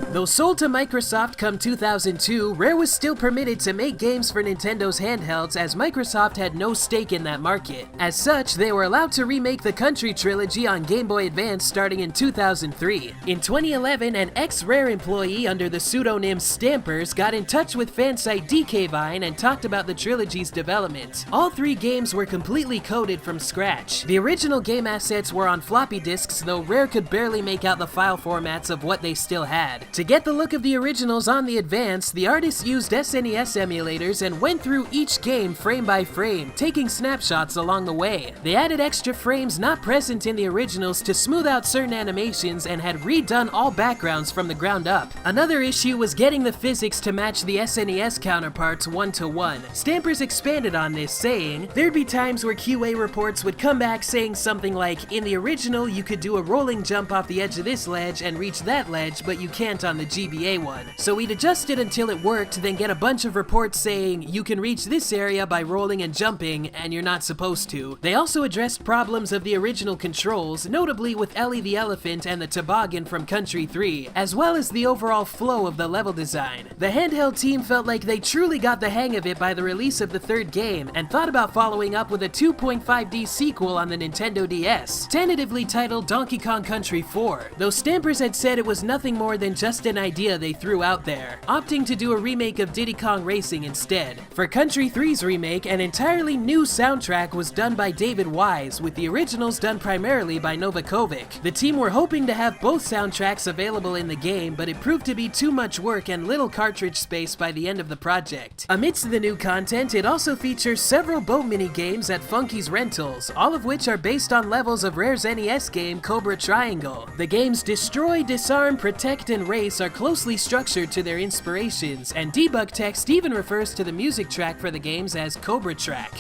G: Though sold to Microsoft come 2002, Rare was still permitted to make games for Nintendo's handhelds as Microsoft had no stake in that market. As such, they were allowed to remake the Country trilogy on Game Boy Advance starting in 2003. In 2011, an ex-Rare employee under the pseudonym Stampers got in touch with fansite DKVine and talked about the trilogy's development. All 3 games were completely coded from scratch. The original game assets were on floppy disks, though Rare could barely make out the file formats of what they still had. To To get the look of the originals on the Advance, the artists used SNES emulators and went through each game frame by frame, taking snapshots along the way. They added extra frames not present in the originals to smooth out certain animations and had redone all backgrounds from the ground up. Another issue was getting the physics to match the SNES counterparts 1-to-1. Stampers expanded on this, saying, "There'd be times where QA reports would come back saying something like, in the original you could do a rolling jump off the edge of this ledge and reach that ledge, but you can't on the GBA one. So we'd adjust it until it worked, then get a bunch of reports saying, you can reach this area by rolling and jumping, and you're not supposed to." They also addressed problems of the original controls, notably with Ellie the Elephant and the toboggan from Country 3, as well as the overall flow of the level design. The handheld team felt like they truly got the hang of it by the release of the third game, and thought about following up with a 2.5D sequel on the Nintendo DS, tentatively titled Donkey Kong Country 4, though Stampers had said it was nothing more than just an idea they threw out there, opting to do a remake of Diddy Kong Racing instead. For Country 3's remake, an entirely new soundtrack was done by David Wise, with the originals done primarily by Novakovic. The team were hoping to have both soundtracks available in the game, but it proved to be too much work and little cartridge space by the end of the project. Amidst the new content, it also features several boat mini-games at Funky's Rentals, all of which are based on levels of Rare's NES game Cobra Triangle. The games Destroy, Disarm, Protect, and Race are closely structured to their inspirations, and debug text even refers to the music track for the games as Cobra Track.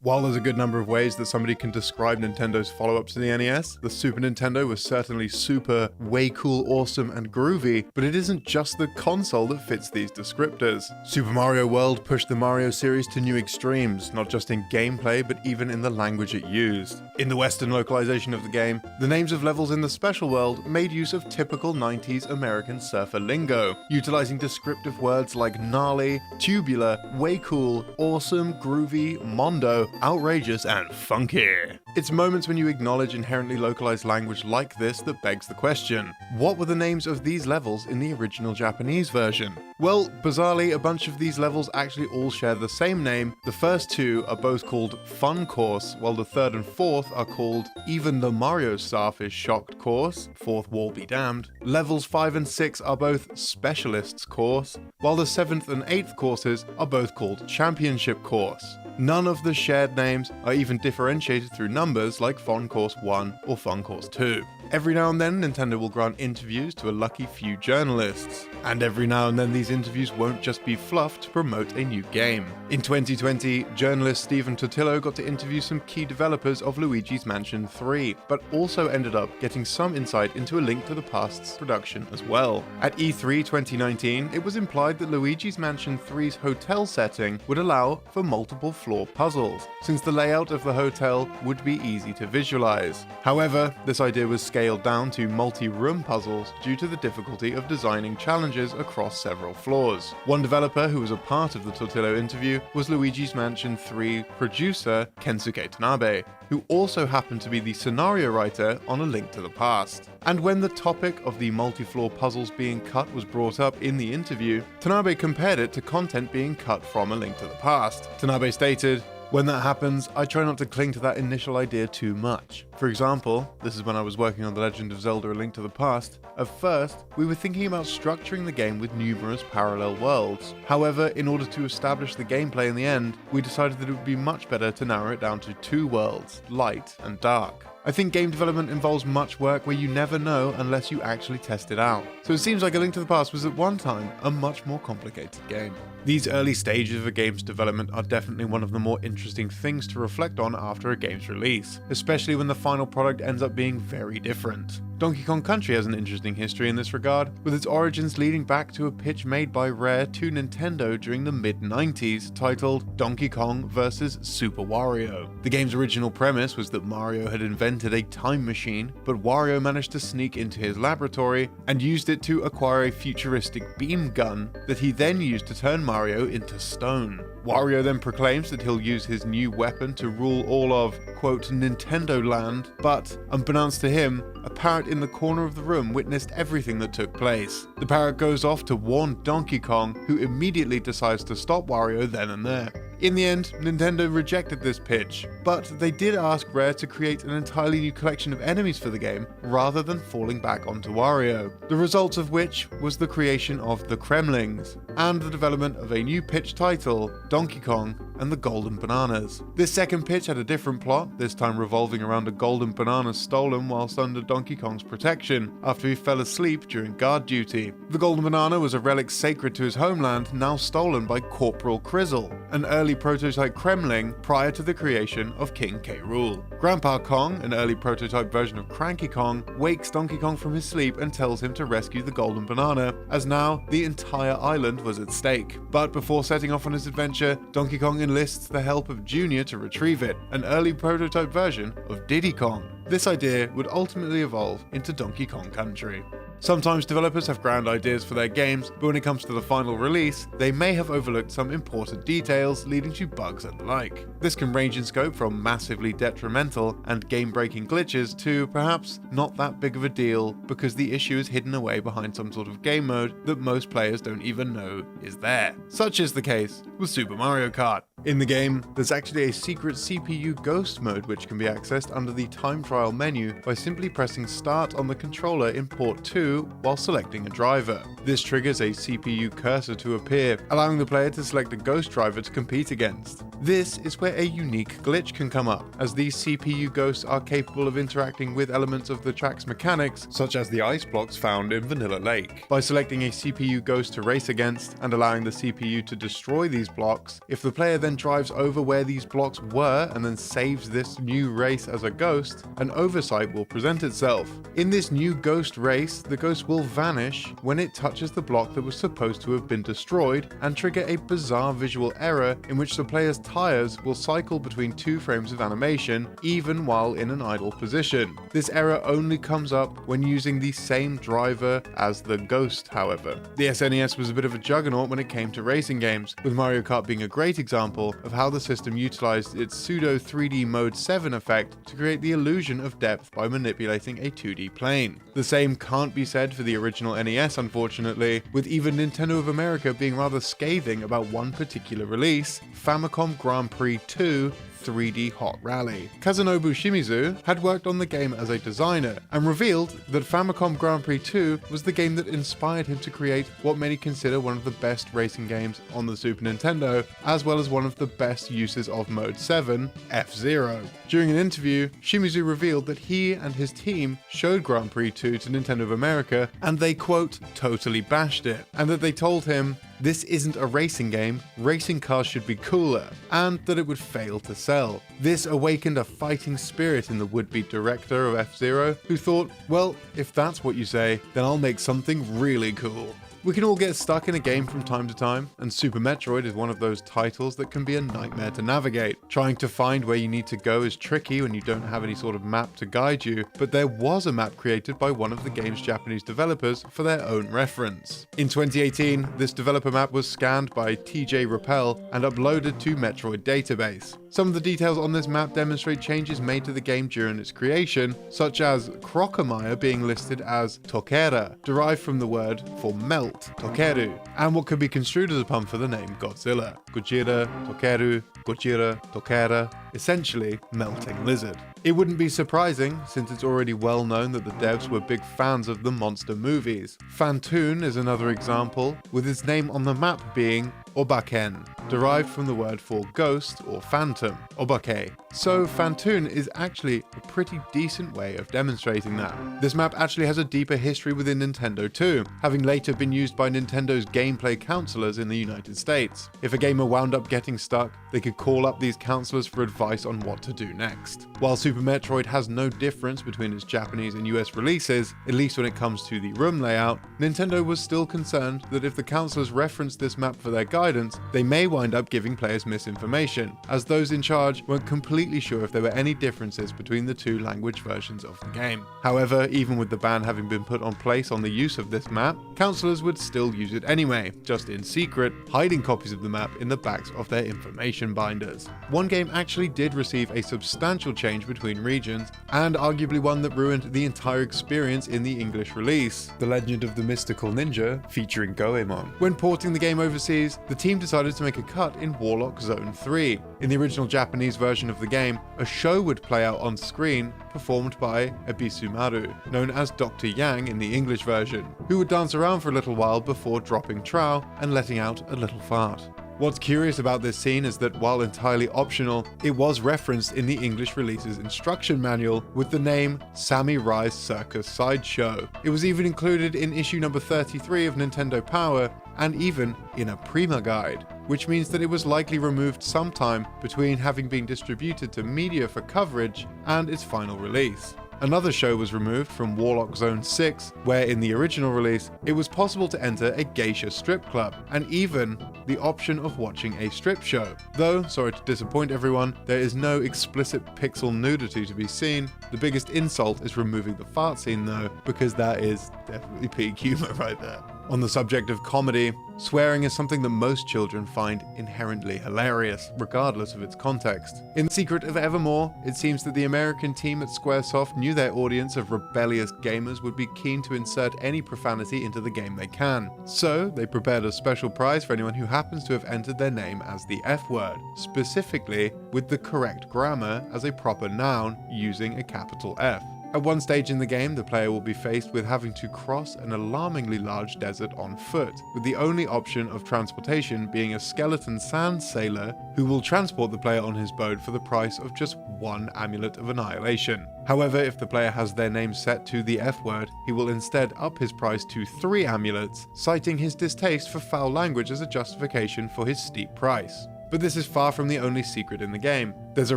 H: While there's a good number of ways that somebody can describe Nintendo's follow-up to the NES, the Super Nintendo was certainly super, way cool, awesome, and groovy, but it isn't just the console that fits these descriptors. Super Mario World pushed the Mario series to new extremes, not just in gameplay, but even in the language it used. In the Western localization of the game, the names of levels in the Special World made use of typical 90s American surfer lingo, utilizing descriptive words like gnarly, tubular, way cool, awesome, groovy, mondo, outrageous, and funky. It's moments when you acknowledge inherently localized language like this that begs the question, what were the names of these levels in the original Japanese version? Well, bizarrely, a bunch of these levels actually all share the same name. The first two are both called Fun Course, while the third and fourth are called Even the Mario Staff is Shocked Course, Fourth Wall Be Damned. Levels 5 and 6 are both Specialists Course, while the 7th and 8th courses are both called Championship Course. None of the shared names are even differentiated through numbers like Fun Course 1 or Fun Course 2. Every now and then, Nintendo will grant interviews to a lucky few journalists. And every now and then, these interviews won't just be fluff to promote a new game. In 2020, journalist Stephen Totillo got to interview some key developers of Luigi's Mansion 3, but also ended up getting some insight into A Link to the Past's production as well. At E3 2019, it was implied that Luigi's Mansion 3's hotel setting would allow for multiple floor puzzles, since the layout of the hotel would be easy to visualize. However, this idea was scaled down to multi-room puzzles due to the difficulty of designing challenges across several floors. One developer who was a part of the Totillo interview was Luigi's Mansion 3 producer Kensuke Tanabe, who also happened to be the scenario writer on A Link to the Past. And when the topic of the multi-floor puzzles being cut was brought up in the interview, Tanabe compared it to content being cut from A Link to the Past. Tanabe stated, "When that happens, I try not to cling to that initial idea too much. For example, this is when I was working on The Legend of Zelda: A Link to the Past. At first, we were thinking about structuring the game with numerous parallel worlds. However, in order to establish the gameplay in the end, we decided that it would be much better to narrow it down to two worlds, light and dark. I think game development involves much work where you never know unless you actually test it out. So it seems like A Link to the Past was at one time a much more complicated game." These early stages of a game's development are definitely one of the more interesting things to reflect on after a game's release, especially when the final product ends up being very different. Donkey Kong Country has an interesting history in this regard, with its origins leading back to a pitch made by Rare to Nintendo during the mid-90s titled Donkey Kong vs. Super Wario. The game's original premise was that Mario had invented a time machine, but Wario managed to sneak into his laboratory and used it to acquire a futuristic beam gun that he then used to turn Mario into stone. Wario then proclaims that he'll use his new weapon to rule all of, quote, Nintendo Land, but, unbeknownst to him, a parrot in the corner of the room witnessed everything that took place. The parrot goes off to warn Donkey Kong, who immediately decides to stop Wario then and there.
K: In the end, Nintendo rejected this pitch, but they did ask Rare to create an entirely new collection of enemies for the game rather than falling back onto Wario, the result of which was the creation of the Kremlings, and the development of a new pitch title, Donkey Kong and the Golden Bananas. This second pitch had a different plot, this time revolving around a golden banana stolen whilst under Donkey Kong's protection, after he fell asleep during guard duty. The golden banana was a relic sacred to his homeland, now stolen by Corporal Crizzle, an early prototype Kremling prior to the creation of King K. Rool. Grandpa Kong, an early prototype version of Cranky Kong, wakes Donkey Kong from his sleep and tells him to rescue the golden banana, as now the entire island was at stake. But before setting off on his adventure, Donkey Kong enlists the help of Junior to retrieve it, an early prototype version of Diddy Kong. This idea would ultimately evolve into Donkey Kong Country. Sometimes developers have grand ideas for their games, but when it comes to the final release, they may have overlooked some important details, leading to bugs and the like. This can range in scope from massively detrimental and game-breaking glitches to perhaps not that big of a deal because the issue is hidden away behind some sort of game mode that most players don't even know is there. Such is the case with Super Mario Kart. In the game, there's actually a secret CPU ghost mode which can be accessed under the time trial menu by simply pressing start on the controller in port 2 while selecting a driver. This triggers a CPU cursor to appear, allowing the player to select a ghost driver to compete against. This is where a unique glitch can come up, as these CPU ghosts are capable of interacting with elements of the track's mechanics, such as the ice blocks found in Vanilla Lake. By selecting a CPU ghost to race against and allowing the CPU to destroy these blocks, if the player then drives over where these blocks were and then saves this new race as a ghost, an oversight will present itself. In this new ghost race, the ghost will vanish when it touches the block that was supposed to have been destroyed and trigger a bizarre visual error in which the player's tires will cycle between 2 frames of animation even while in an idle position. This error only comes up when using the same driver as the ghost, however. The SNES was a bit of a juggernaut when it came to racing games, with Mario Kart being a great example of how the system utilized its pseudo 3D Mode 7 effect to create the illusion of depth by manipulating a 2D plane. The same can't be said for the original NES, unfortunately, with even Nintendo of America being rather scathing about one particular release, Famicom Grand Prix 2 3D Hot Rally. Kazunoubu Shimizu had worked on the game as a designer and revealed that Famicom Grand Prix 2 was the game that inspired him to create what many consider one of the best racing games on the Super Nintendo, as well as one of the best uses of Mode 7, F-Zero. During an interview, Shimizu revealed that he and his team showed Grand Prix 2 to Nintendo of America and they, quote, totally bashed it, and that they told him, this isn't a racing game, racing cars should be cooler, and that it would fail to sell. This awakened a fighting spirit in the would-be director of F-Zero, who thought, well, if that's what you say, then I'll make something really cool. We can all get stuck in a game from time to time, and Super Metroid is one of those titles that can be a nightmare to navigate. Trying to find where you need to go is tricky when you don't have any sort of map to guide you, but there was a map created by one of the game's Japanese developers for their own reference. In 2018, this developer map was scanned by TJ Rappel and uploaded to Metroid database. Some of the details on this map demonstrate changes made to the game during its creation, such as Crocomire being listed as Tokera, derived from the word for melt, Tokeru, and what could be construed as a pun for the name Godzilla. Gojira, Tokeru, Gojira, Tokera, essentially melting lizard. It wouldn't be surprising, since it's already well known that the devs were big fans of the monster movies. Phantoon is another example, with its name on the map being Obaken, derived from the word for ghost or phantom, Obake. So Phantoon is actually a pretty decent way of demonstrating that. This map actually has a deeper history within Nintendo too, having later been used by Nintendo's gameplay counselors in the United States. If a gamer wound up getting stuck, they could call up these counselors for advice on what to do next. While Super Metroid has no difference between its Japanese and US releases, at least when it comes to the room layout, Nintendo was still concerned that if the counselors referenced this map for their guidance, they may wind up giving players misinformation, as those in charge weren't completely completely sure if there were any differences between the two language versions of the game. However, even with the ban having been put on place on the use of this map, councillors would still use it anyway, just in secret, hiding copies of the map in the backs of their information binders. One game actually did receive a substantial change between regions, and arguably one that ruined the entire experience in the English release, The Legend of the Mystical Ninja featuring Goemon. When porting the game overseas, the team decided to make a cut in Warlock Zone 3. In the original Japanese version of the game, a show would play out on screen performed by Ebisumaru, known as Dr. Yang in the English version, who would dance around for a little while before dropping trowel and letting out a little fart. What's curious about this scene is that while entirely optional, it was referenced in the English release's instruction manual with the name Sammy Rise Circus Sideshow. It was even included in issue number 33 of Nintendo Power, and even in a Prima guide, which means that it was likely removed sometime between having been distributed to media for coverage and its final release. Another show was removed from Warlock Zone 6, where in the original release, it was possible to enter a geisha strip club, and even the option of watching a strip show. Though, sorry to disappoint everyone, there is no explicit pixel nudity to be seen. The biggest insult is removing the fart scene though, because that is definitely peak humor right there. On the subject of comedy, swearing is something that most children find inherently hilarious, regardless of its context. In The Secret of Evermore, it seems that the American team at Squaresoft knew their audience of rebellious gamers would be keen to insert any profanity into the game they can. So, they prepared a special prize for anyone who happens to have entered their name as the F word, specifically with the correct grammar as a proper noun using a capital F. At one stage in the game, the player will be faced with having to cross an alarmingly large desert on foot, with the only option of transportation being a skeleton sand sailor who will transport the player on his boat for the price of just one amulet of annihilation. However, if the player has their name set to the F word, he will instead up his price to 3 amulets, citing his distaste for foul language as a justification for his steep price. But this is far from the only secret in the game. There's a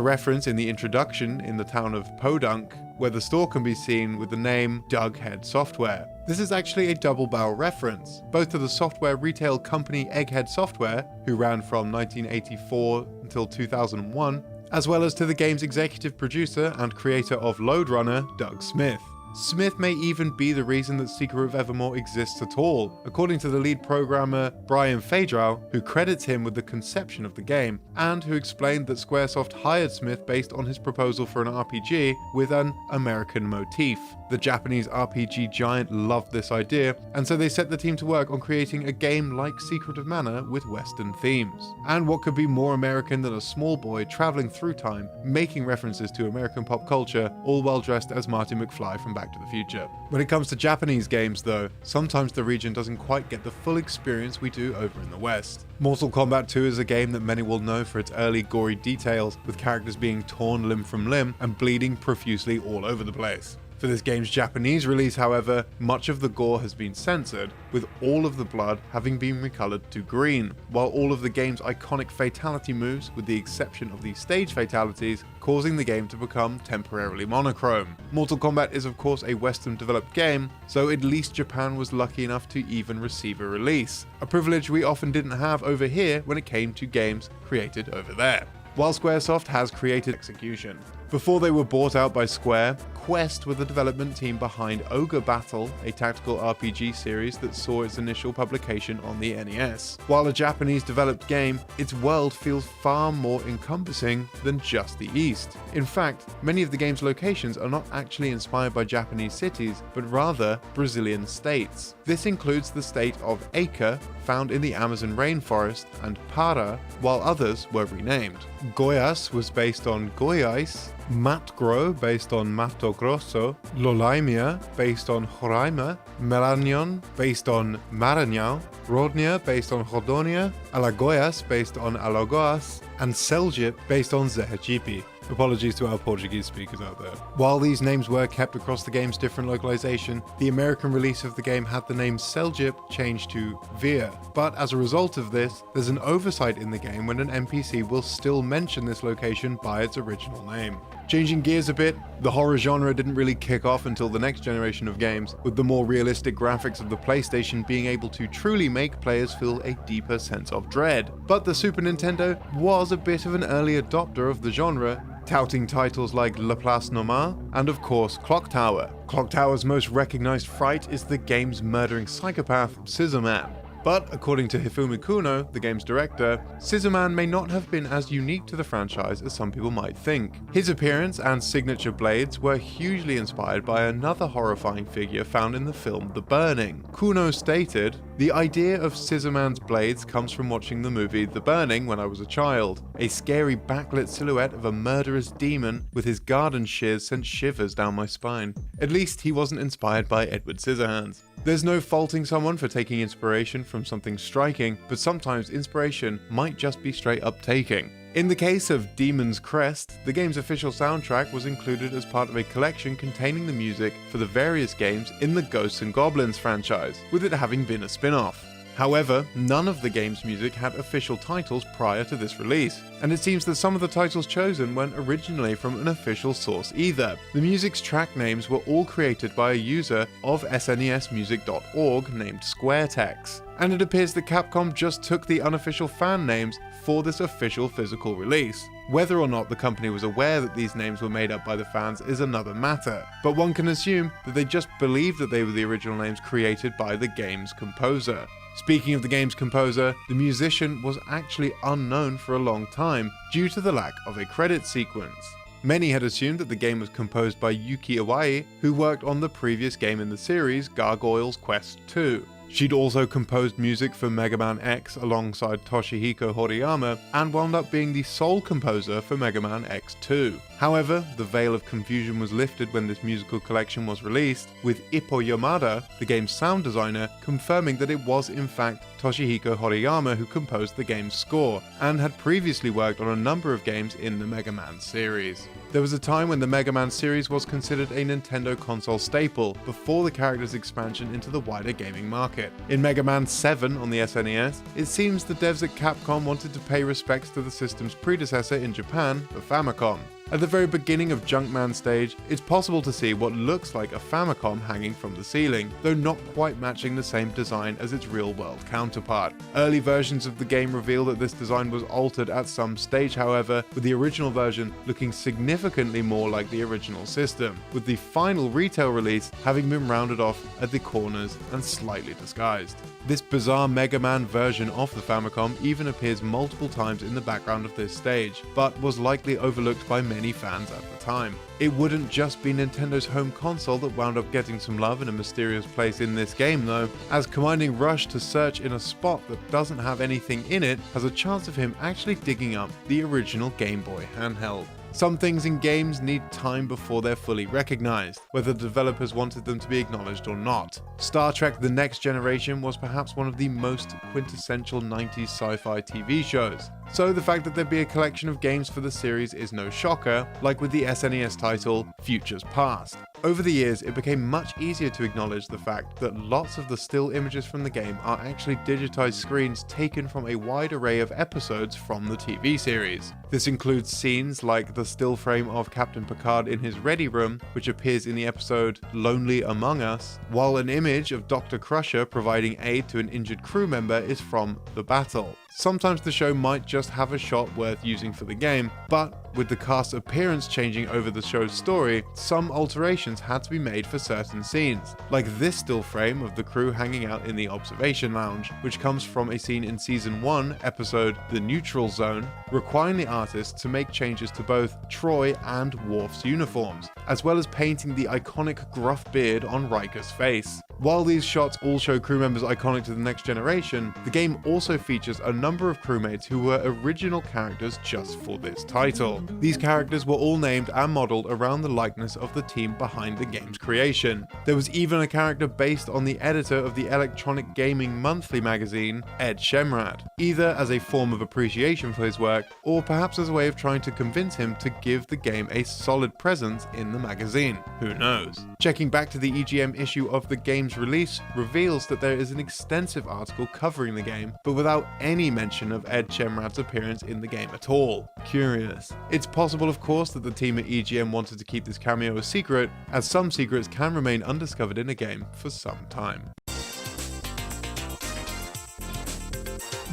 K: reference in the introduction in the town of Podunk, where the store can be seen with the name Dughead Software. This is actually a double barrel reference, both to the software retail company Egghead Software, who ran from 1984 until 2001, as well as to the game's executive producer and creator of Lode Runner, Doug Smith. Smith may even be the reason that Secret of Evermore exists at all, according to the lead programmer Brian Fadrau, who credits him with the conception of the game, and who explained that Squaresoft hired Smith based on his proposal for an RPG with an American motif. The Japanese RPG giant loved this idea, and so they set the team to work on creating a game like Secret of Mana with Western themes. And what could be more American than a small boy traveling through time, making references to American pop culture, all while dressed as Marty McFly from Back to the Future. When it comes to Japanese games though, sometimes the region doesn't quite get the full experience we do over in the West. Mortal Kombat 2 is a game that many will know for its early gory details, with characters being torn limb from limb and bleeding profusely all over the place. For this game's Japanese release, however, much of the gore has been censored, with all of the blood having been recolored to green, while all of the game's iconic fatality moves, with the exception of the stage fatalities, causing the game to become temporarily monochrome. Mortal Kombat is of course a Western developed game, so at least Japan was lucky enough to even receive a release, a privilege we often didn't have over here when it came to games created over there. While Squaresoft has created execution. Before they were bought out by Square, Quest were the development team behind Ogre Battle, a tactical RPG series that saw its initial publication on the NES. While a Japanese developed game, its world feels far more encompassing than just the East. In fact, many of the game's locations are not actually inspired by Japanese cities, but rather Brazilian states. This includes the state of Acre, found in the Amazon rainforest, and Para, while others were renamed. Goiás was based on Goiás, Matgro based on Mato Grosso, Lolaimia based on Roraima, Melanion based on Maranhão, Rodnia based on Rodonia, Alagoas based on Alagoas, and Selgip based on Sergipe. Apologies to our Portuguese speakers out there. While these names were kept across the game's different localization, the American release of the game had the name Selgip changed to Vir. But as a result of this, there's an oversight in the game when an NPC will still mention this location by its original name. Changing gears a bit, the horror genre didn't really kick off until the next generation of games, with the more realistic graphics of the PlayStation being able to truly make players feel a deeper sense of dread. But the Super Nintendo was a bit of an early adopter of the genre, touting titles like La Place Noire and of course Clock Tower. Clock Tower's most recognized fright is the game's murdering psychopath, Scissorman. But according to Hifumi Kuno, the game's director, Scissorman may not have been as unique to the franchise as some people might think. His appearance and signature blades were hugely inspired by another horrifying figure found in the film The Burning. Kuno stated, "The idea of Scissorman's blades comes from watching the movie The Burning when I was a child. A scary backlit silhouette of a murderous demon with his garden shears sent shivers down my spine. At least he wasn't inspired by Edward Scissorhands." There's no faulting someone for taking inspiration from something striking, but sometimes inspiration might just be straight up taking. In the case of Demon's Crest, the game's official soundtrack was included as part of a collection containing the music for the various games in the Ghosts and Goblins franchise, with it having been a spin-off. However, none of the game's music had official titles prior to this release, and it seems that some of the titles chosen weren't originally from an official source either. The music's track names were all created by a user of SNESmusic.org named SquareTex, and it appears that Capcom just took the unofficial fan names for this official physical release. Whether or not the company was aware that these names were made up by the fans is another matter, but one can assume that they just believed that they were the original names created by the game's composer. Speaking of the game's composer, the musician was actually unknown for a long time due to the lack of a credit sequence. Many had assumed that the game was composed by Yuki Iwai, who worked on the previous game in the series, Gargoyle's Quest II. She'd also composed music for Mega Man X alongside Toshihiko Horiyama and wound up being the sole composer for Mega Man X2. However, the veil of confusion was lifted when this musical collection was released, with Ippo Yamada, the game's sound designer, confirming that it was in fact Toshihiko Horiyama who composed the game's score, and had previously worked on a number of games in the Mega Man series. There was a time when the Mega Man series was considered a Nintendo console staple, before the character's expansion into the wider gaming market. In Mega Man 7 on the SNES, it seems the devs at Capcom wanted to pay respects to the system's predecessor in Japan, the Famicom. At the very beginning of Junkman stage, it's possible to see what looks like a Famicom hanging from the ceiling, though not quite matching the same design as its real-world counterpart. Early versions of the game reveal that this design was altered at some stage, however, with the original version looking significantly more like the original system, with the final retail release having been rounded off at the corners and slightly disguised. This bizarre Mega Man version of the Famicom even appears multiple times in the background of this stage, but was likely overlooked by many fans at the time. It wouldn't just be Nintendo's home console that wound up getting some love in a mysterious place in this game though, as commanding Rush to search in a spot that doesn't have anything in it has a chance of him actually digging up the original Game Boy handheld. Some things in games need time before they're fully recognized, whether the developers wanted them to be acknowledged or not. Star Trek: The Next Generation was perhaps one of the most quintessential 90s sci-fi TV shows, so the fact that there'd be a collection of games for the series is no shocker, like with the SNES title Futures Past. Over the years, it became much easier to acknowledge the fact that lots of the still images from the game are actually digitized screens taken from a wide array of episodes from the TV series. This includes scenes like the still frame of Captain Picard in his ready room, which appears in the episode Lonely Among Us, while an image of Dr. Crusher providing aid to an injured crew member is from The Battle. Sometimes the show might just have a shot worth using for the game, but with the cast's appearance changing over the show's story, some alterations had to be made for certain scenes, like this still frame of the crew hanging out in the observation lounge, which comes from a scene in Season 1, episode The Neutral Zone, requiring the artist to make changes to both Troy and Worf's uniforms, as well as painting the iconic gruff beard on Riker's face. While these shots all show crew members iconic to the next generation, the game also features a number of crewmates who were original characters just for this title. These characters were all named and modelled around the likeness of the team behind the game's creation. There was even a character based on the editor of the electronic gaming monthly magazine, Ed Shemrad, either as a form of appreciation for his work, or perhaps as a way of trying to convince him to give the game a solid presence in the magazine. Who knows? Checking back to the EGM issue of the game's release reveals that there is an extensive article covering the game, but without any mention of Ed Shemrad's appearance in the game at all. Curious. It's possible, of course, that the team at EGM wanted to keep this cameo a secret, as some secrets can remain undiscovered in a game for some time.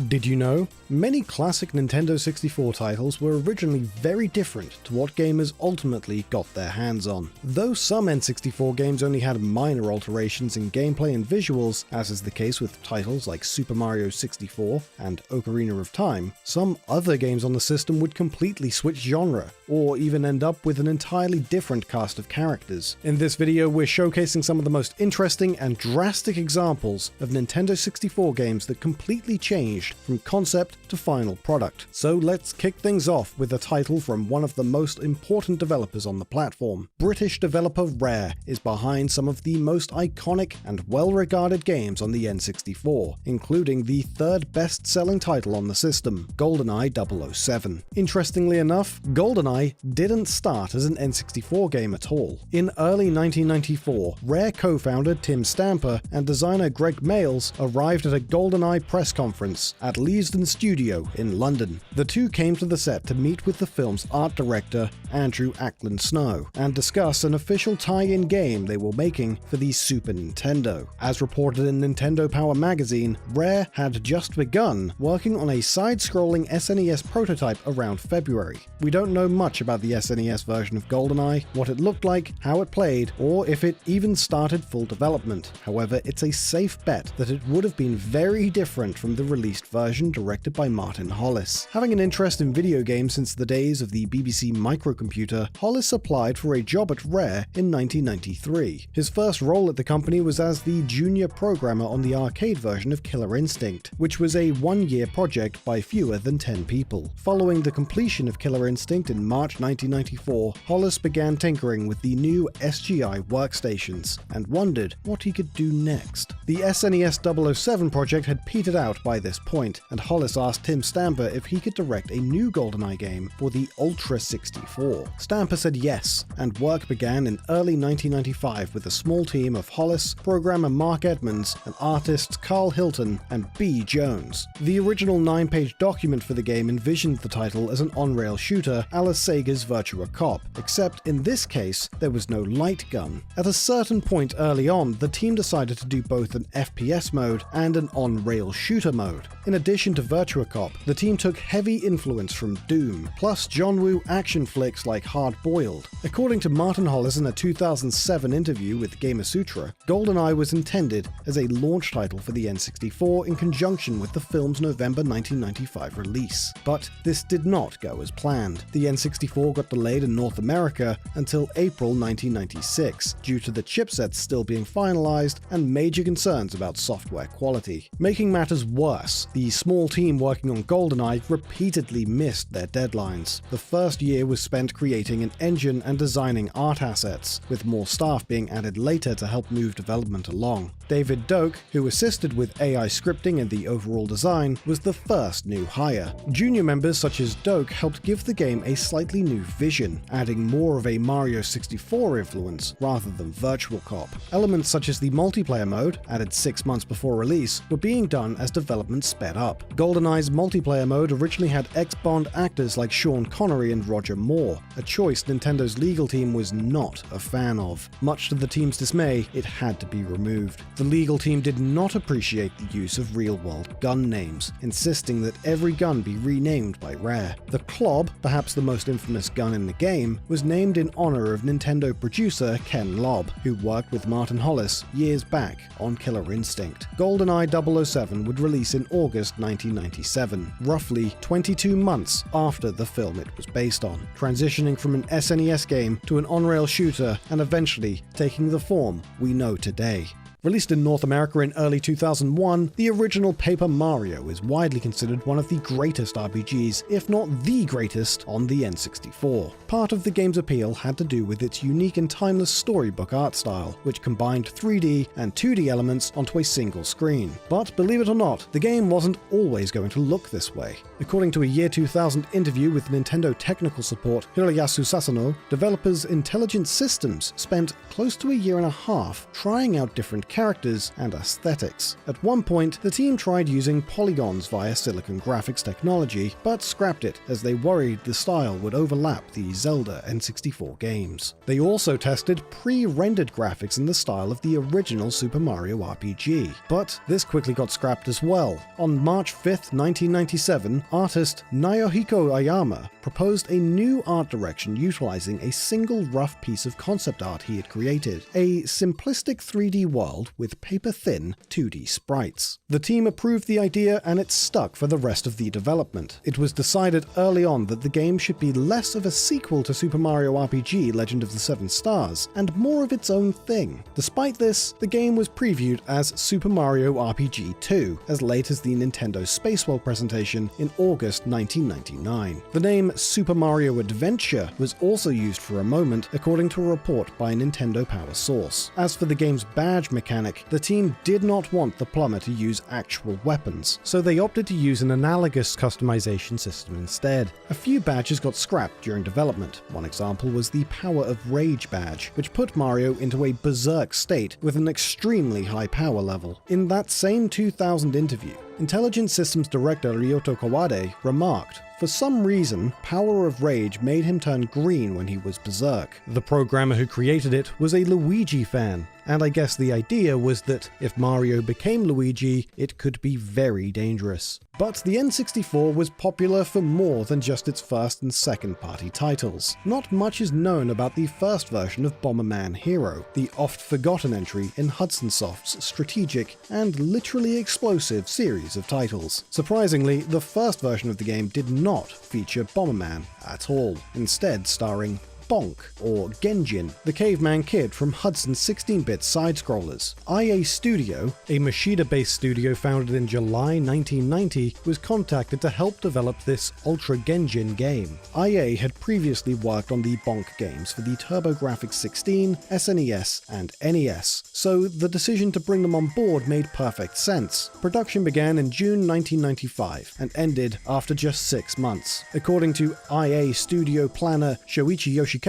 E: Did you know? Many classic Nintendo 64 titles were originally very different to what gamers ultimately got their hands on. Though some N64 games only had minor alterations in gameplay and visuals, as is the case with titles like Super Mario 64 and Ocarina of Time, some other games on the system would completely switch genre, or even end up with an entirely different cast of characters. In this video, we're showcasing some of the most interesting and drastic examples of Nintendo 64 games that completely changed from concept to final product. So let's kick things off with a title from one of the most important developers on the platform. British developer Rare is behind some of the most iconic and well-regarded games on the N64, including the third best-selling title on the system, GoldenEye 007. Interestingly enough, GoldenEye didn't start as an N64 game at all. In early 1994, Rare co-founder Tim Stamper and designer Greg Mayles arrived at a GoldenEye press conference at Leavesden Studio in London. The two came to the set to meet with the film's art director, Andrew Ackland Snow, and discuss an official tie-in game they were making for the Super Nintendo. As reported in Nintendo Power magazine, Rare had just begun working on a side-scrolling SNES prototype around February. We don't know much about the SNES version of GoldenEye, what it looked like, how it played, or if it even started full development. However, it's a safe bet that it would have been very different from the released version directed by Martin Hollis. Having an interest in video games since the days of the BBC microcomputer, Hollis applied for a job at Rare in 1993. His first role at the company was as the junior programmer on the arcade version of Killer Instinct, which was a one-year project by fewer than 10 people. Following the completion of Killer Instinct in March 1994, Hollis began tinkering with the new SGI workstations and wondered what he could do next. The SNES 007 project had petered out by this point, and Hollis asked Tim Stamper if he could direct a new GoldenEye game for the Ultra 64. Stamper said yes, and work began in early 1995 with a small team of Hollis, programmer Mark Edmonds, and artists Carl Hilton and B. Jones. The original 9-page document for the game envisioned the title as an on-rail shooter a la Sega's Virtua Cop, except in this case there was no light gun. At a certain point early on, the team decided to do both an FPS mode and an on-rail shooter mode. In addition to Virtua Cop, the team took heavy influence from Doom, plus John Woo action flicks like Hard Boiled. According to Martin Hollis in a 2007 interview with Gamasutra, GoldenEye was intended as a launch title for the N64 in conjunction with the film's November 1995 release. But this did not go as planned. The N64 got delayed in North America until April 1996, due to the chipsets still being finalized and major concerns about software quality. Making matters worse, the small team working on GoldenEye repeatedly missed their deadlines. The first year was spent creating an engine and designing art assets, with more staff being added later to help move development along. David Doak, who assisted with AI scripting and the overall design, was the first new hire. Junior members such as Doak helped give the game a slightly new vision, adding more of a Mario 64 influence rather than Virtual Cop. Elements such as the multiplayer mode, added 6 months before release, were being done as development sped up. GoldenEye's multiplayer mode originally had ex-Bond actors like Sean Connery and Roger Moore, a choice Nintendo's legal team was not a fan of. Much to the team's dismay, it had to be removed. The legal team did not appreciate the use of real-world gun names, insisting that every gun be renamed by Rare. The Klob, perhaps the most infamous gun in the game, was named in honor of Nintendo producer Ken Lobb, who worked with Martin Hollis years back on Killer Instinct. GoldenEye 007 would release in August 1997, roughly 22 months after the film it was based on, transitioning from an SNES game to an on-rail shooter and eventually taking the form we know today. Released in North America in early 2001, the original Paper Mario is widely considered one of the greatest RPGs, if not the greatest, on the N64. Part of the game's appeal had to do with its unique and timeless storybook art style, which combined 3D and 2D elements onto a single screen. But believe it or not, the game wasn't always going to look this way. According to a year 2000 interview with Nintendo technical support Hiroyasu Sasano, developers Intelligent Systems spent close to a year and a half trying out different characters and aesthetics. At one point, the team tried using polygons via silicon graphics technology, but scrapped it as they worried the style would overlap the Zelda N64 games. They also tested pre-rendered graphics in the style of the original Super Mario RPG, but this quickly got scrapped as well. On March 5th, 1997, artist Naohiko Ayama proposed a new art direction utilizing a single rough piece of concept art he had created, a simplistic 3D world with paper-thin 2D sprites. The team approved the idea and it stuck for the rest of the development. It was decided early on that the game should be less of a sequel to Super Mario RPG Legend of the Seven Stars and more of its own thing. Despite this, the game was previewed as Super Mario RPG 2 as late as the Nintendo Space World presentation in August 1999. The name Super Mario Adventure was also used for a moment, according to a report by a Nintendo Power source. As for the game's badge mechanic, the team did not want the plumber to use actual weapons, so they opted to use an analogous customization system instead. A few badges got scrapped during development. One example was the Power of Rage badge, which put Mario into a berserk state with an extremely high power level. In that same 2000 interview, Intelligent Systems director Ryoto Kawade remarked, "For some reason, Power of Rage made him turn green when he was berserk. The programmer who created it was a Luigi fan, and I guess the idea was that if Mario became Luigi, it could be very dangerous." But the N64 was popular for more than just its first and second party titles. Not much is known about the first version of Bomberman Hero, the oft-forgotten entry in Hudson Soft's strategic and literally explosive series of titles. Surprisingly, the first version of the game did not feature Bomberman at all, instead starring Bonk, or Genjin, the caveman kid from Hudson's 16-bit side-scrollers. IA Studio, a Machida-based studio founded in July 1990, was contacted to help develop this Ultra Genjin game. IA had previously worked on the Bonk games for the TurboGrafx 16, SNES, and NES, so the decision to bring them on board made perfect sense. Production began in June 1995 and ended after just 6 months. According to IA Studio planner Shoichi Yoshikawa,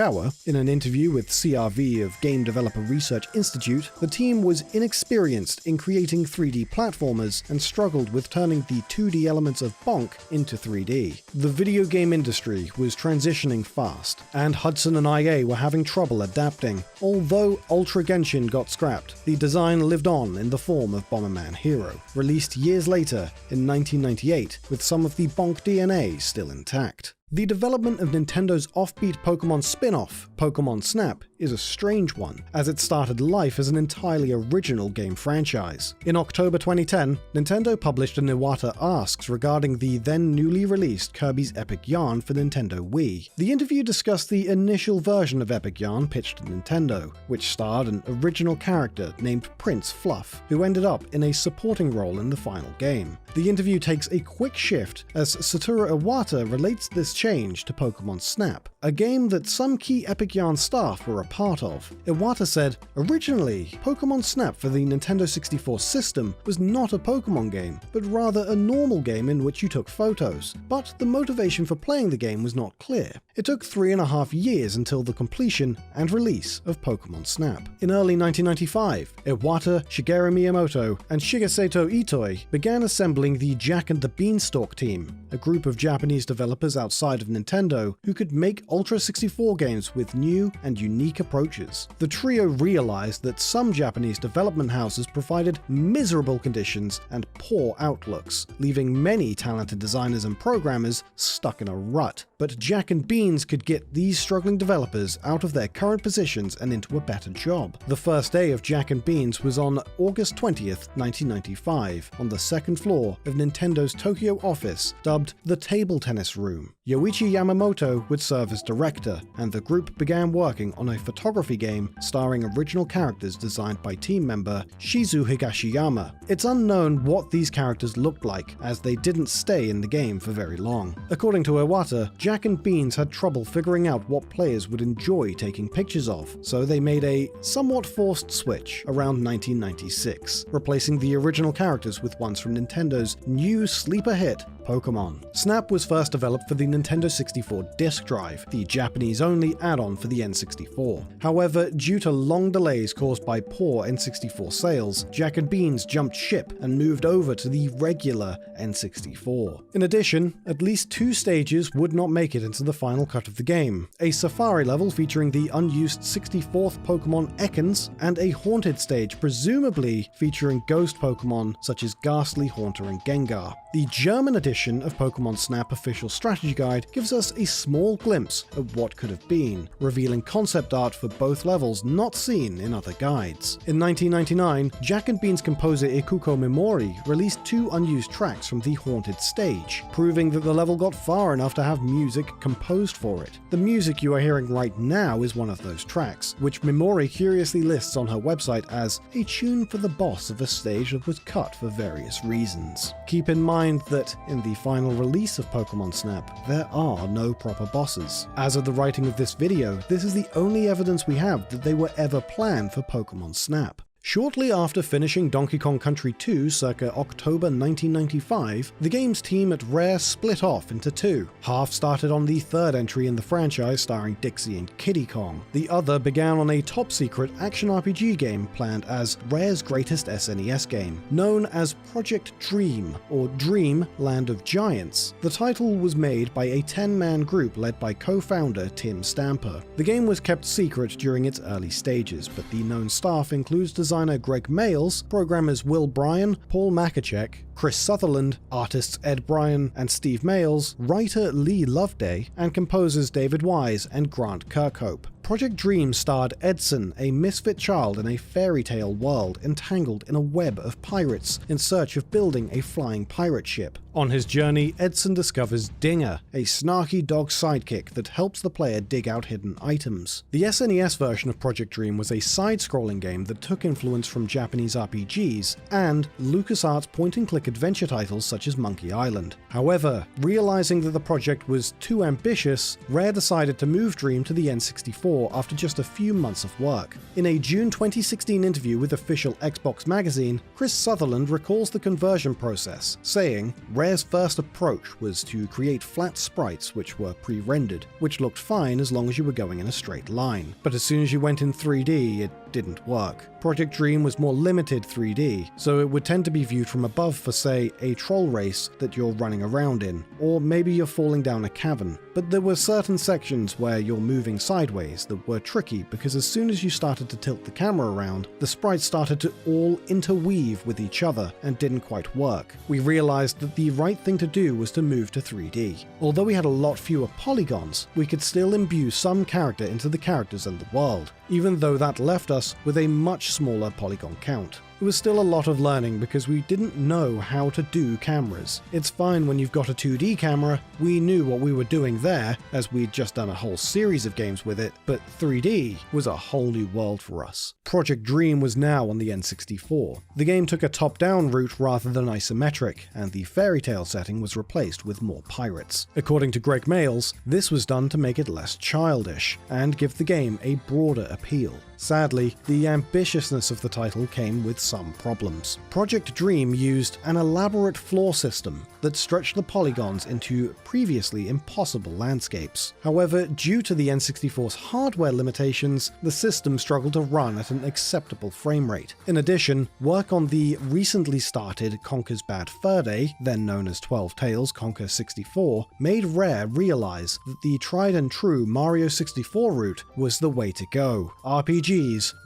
E: in an interview with CRV of Game Developer Research Institute, the team was inexperienced in creating 3D platformers and struggled with turning the 2D elements of Bonk into 3D. The video game industry was transitioning fast, and Hudson and IA were having trouble adapting. Although Ultra Genshin got scrapped, the design lived on in the form of Bomberman Hero, released years later in 1998, with some of the Bonk DNA still intact. The development of Nintendo's offbeat Pokémon spin-off, Pokémon Snap, is a strange one, as it started life as an entirely original game franchise. In October 2010, Nintendo published an Iwata Asks regarding the then newly released Kirby's Epic Yarn for Nintendo Wii. The interview discussed the initial version of Epic Yarn pitched to Nintendo, which starred an original character named Prince Fluff, who ended up in a supporting role in the final game. The interview takes a quick shift as Satoru Iwata relates this change to Pokémon Snap, a game that some key Epic Yarn staff were a part of. Iwata said, "Originally, Pokémon Snap for the Nintendo 64 system was not a Pokémon game, but rather a normal game in which you took photos. But the motivation for playing the game was not clear. It took 3.5 years until the completion and release of Pokémon Snap." In early 1995, Iwata, Shigeru Miyamoto, and Shigesato Itoi began assembling the Jack and the Beanstalk team, a group of Japanese developers outside of Nintendo who could make Ultra 64 games with new and unique approaches. The trio realized that some Japanese development houses provided miserable conditions and poor outlooks, leaving many talented designers and programmers stuck in a rut. But Jack and Beans could get these struggling developers out of their current positions and into a better job. The first day of Jack and Beans was on August 20th, 1995, on the second floor of Nintendo's Tokyo office, dubbed the Table Tennis Room. Yoichi Yamamoto would serve as director, and the group began working on a photography game starring original characters designed by team member Shizu Higashiyama. It's unknown what these characters looked like, as they didn't stay in the game for very long. According to Iwata, Jack and Beans had trouble figuring out what players would enjoy taking pictures of, so they made a somewhat forced switch around 1996, replacing the original characters with ones from Nintendo's
L: Nintendo's new sleeper hit, Pokémon. Snap was first developed for the Nintendo 64 disk drive, the Japanese-only add-on for the N64. However, due to long delays caused by poor N64 sales, Jack and Beans jumped ship and moved over to the regular N64. In addition, at least 2 stages would not make it into the final cut of the game: a safari level featuring the unused 64th Pokémon Ekans, and a haunted stage presumably featuring ghost Pokémon such as Ghastly, Haunter, and Gengar. The German edition of Pokémon Snap Official Strategy Guide gives us a small glimpse of what could have been, revealing concept art for both levels not seen in other guides. In 1999, Jack and Beans composer Ikuko Mimori released 2 unused tracks from the haunted stage, proving that the level got far enough to have music composed for it. The music you are hearing right now is one of those tracks, which Mimori curiously lists on her website as a tune for the boss of a stage that was cut for various reasons. Keep in mind that in the final release of Pokémon Snap, there are no proper bosses. As of the writing of this video, this is the only evidence we have that they were ever planned for Pokémon Snap. Shortly after finishing Donkey Kong Country 2 circa October 1995, the game's team at Rare split off into 2. Half started on the 3rd entry in the franchise starring Dixie and Kiddy Kong. The other began on a top-secret action RPG game planned as Rare's greatest SNES game, known as Project Dream, or Dream Land of Giants. The title was made by a 10-man group led by co-founder Tim Stamper. The game was kept secret during its early stages, but the known staff includes designer Greg Mayles, programmers Will Bryan, Paul Makachek, Chris Sutherland, artists Ed Bryan and Steve Mayles, writer Lee Loveday, and composers David Wise and Grant Kirkhope. Project Dream starred Edson, a misfit child in a fairy tale world entangled in a web of pirates in search of building a flying pirate ship. On his journey, Edson discovers Dinger, a snarky dog sidekick that helps the player dig out hidden items. The SNES version of Project Dream was a side-scrolling game that took influence from Japanese RPGs and LucasArts point-and-click adventure titles such as Monkey Island. However, realizing that the project was too ambitious, Rare decided to move Dream to the N64 after just a few months of work. In a June 2016 interview with official Xbox Magazine, Chris Sutherland recalls the conversion process, saying, "Rare's first approach was to create flat sprites which were pre-rendered, which looked fine as long as you were going in a straight line. But as soon as you went in 3D, it didn't work. Project Dream was more limited 3D, so it would tend to be viewed from above for, say, a troll race that you're running around in, or maybe you're falling down a cavern. But there were certain sections where you're moving sideways that were tricky because as soon as you started to tilt the camera around, the sprites started to all interweave with each other and didn't quite work. We realized that the right thing to do was to move to 3D. Although we had a lot fewer polygons, we could still imbue some character into the characters and the world, even though that left us with a much smaller polygon count. It was still a lot of learning because we didn't know how to do cameras. It's fine when you've got a 2D camera, we knew what we were doing there, as we'd just done a whole series of games with it, but 3D was a whole new world for us. Project Dream was now on the N64. The game took a top-down route rather than isometric, and the fairy tale setting was replaced with more pirates. According to Greg Mayles, this was done to make it less childish, and give the game a broader appeal. Sadly, the ambitiousness of the title came with some problems. Project Dream used an elaborate floor system that stretched the polygons into previously impossible landscapes. However, due to the N64's hardware limitations, the system struggled to run at an acceptable frame rate. In addition, work on the recently started Conker's Bad Fur Day, then known as 12 Tales Conker 64, made Rare realize that the tried and true Mario 64 route was the way to go. RPGs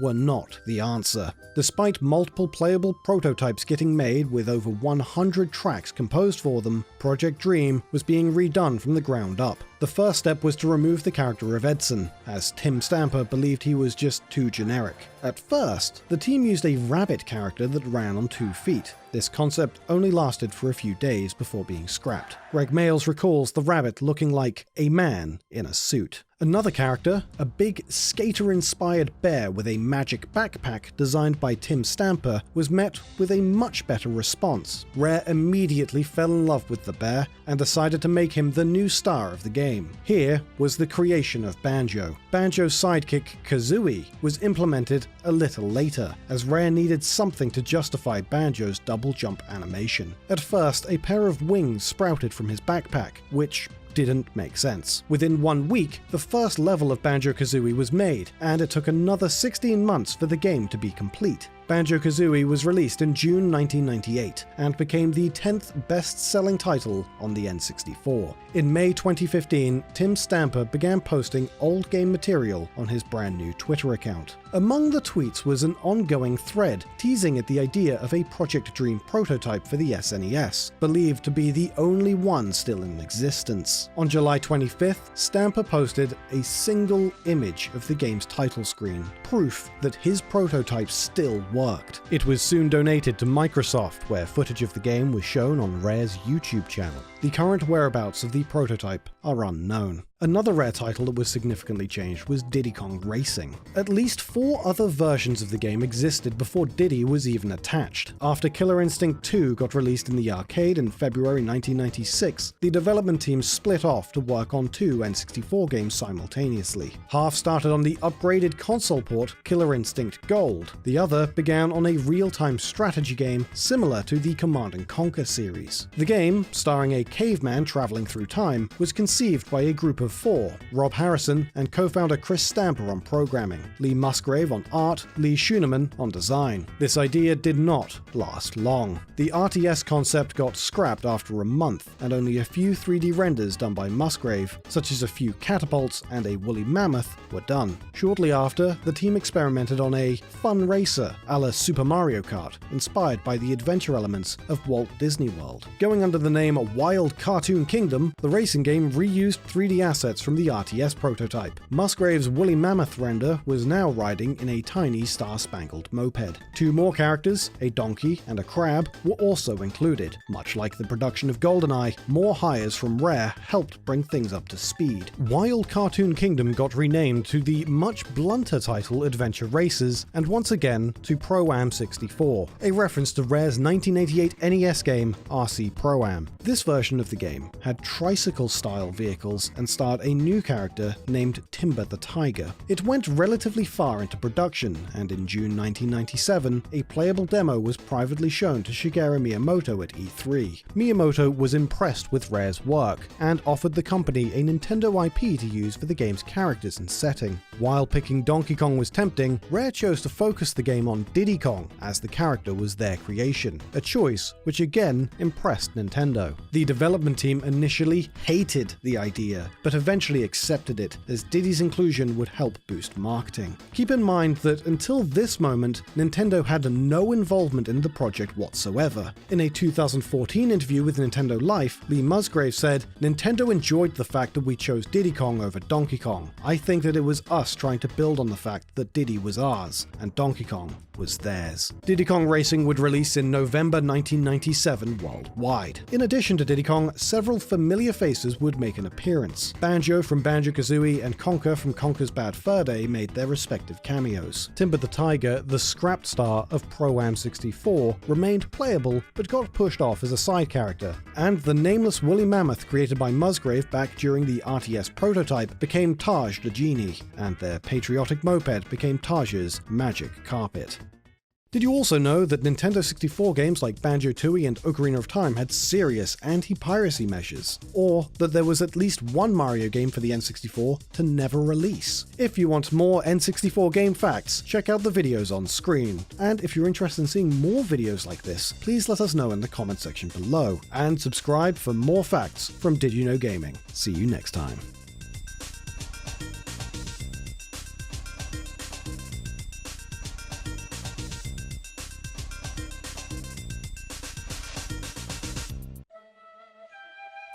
L: were not the answer. Despite multiple playable prototypes getting made with over 100 tracks composed for them, Project Dream was being redone from the ground up. The first step was to remove the character of Edson, as Tim Stamper believed he was just too generic. At first, the team used a rabbit character that ran on 2 feet. This concept only lasted for a few days before being scrapped. Greg Mayles recalls the rabbit looking like a man in a suit. Another character, a big skater-inspired bear with a magic backpack designed by Tim Stamper, was met with a much better response. Rare immediately fell in love with the bear and decided to make him the new star of the game. game. Here was the creation of Banjo. Banjo's sidekick, Kazooie, was implemented a little later, as Rare needed something to justify Banjo's double jump animation. At first, a pair of wings sprouted from his backpack, which didn't make sense. Within 1 week, the first level of Banjo-Kazooie was made, and it took another 16 months for the game to be complete. Banjo-Kazooie was released in June 1998 and became the 10th best-selling title on the N64. In May 2015, Tim Stamper began posting old game material on his brand new Twitter account. Among the tweets was an ongoing thread teasing at the idea of a Project Dream prototype for the SNES, believed to be the only one still in existence. On July 25th, Stamper posted a single image of the game's title screen, proof that his prototype still worked. It was soon donated to Microsoft, where footage of the game was shown on Rare's YouTube channel. The current whereabouts of the prototype are unknown. Another Rare title that was significantly changed was Diddy Kong Racing. At least 4 other versions of the game existed before Diddy was even attached. After Killer Instinct 2 got released in the arcade in February 1996, the development team split off to work on 2 N64 games simultaneously. Half started on the upgraded console port Killer Instinct Gold. The other began on a real-time strategy game similar to the Command & Conquer series. The game, starring a caveman traveling through time, was conceived by a group of 4, Rob Harrison and co-founder Cris Stamper on programming, Lee Musgrave on art, Lee Schuneman on design. This idea did not last long. The RTS concept got scrapped after a month, and only a few 3D renders done by Musgrave, such as a few catapults and a woolly mammoth, were done. Shortly after, the team experimented on a fun racer a la Super Mario Kart, inspired by the adventure elements of Walt Disney World. Going under the name Wild Cartoon Kingdom, the racing game reused 3D assets from the RTS prototype. Musgrave's woolly mammoth render was now riding in a tiny star-spangled moped. 2 more characters, a donkey and a crab, were also included. Much like the production of GoldenEye, more hires from Rare helped bring things up to speed. Wild Cartoon Kingdom got renamed to the much blunter title Adventure Racers, and once again to Pro-Am 64, a reference to Rare's 1988 NES game RC Pro-Am. This version of the game had tricycle-style vehicles and starred a new character named Timber the Tiger. It went relatively far into production, and in June 1997, a playable demo was privately shown to Shigeru Miyamoto at E3. Miyamoto was impressed with Rare's work, and offered the company a Nintendo IP to use for the game's characters and setting. While picking Donkey Kong was tempting, Rare chose to focus the game on Diddy Kong, as the character was their creation, a choice which again impressed Nintendo. The development team initially hated the idea, but eventually accepted it, as Diddy's inclusion would help boost marketing. Keep in mind that until this moment, Nintendo had no involvement in the project whatsoever. In a 2014 interview with Nintendo Life, Lee Musgrave said, "Nintendo enjoyed the fact that we chose Diddy Kong over Donkey Kong. I think that it was us trying to build on the fact that Diddy was ours, and Donkey Kong was theirs." Diddy Kong Racing would release in November 1997 worldwide. In addition to Diddy Kong, several familiar faces would make an appearance. Banjo from Banjo-Kazooie and Conker from Conker's Bad Fur Day made their respective cameos. Timber the Tiger, the scrapped star of Pro-Am 64, remained playable but got pushed off as a side character, and the nameless woolly mammoth created by Musgrave back during the RTS prototype became Taj the Genie, and their patriotic moped became Taj's magic carpet. Did you also know that Nintendo 64 games like Banjo-Tooie and Ocarina of Time had serious anti-piracy measures? Or that there was at least one Mario game for the N64 to never release? If you want more N64 game facts, check out the videos on screen. And if you're interested in seeing more videos like this, please let us know in the comment section below. And subscribe for more facts from Did You Know Gaming. See you next time.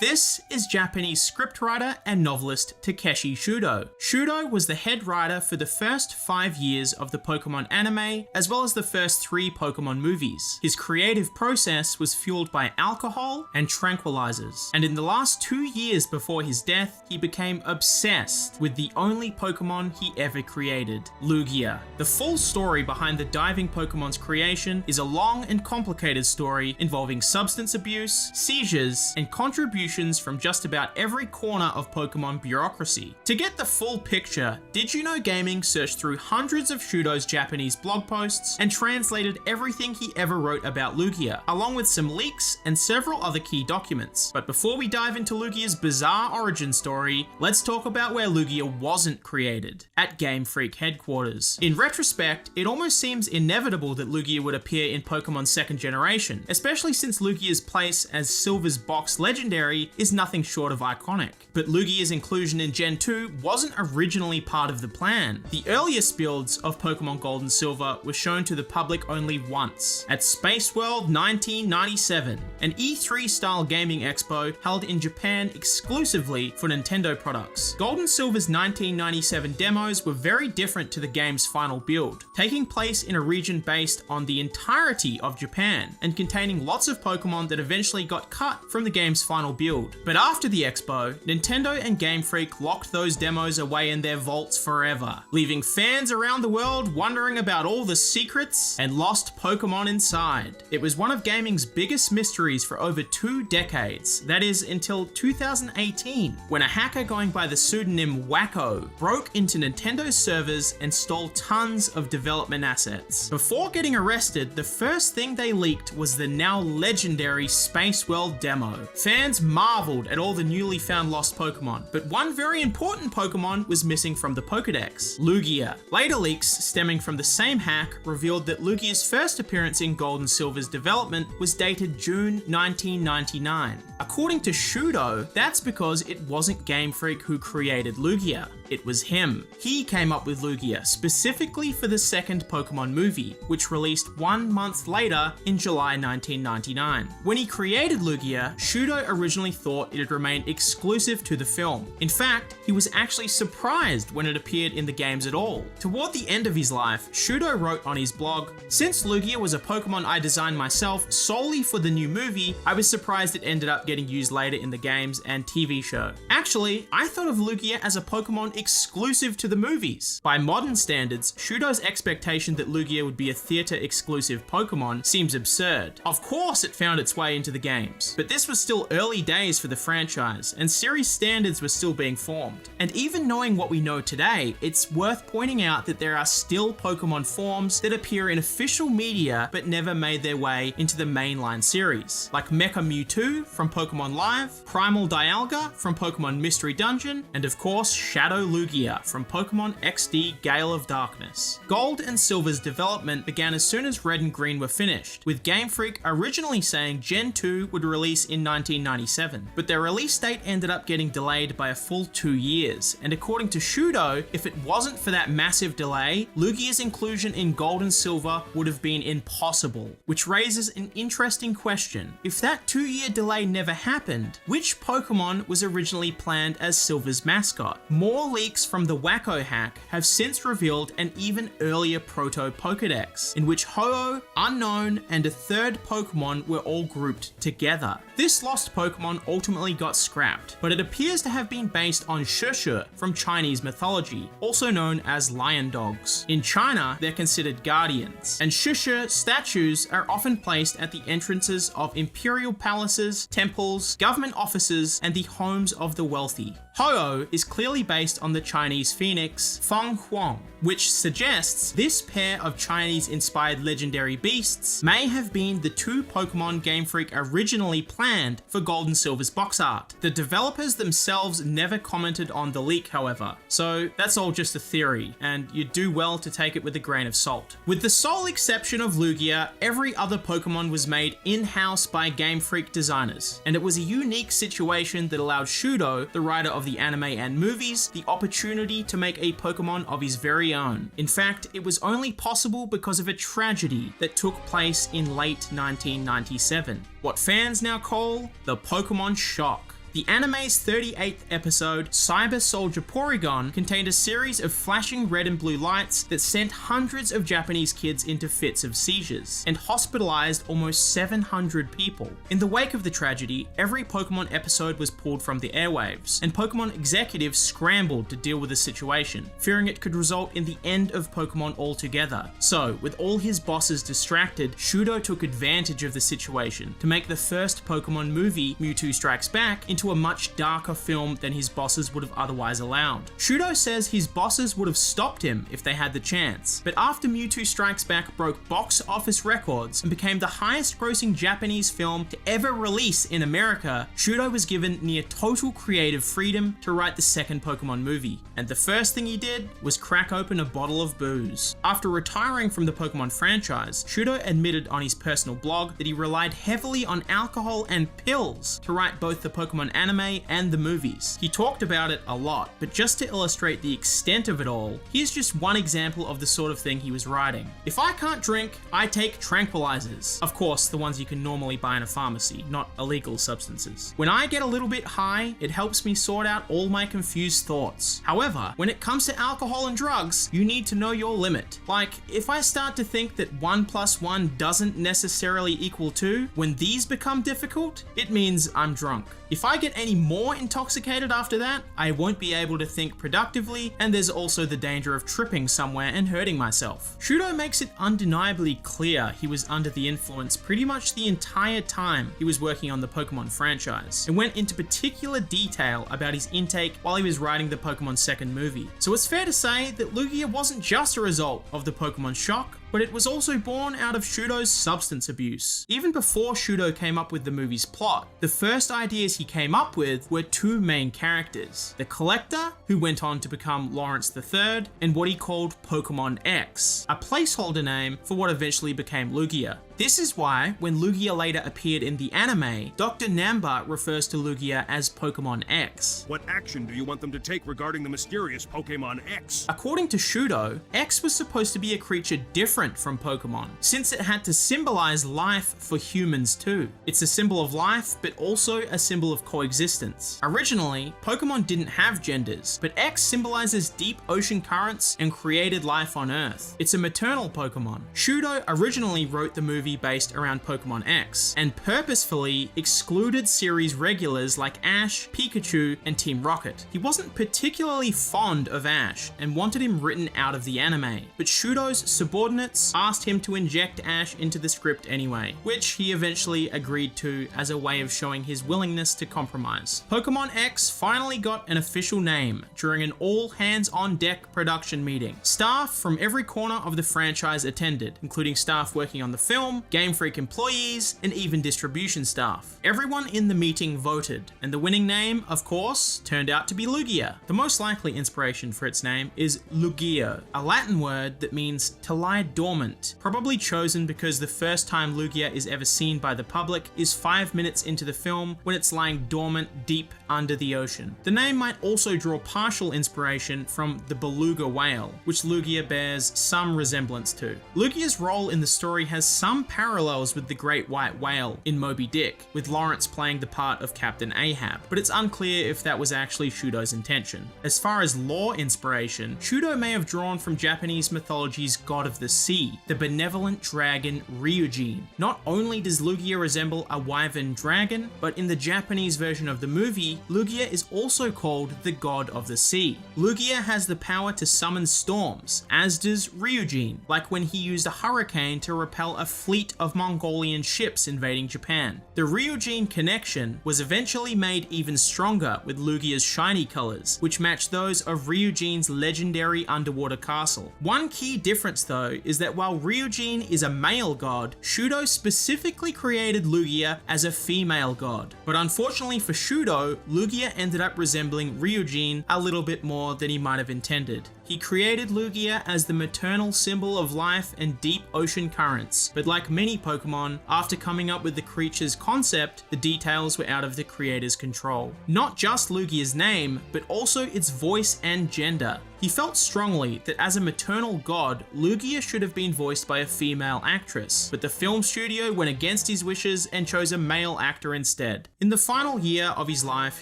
M: This is Japanese scriptwriter and novelist Takeshi Shudo. Shudo was the head writer for the first 5 years of the Pokémon anime, as well as the first 3 Pokémon movies. His creative process was fueled by alcohol and tranquilizers, and in the last 2 years before his death, he became obsessed with the only Pokémon he ever created, Lugia. The full story behind the diving Pokémon's creation is a long and complicated story involving substance abuse, seizures, and contributions contributions from just about every corner of Pokemon bureaucracy. To get the full picture, Did You Know Gaming searched through hundreds of Shudo's Japanese blog posts and translated everything he ever wrote about Lugia, along with some leaks and several other key documents. But before we dive into Lugia's bizarre origin story, let's talk about where Lugia wasn't created, at Game Freak headquarters. In retrospect, it almost seems inevitable that Lugia would appear in Pokemon's second generation, especially since Lugia's place as Silver's box legendary is nothing short of iconic. But Lugia's inclusion in Gen 2 wasn't originally part of the plan. The earliest builds of Pokemon Gold and Silver were shown to the public only once, at Space World 1997, an E3-style gaming expo held in Japan exclusively for Nintendo products. Gold and Silver's 1997 demos were very different to the game's final build, taking place in a region based on the entirety of Japan, and containing lots of Pokemon that eventually got cut from the game's final build. But after the expo, Nintendo and Game Freak locked those demos away in their vaults forever, leaving fans around the world wondering about all the secrets and lost Pokemon inside. It was one of gaming's biggest mysteries for over 2 decades, that is until 2018, when a hacker going by the pseudonym Wacko broke into Nintendo's servers and stole tons of development assets. Before getting arrested, the first thing they leaked was the now legendary Space World demo. Fans marveled at all the newly found lost Pokemon, but one very important Pokemon was missing from the Pokedex, Lugia. Later leaks stemming from the same hack revealed that Lugia's first appearance in Gold and Silver's development was dated June 1999. According to Shudo, that's because it wasn't Game Freak who created Lugia. It was him. He came up with Lugia specifically for the second Pokemon movie, which released 1 month later in July 1999. When he created Lugia, Shudo originally thought it'd remain exclusive to the film. In fact, he was actually surprised when it appeared in the games at all. Toward the end of his life, Shudo wrote on his blog, "Since Lugia was a Pokemon I designed myself solely for the new movie, I was surprised it ended up getting used later in the games and TV show. Actually, I thought of Lugia as a Pokemon exclusive to the movies." By modern standards, Shudo's expectation that Lugia would be a theater-exclusive Pokemon seems absurd. Of course it found its way into the games, but this was still early days for the franchise, and series standards were still being formed. And even knowing what we know today, it's worth pointing out that there are still Pokemon forms that appear in official media but never made their way into the mainline series, like Mecha Mewtwo from Pokemon Live, Primal Dialga from Pokemon Mystery Dungeon, and of course Shadow Lugia from Pokemon XD Gale of Darkness. Gold and Silver's development began as soon as Red and Green were finished, with Game Freak originally saying Gen 2 would release in 1997, but their release date ended up getting delayed by a full 2 years, and according to Shudo, if it wasn't for that massive delay, Lugia's inclusion in Gold and Silver would have been impossible, which raises an interesting question. If that 2-year delay never happened, which Pokemon was originally planned as Silver's mascot? More leaks from the Wacko hack have since revealed an even earlier proto-Pokedex, in which Ho-Oh, Unknown, and a third Pokemon were all grouped together. This lost Pokemon ultimately got scrapped, but it appears to have been based on Shushu from Chinese mythology, also known as lion dogs. In China, they're considered guardians, and Shushu statues are often placed at the entrances of imperial palaces, temples, government offices, and the homes of the wealthy. Ho-Oh is clearly based on the Chinese phoenix Feng Huang, which suggests this pair of Chinese-inspired legendary beasts may have been the 2 Pokemon Game Freak originally planned for Gold and Silver's box art. The developers themselves never commented on the leak, however, so that's all just a theory, and you'd do well to take it with a grain of salt. With the sole exception of Lugia, every other Pokemon was made in-house by Game Freak designers, and it was a unique situation that allowed Shudo, the writer of the anime and movies, the opportunity to make a Pokemon of his very own. In fact, it was only possible because of a tragedy that took place in late 1997, what fans now call the Pokemon Shock. The anime's 38th episode, Cyber Soldier Porygon, contained a series of flashing red and blue lights that sent hundreds of Japanese kids into fits of seizures, and hospitalized almost 700 people. In the wake of the tragedy, every Pokemon episode was pulled from the airwaves, and Pokemon executives scrambled to deal with the situation, fearing it could result in the end of Pokemon altogether. So, with all his bosses distracted, Shudo took advantage of the situation to make the first Pokemon movie, Mewtwo Strikes Back, into into a much darker film than his bosses would have otherwise allowed. Shudo says his bosses would have stopped him if they had the chance, but after Mewtwo Strikes Back broke box office records and became the highest grossing Japanese film to ever release in America, Shudo was given near total creative freedom to write the second Pokemon movie, and the first thing he did was crack open a bottle of booze. After retiring from the Pokemon franchise, Shudo admitted on his personal blog that he relied heavily on alcohol and pills to write both the Pokemon anime and the movies. He talked about it a lot, but just to illustrate the extent of it all, here's just one example of the sort of thing he was writing. If I can't drink, I take tranquilizers. Of course, the ones you can normally buy in a pharmacy, not illegal substances. When I get a little bit high, it helps me sort out all my confused thoughts. However, when it comes to alcohol and drugs, you need to know your limit. Like, if I start to think that 1 + 1 doesn't necessarily equal 2, when these become difficult, it means I'm drunk. If I get any more intoxicated after that, I won't be able to think productively, and there's also the danger of tripping somewhere and hurting myself. Shudo makes it undeniably clear he was under the influence pretty much the entire time he was working on the Pokemon franchise, and went into particular detail about his intake while he was writing the Pokemon second movie. So it's fair to say that Lugia wasn't just a result of the Pokemon shock, but it was also born out of Shudo's substance abuse. Even before Shudo came up with the movie's plot, the first ideas he came up with were two main characters: the Collector, who went on to become Lawrence III, and what he called Pokemon X, a placeholder name for what eventually became Lugia. This is why, when Lugia later appeared in the anime, Dr. Namba refers to Lugia as Pokemon X.
N: What action do you want them to take regarding the mysterious Pokemon X?
M: According to Shudo, X was supposed to be a creature different from Pokemon, since it had to symbolize life for humans too. It's a symbol of life, but also a symbol of coexistence. Originally, Pokemon didn't have genders, but X symbolizes deep ocean currents and created life on Earth. It's a maternal Pokemon. Shudo originally wrote the movie based around Pokemon X, and purposefully excluded series regulars like Ash, Pikachu, and Team Rocket. He wasn't particularly fond of Ash, and wanted him written out of the anime, but Shudo's subordinates asked him to inject Ash into the script anyway, which he eventually agreed to as a way of showing his willingness to compromise. Pokemon X finally got an official name during an all-hands-on-deck production meeting. Staff from every corner of the franchise attended, including staff working on the film, Game Freak employees, and even distribution staff. Everyone in the meeting voted, and the winning name, of course, turned out to be Lugia. The most likely inspiration for its name is Lugio, a Latin word that means to lie dormant, probably chosen because the first time Lugia is ever seen by the public is 5 minutes into the film when it's lying dormant deep under the ocean. The name might also draw partial inspiration from the beluga whale, which Lugia bears some resemblance to. Lugia's role in the story has some parallels with the great white whale in Moby Dick, with Lawrence playing the part of Captain Ahab, but it's unclear if that was actually Shudo's intention. As far as lore inspiration, Shudo may have drawn from Japanese mythology's god of the sea, the benevolent dragon Ryujin. Not only does Lugia resemble a wyvern dragon, but in the Japanese version of the movie, Lugia is also called the god of the sea. Lugia has the power to summon storms, as does Ryujin, like when he used a hurricane to repel a fleet of Mongolian ships invading Japan. The Ryujin connection was eventually made even stronger with Lugia's shiny colors, which match those of Ryujin's legendary underwater castle. One key difference though is that while Ryujin is a male god, Shudo specifically created Lugia as a female god. But unfortunately for Shudo, Lugia ended up resembling Ryujin a little bit more than he might have intended. He created Lugia as the maternal symbol of life and deep ocean currents, but like many Pokemon, after coming up with the creature's concept, the details were out of the creator's control. Not just Lugia's name, but also its voice and gender. He felt strongly that as a maternal god, Lugia should have been voiced by a female actress, but the film studio went against his wishes and chose a male actor instead. In the final year of his life,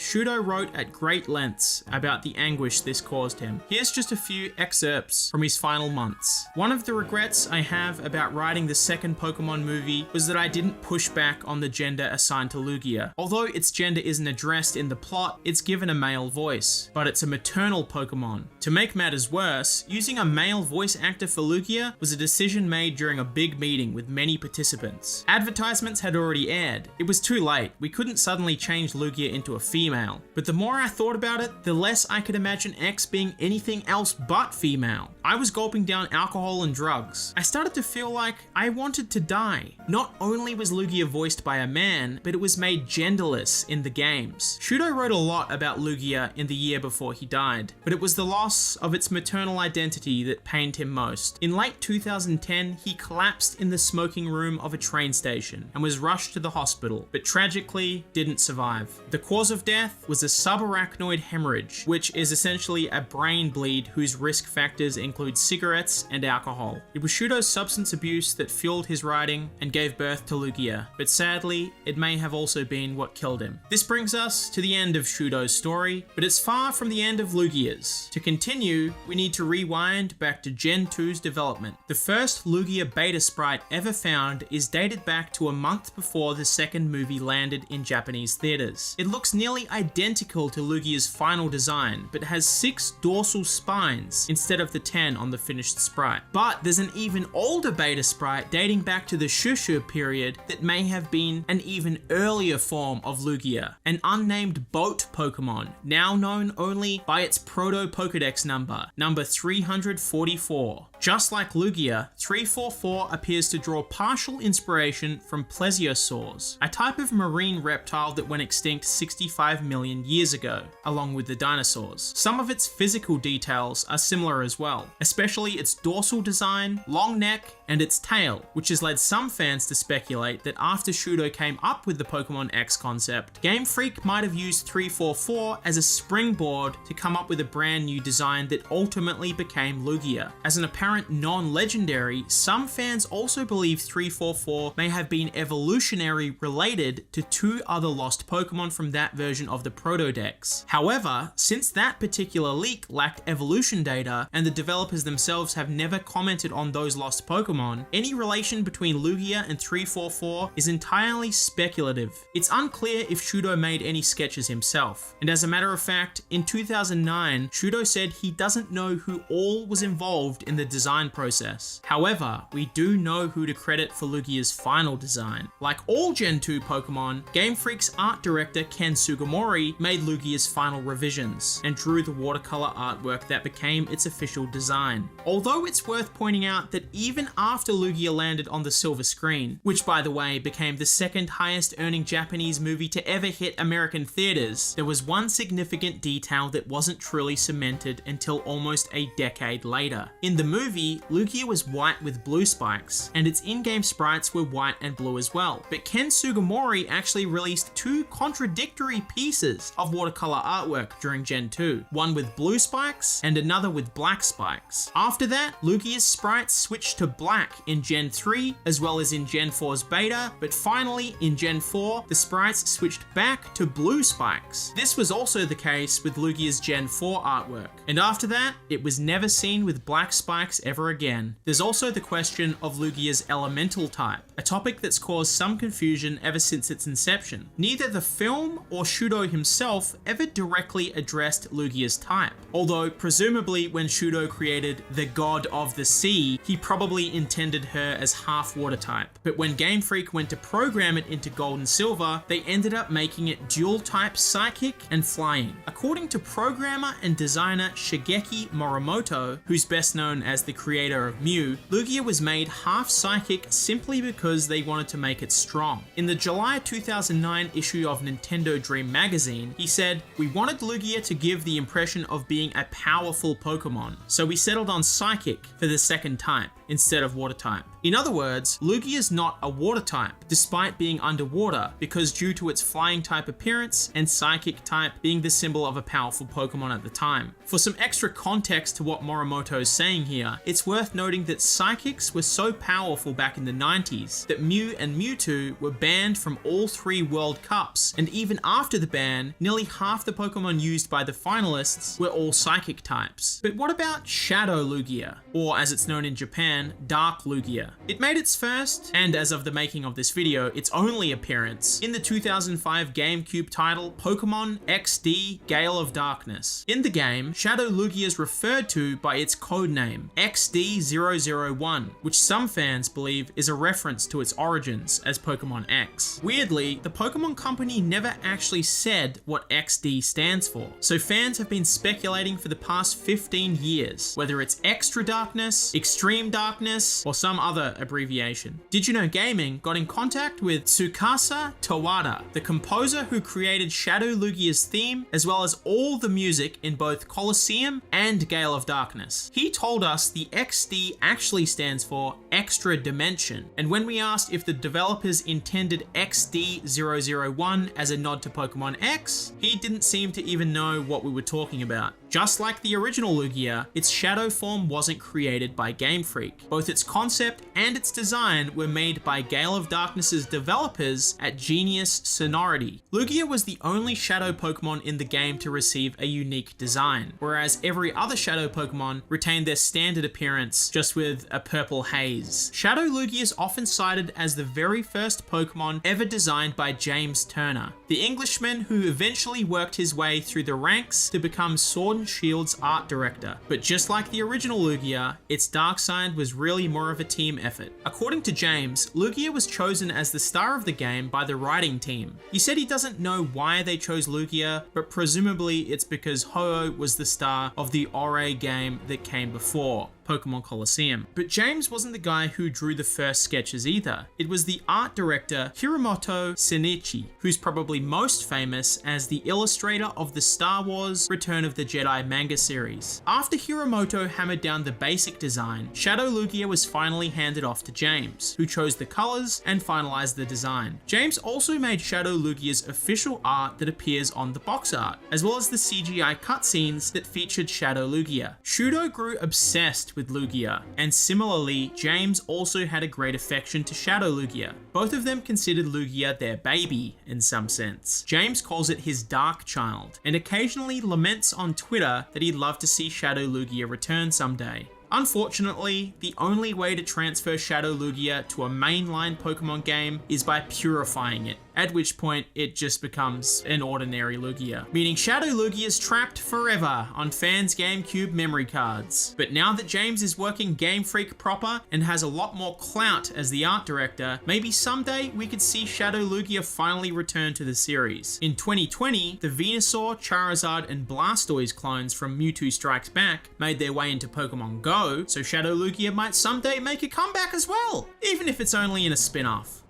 M: Shudo wrote at great lengths about the anguish this caused him. Here's just a few few excerpts from his final months. One of the regrets I have about writing the second Pokemon movie was that I didn't push back on the gender assigned to Lugia. Although its gender isn't addressed in the plot, it's given a male voice, but it's a maternal Pokemon. To make matters worse, using a male voice actor for Lugia was a decision made during a big meeting with many participants. Advertisements had already aired. It was too late. We couldn't suddenly change Lugia into a female. But the more I thought about it, the less I could imagine X being anything else but female. I was gulping down alcohol and drugs. I started to feel like I wanted to die. Not only was Lugia voiced by a man, but it was made genderless in the games. Shudo wrote a lot about Lugia in the year before he died, but it was the loss of its maternal identity that pained him most. In late 2010, he collapsed in the smoking room of a train station and was rushed to the hospital, but tragically didn't survive. The cause of death was a subarachnoid hemorrhage, which is essentially a brain bleed whose risk factors include cigarettes and alcohol. It was Shudo's substance abuse that fueled his writing and gave birth to Lugia, but sadly, it may have also been what killed him. This brings us to the end of Shudo's story, but it's far from the end of Lugia's. To continue, we need to rewind back to Gen 2's development. The first Lugia beta sprite ever found is dated back to a month before the second movie landed in Japanese theaters. It looks nearly identical to Lugia's final design, but has 6 dorsal spines instead of the 10 on the finished sprite. But there's an even older beta sprite dating back to the Shushu period that may have been an even earlier form of Lugia, an unnamed boat Pokemon, now known only by its proto-Pokedex number 344. Just like Lugia, 344 appears to draw partial inspiration from plesiosaurs, a type of marine reptile that went extinct 65 million years ago, along with the dinosaurs. Some of its physical details are similar as well, especially its dorsal design, long neck, and its tail, which has led some fans to speculate that after Shudo came up with the Pokemon X concept, Game Freak might have used 344 as a springboard to come up with a brand new design that ultimately became Lugia. As an apparent non-legendary, some fans also believe 344 may have been evolutionary related to 2 other lost Pokemon from that version of the Protodex. However, since that particular leak lacked evolution data, and the developers themselves have never commented on those lost Pokemon, any relation between Lugia and 344 is entirely speculative. It's unclear if Shudo made any sketches himself, and as a matter of fact, in 2009, Shudo said he doesn't know who all was involved in the design process. However, we do know who to credit for Lugia's final design. Like all Gen 2 Pokemon, Game Freak's art director Ken Sugimori made Lugia's final revisions and drew the watercolor artwork that became its official design. Although it's worth pointing out that even after Lugia landed on the silver screen, which by the way became the second highest earning Japanese movie to ever hit American theaters, there was one significant detail that wasn't truly cemented until almost a decade later. In the movie, Lugia was white with blue spikes, and its in-game sprites were white and blue as well. But Ken Sugimori actually released 2 contradictory pieces of watercolor artwork during Gen 2, one with blue spikes and another with black spikes. After that, Lugia's sprites switched to black in Gen 3 as well as in Gen 4's beta, but finally in Gen 4 the sprites switched back to blue spikes. This was also the case with Lugia's Gen 4 artwork, and after that it was never seen with black spikes ever again. There's also the question of Lugia's elemental type, a topic that's caused some confusion ever since its inception. Neither the film or Shudo himself ever directly addressed Lugia's type, although presumably when Shudo created the God of the Sea, he probably intended her as half water type. But when Game Freak went to program it into Gold and Silver, they ended up making it dual type psychic and flying. According to programmer and designer Shigeki Morimoto, who's best known as the creator of Mew, Lugia was made half psychic simply because they wanted to make it strong. In the July 2009 issue of Nintendo Dream magazine, he said, "We wanted Lugia to give the impression of being a powerful Pokemon, so we settled on psychic for the second type. instead of water type. In other words, Lugia is not a water type, despite being underwater, because due to its flying type appearance and psychic type being the symbol of a powerful Pokemon at the time. For some extra context to what Morimoto is saying here, it's worth noting that psychics were so powerful back in the 90s that Mew and Mewtwo were banned from all 3 World Cups, and even after the ban, nearly half the Pokemon used by the finalists were all psychic types. But what about Shadow Lugia, or as it's known in Japan, Dark Lugia? It made its first, and as of the making of this video, its only appearance in the 2005 GameCube title Pokémon XD Gale of Darkness. In the game, Shadow Lugia is referred to by its codename, XD001, which some fans believe is a reference to its origins as Pokemon X. Weirdly, the Pokemon Company never actually said what XD stands for, so fans have been speculating for the past 15 years whether it's Extra Darkness, Extreme Darkness, or some other abbreviation. Did You Know Gaming got in contact with Tsukasa Tawada, the composer who created Shadow Lugia's theme, as well as all the music in both Colosseum and Gale of Darkness. He told us the XD actually stands for Extra Dimension, and when we asked if the developers intended XD001 as a nod to Pokemon X, he didn't seem to even know what we were talking about. Just like the original Lugia, its shadow form wasn't created by Game Freak. Both its concept and its design were made by Gale of Darkness's developers at Genius Sonority. Lugia was the only shadow Pokemon in the game to receive a unique design, whereas every other shadow Pokemon retained their standard appearance, just with a purple haze. Shadow Lugia is often cited as the very first Pokemon ever designed by James Turner, the Englishman who eventually worked his way through the ranks to become Sword and Shield's art director. But just like the original Lugia, its dark side was really more of a team effort. According to James, Lugia was chosen as the star of the game by the writing team. He said he doesn't know why they chose Lugia, but presumably it's because Ho-Oh was the star of the Ore game that came before, Pokemon Colosseum. But James wasn't the guy who drew the first sketches either. It was the art director Hiromoto Shinichi, who's probably most famous as the illustrator of the Star Wars Return of the Jedi manga series. After Hiromoto hammered down the basic design, Shadow Lugia was finally handed off to James, who chose the colors and finalized the design. James also made Shadow Lugia's official art that appears on the box art, as well as the CGI cutscenes that featured Shadow Lugia. Shudo grew obsessed with Lugia, and similarly, James also had a great affection to Shadow Lugia. Both of them considered Lugia their baby in some sense. James calls it his dark child, and occasionally laments on Twitter that he'd love to see Shadow Lugia return someday. Unfortunately, the only way to transfer Shadow Lugia to a mainline Pokemon game is by purifying it, at which point it just becomes an ordinary Lugia, meaning Shadow Lugia is trapped forever on fans' GameCube memory cards. But now that James is working Game Freak proper and has a lot more clout as the art director, maybe someday we could see Shadow Lugia finally return to the series. In 2020, the Venusaur, Charizard, and Blastoise clones from Mewtwo Strikes Back made their way into Pokemon Go, so Shadow Lugia might someday make a comeback as well, even if it's only in a spin-off.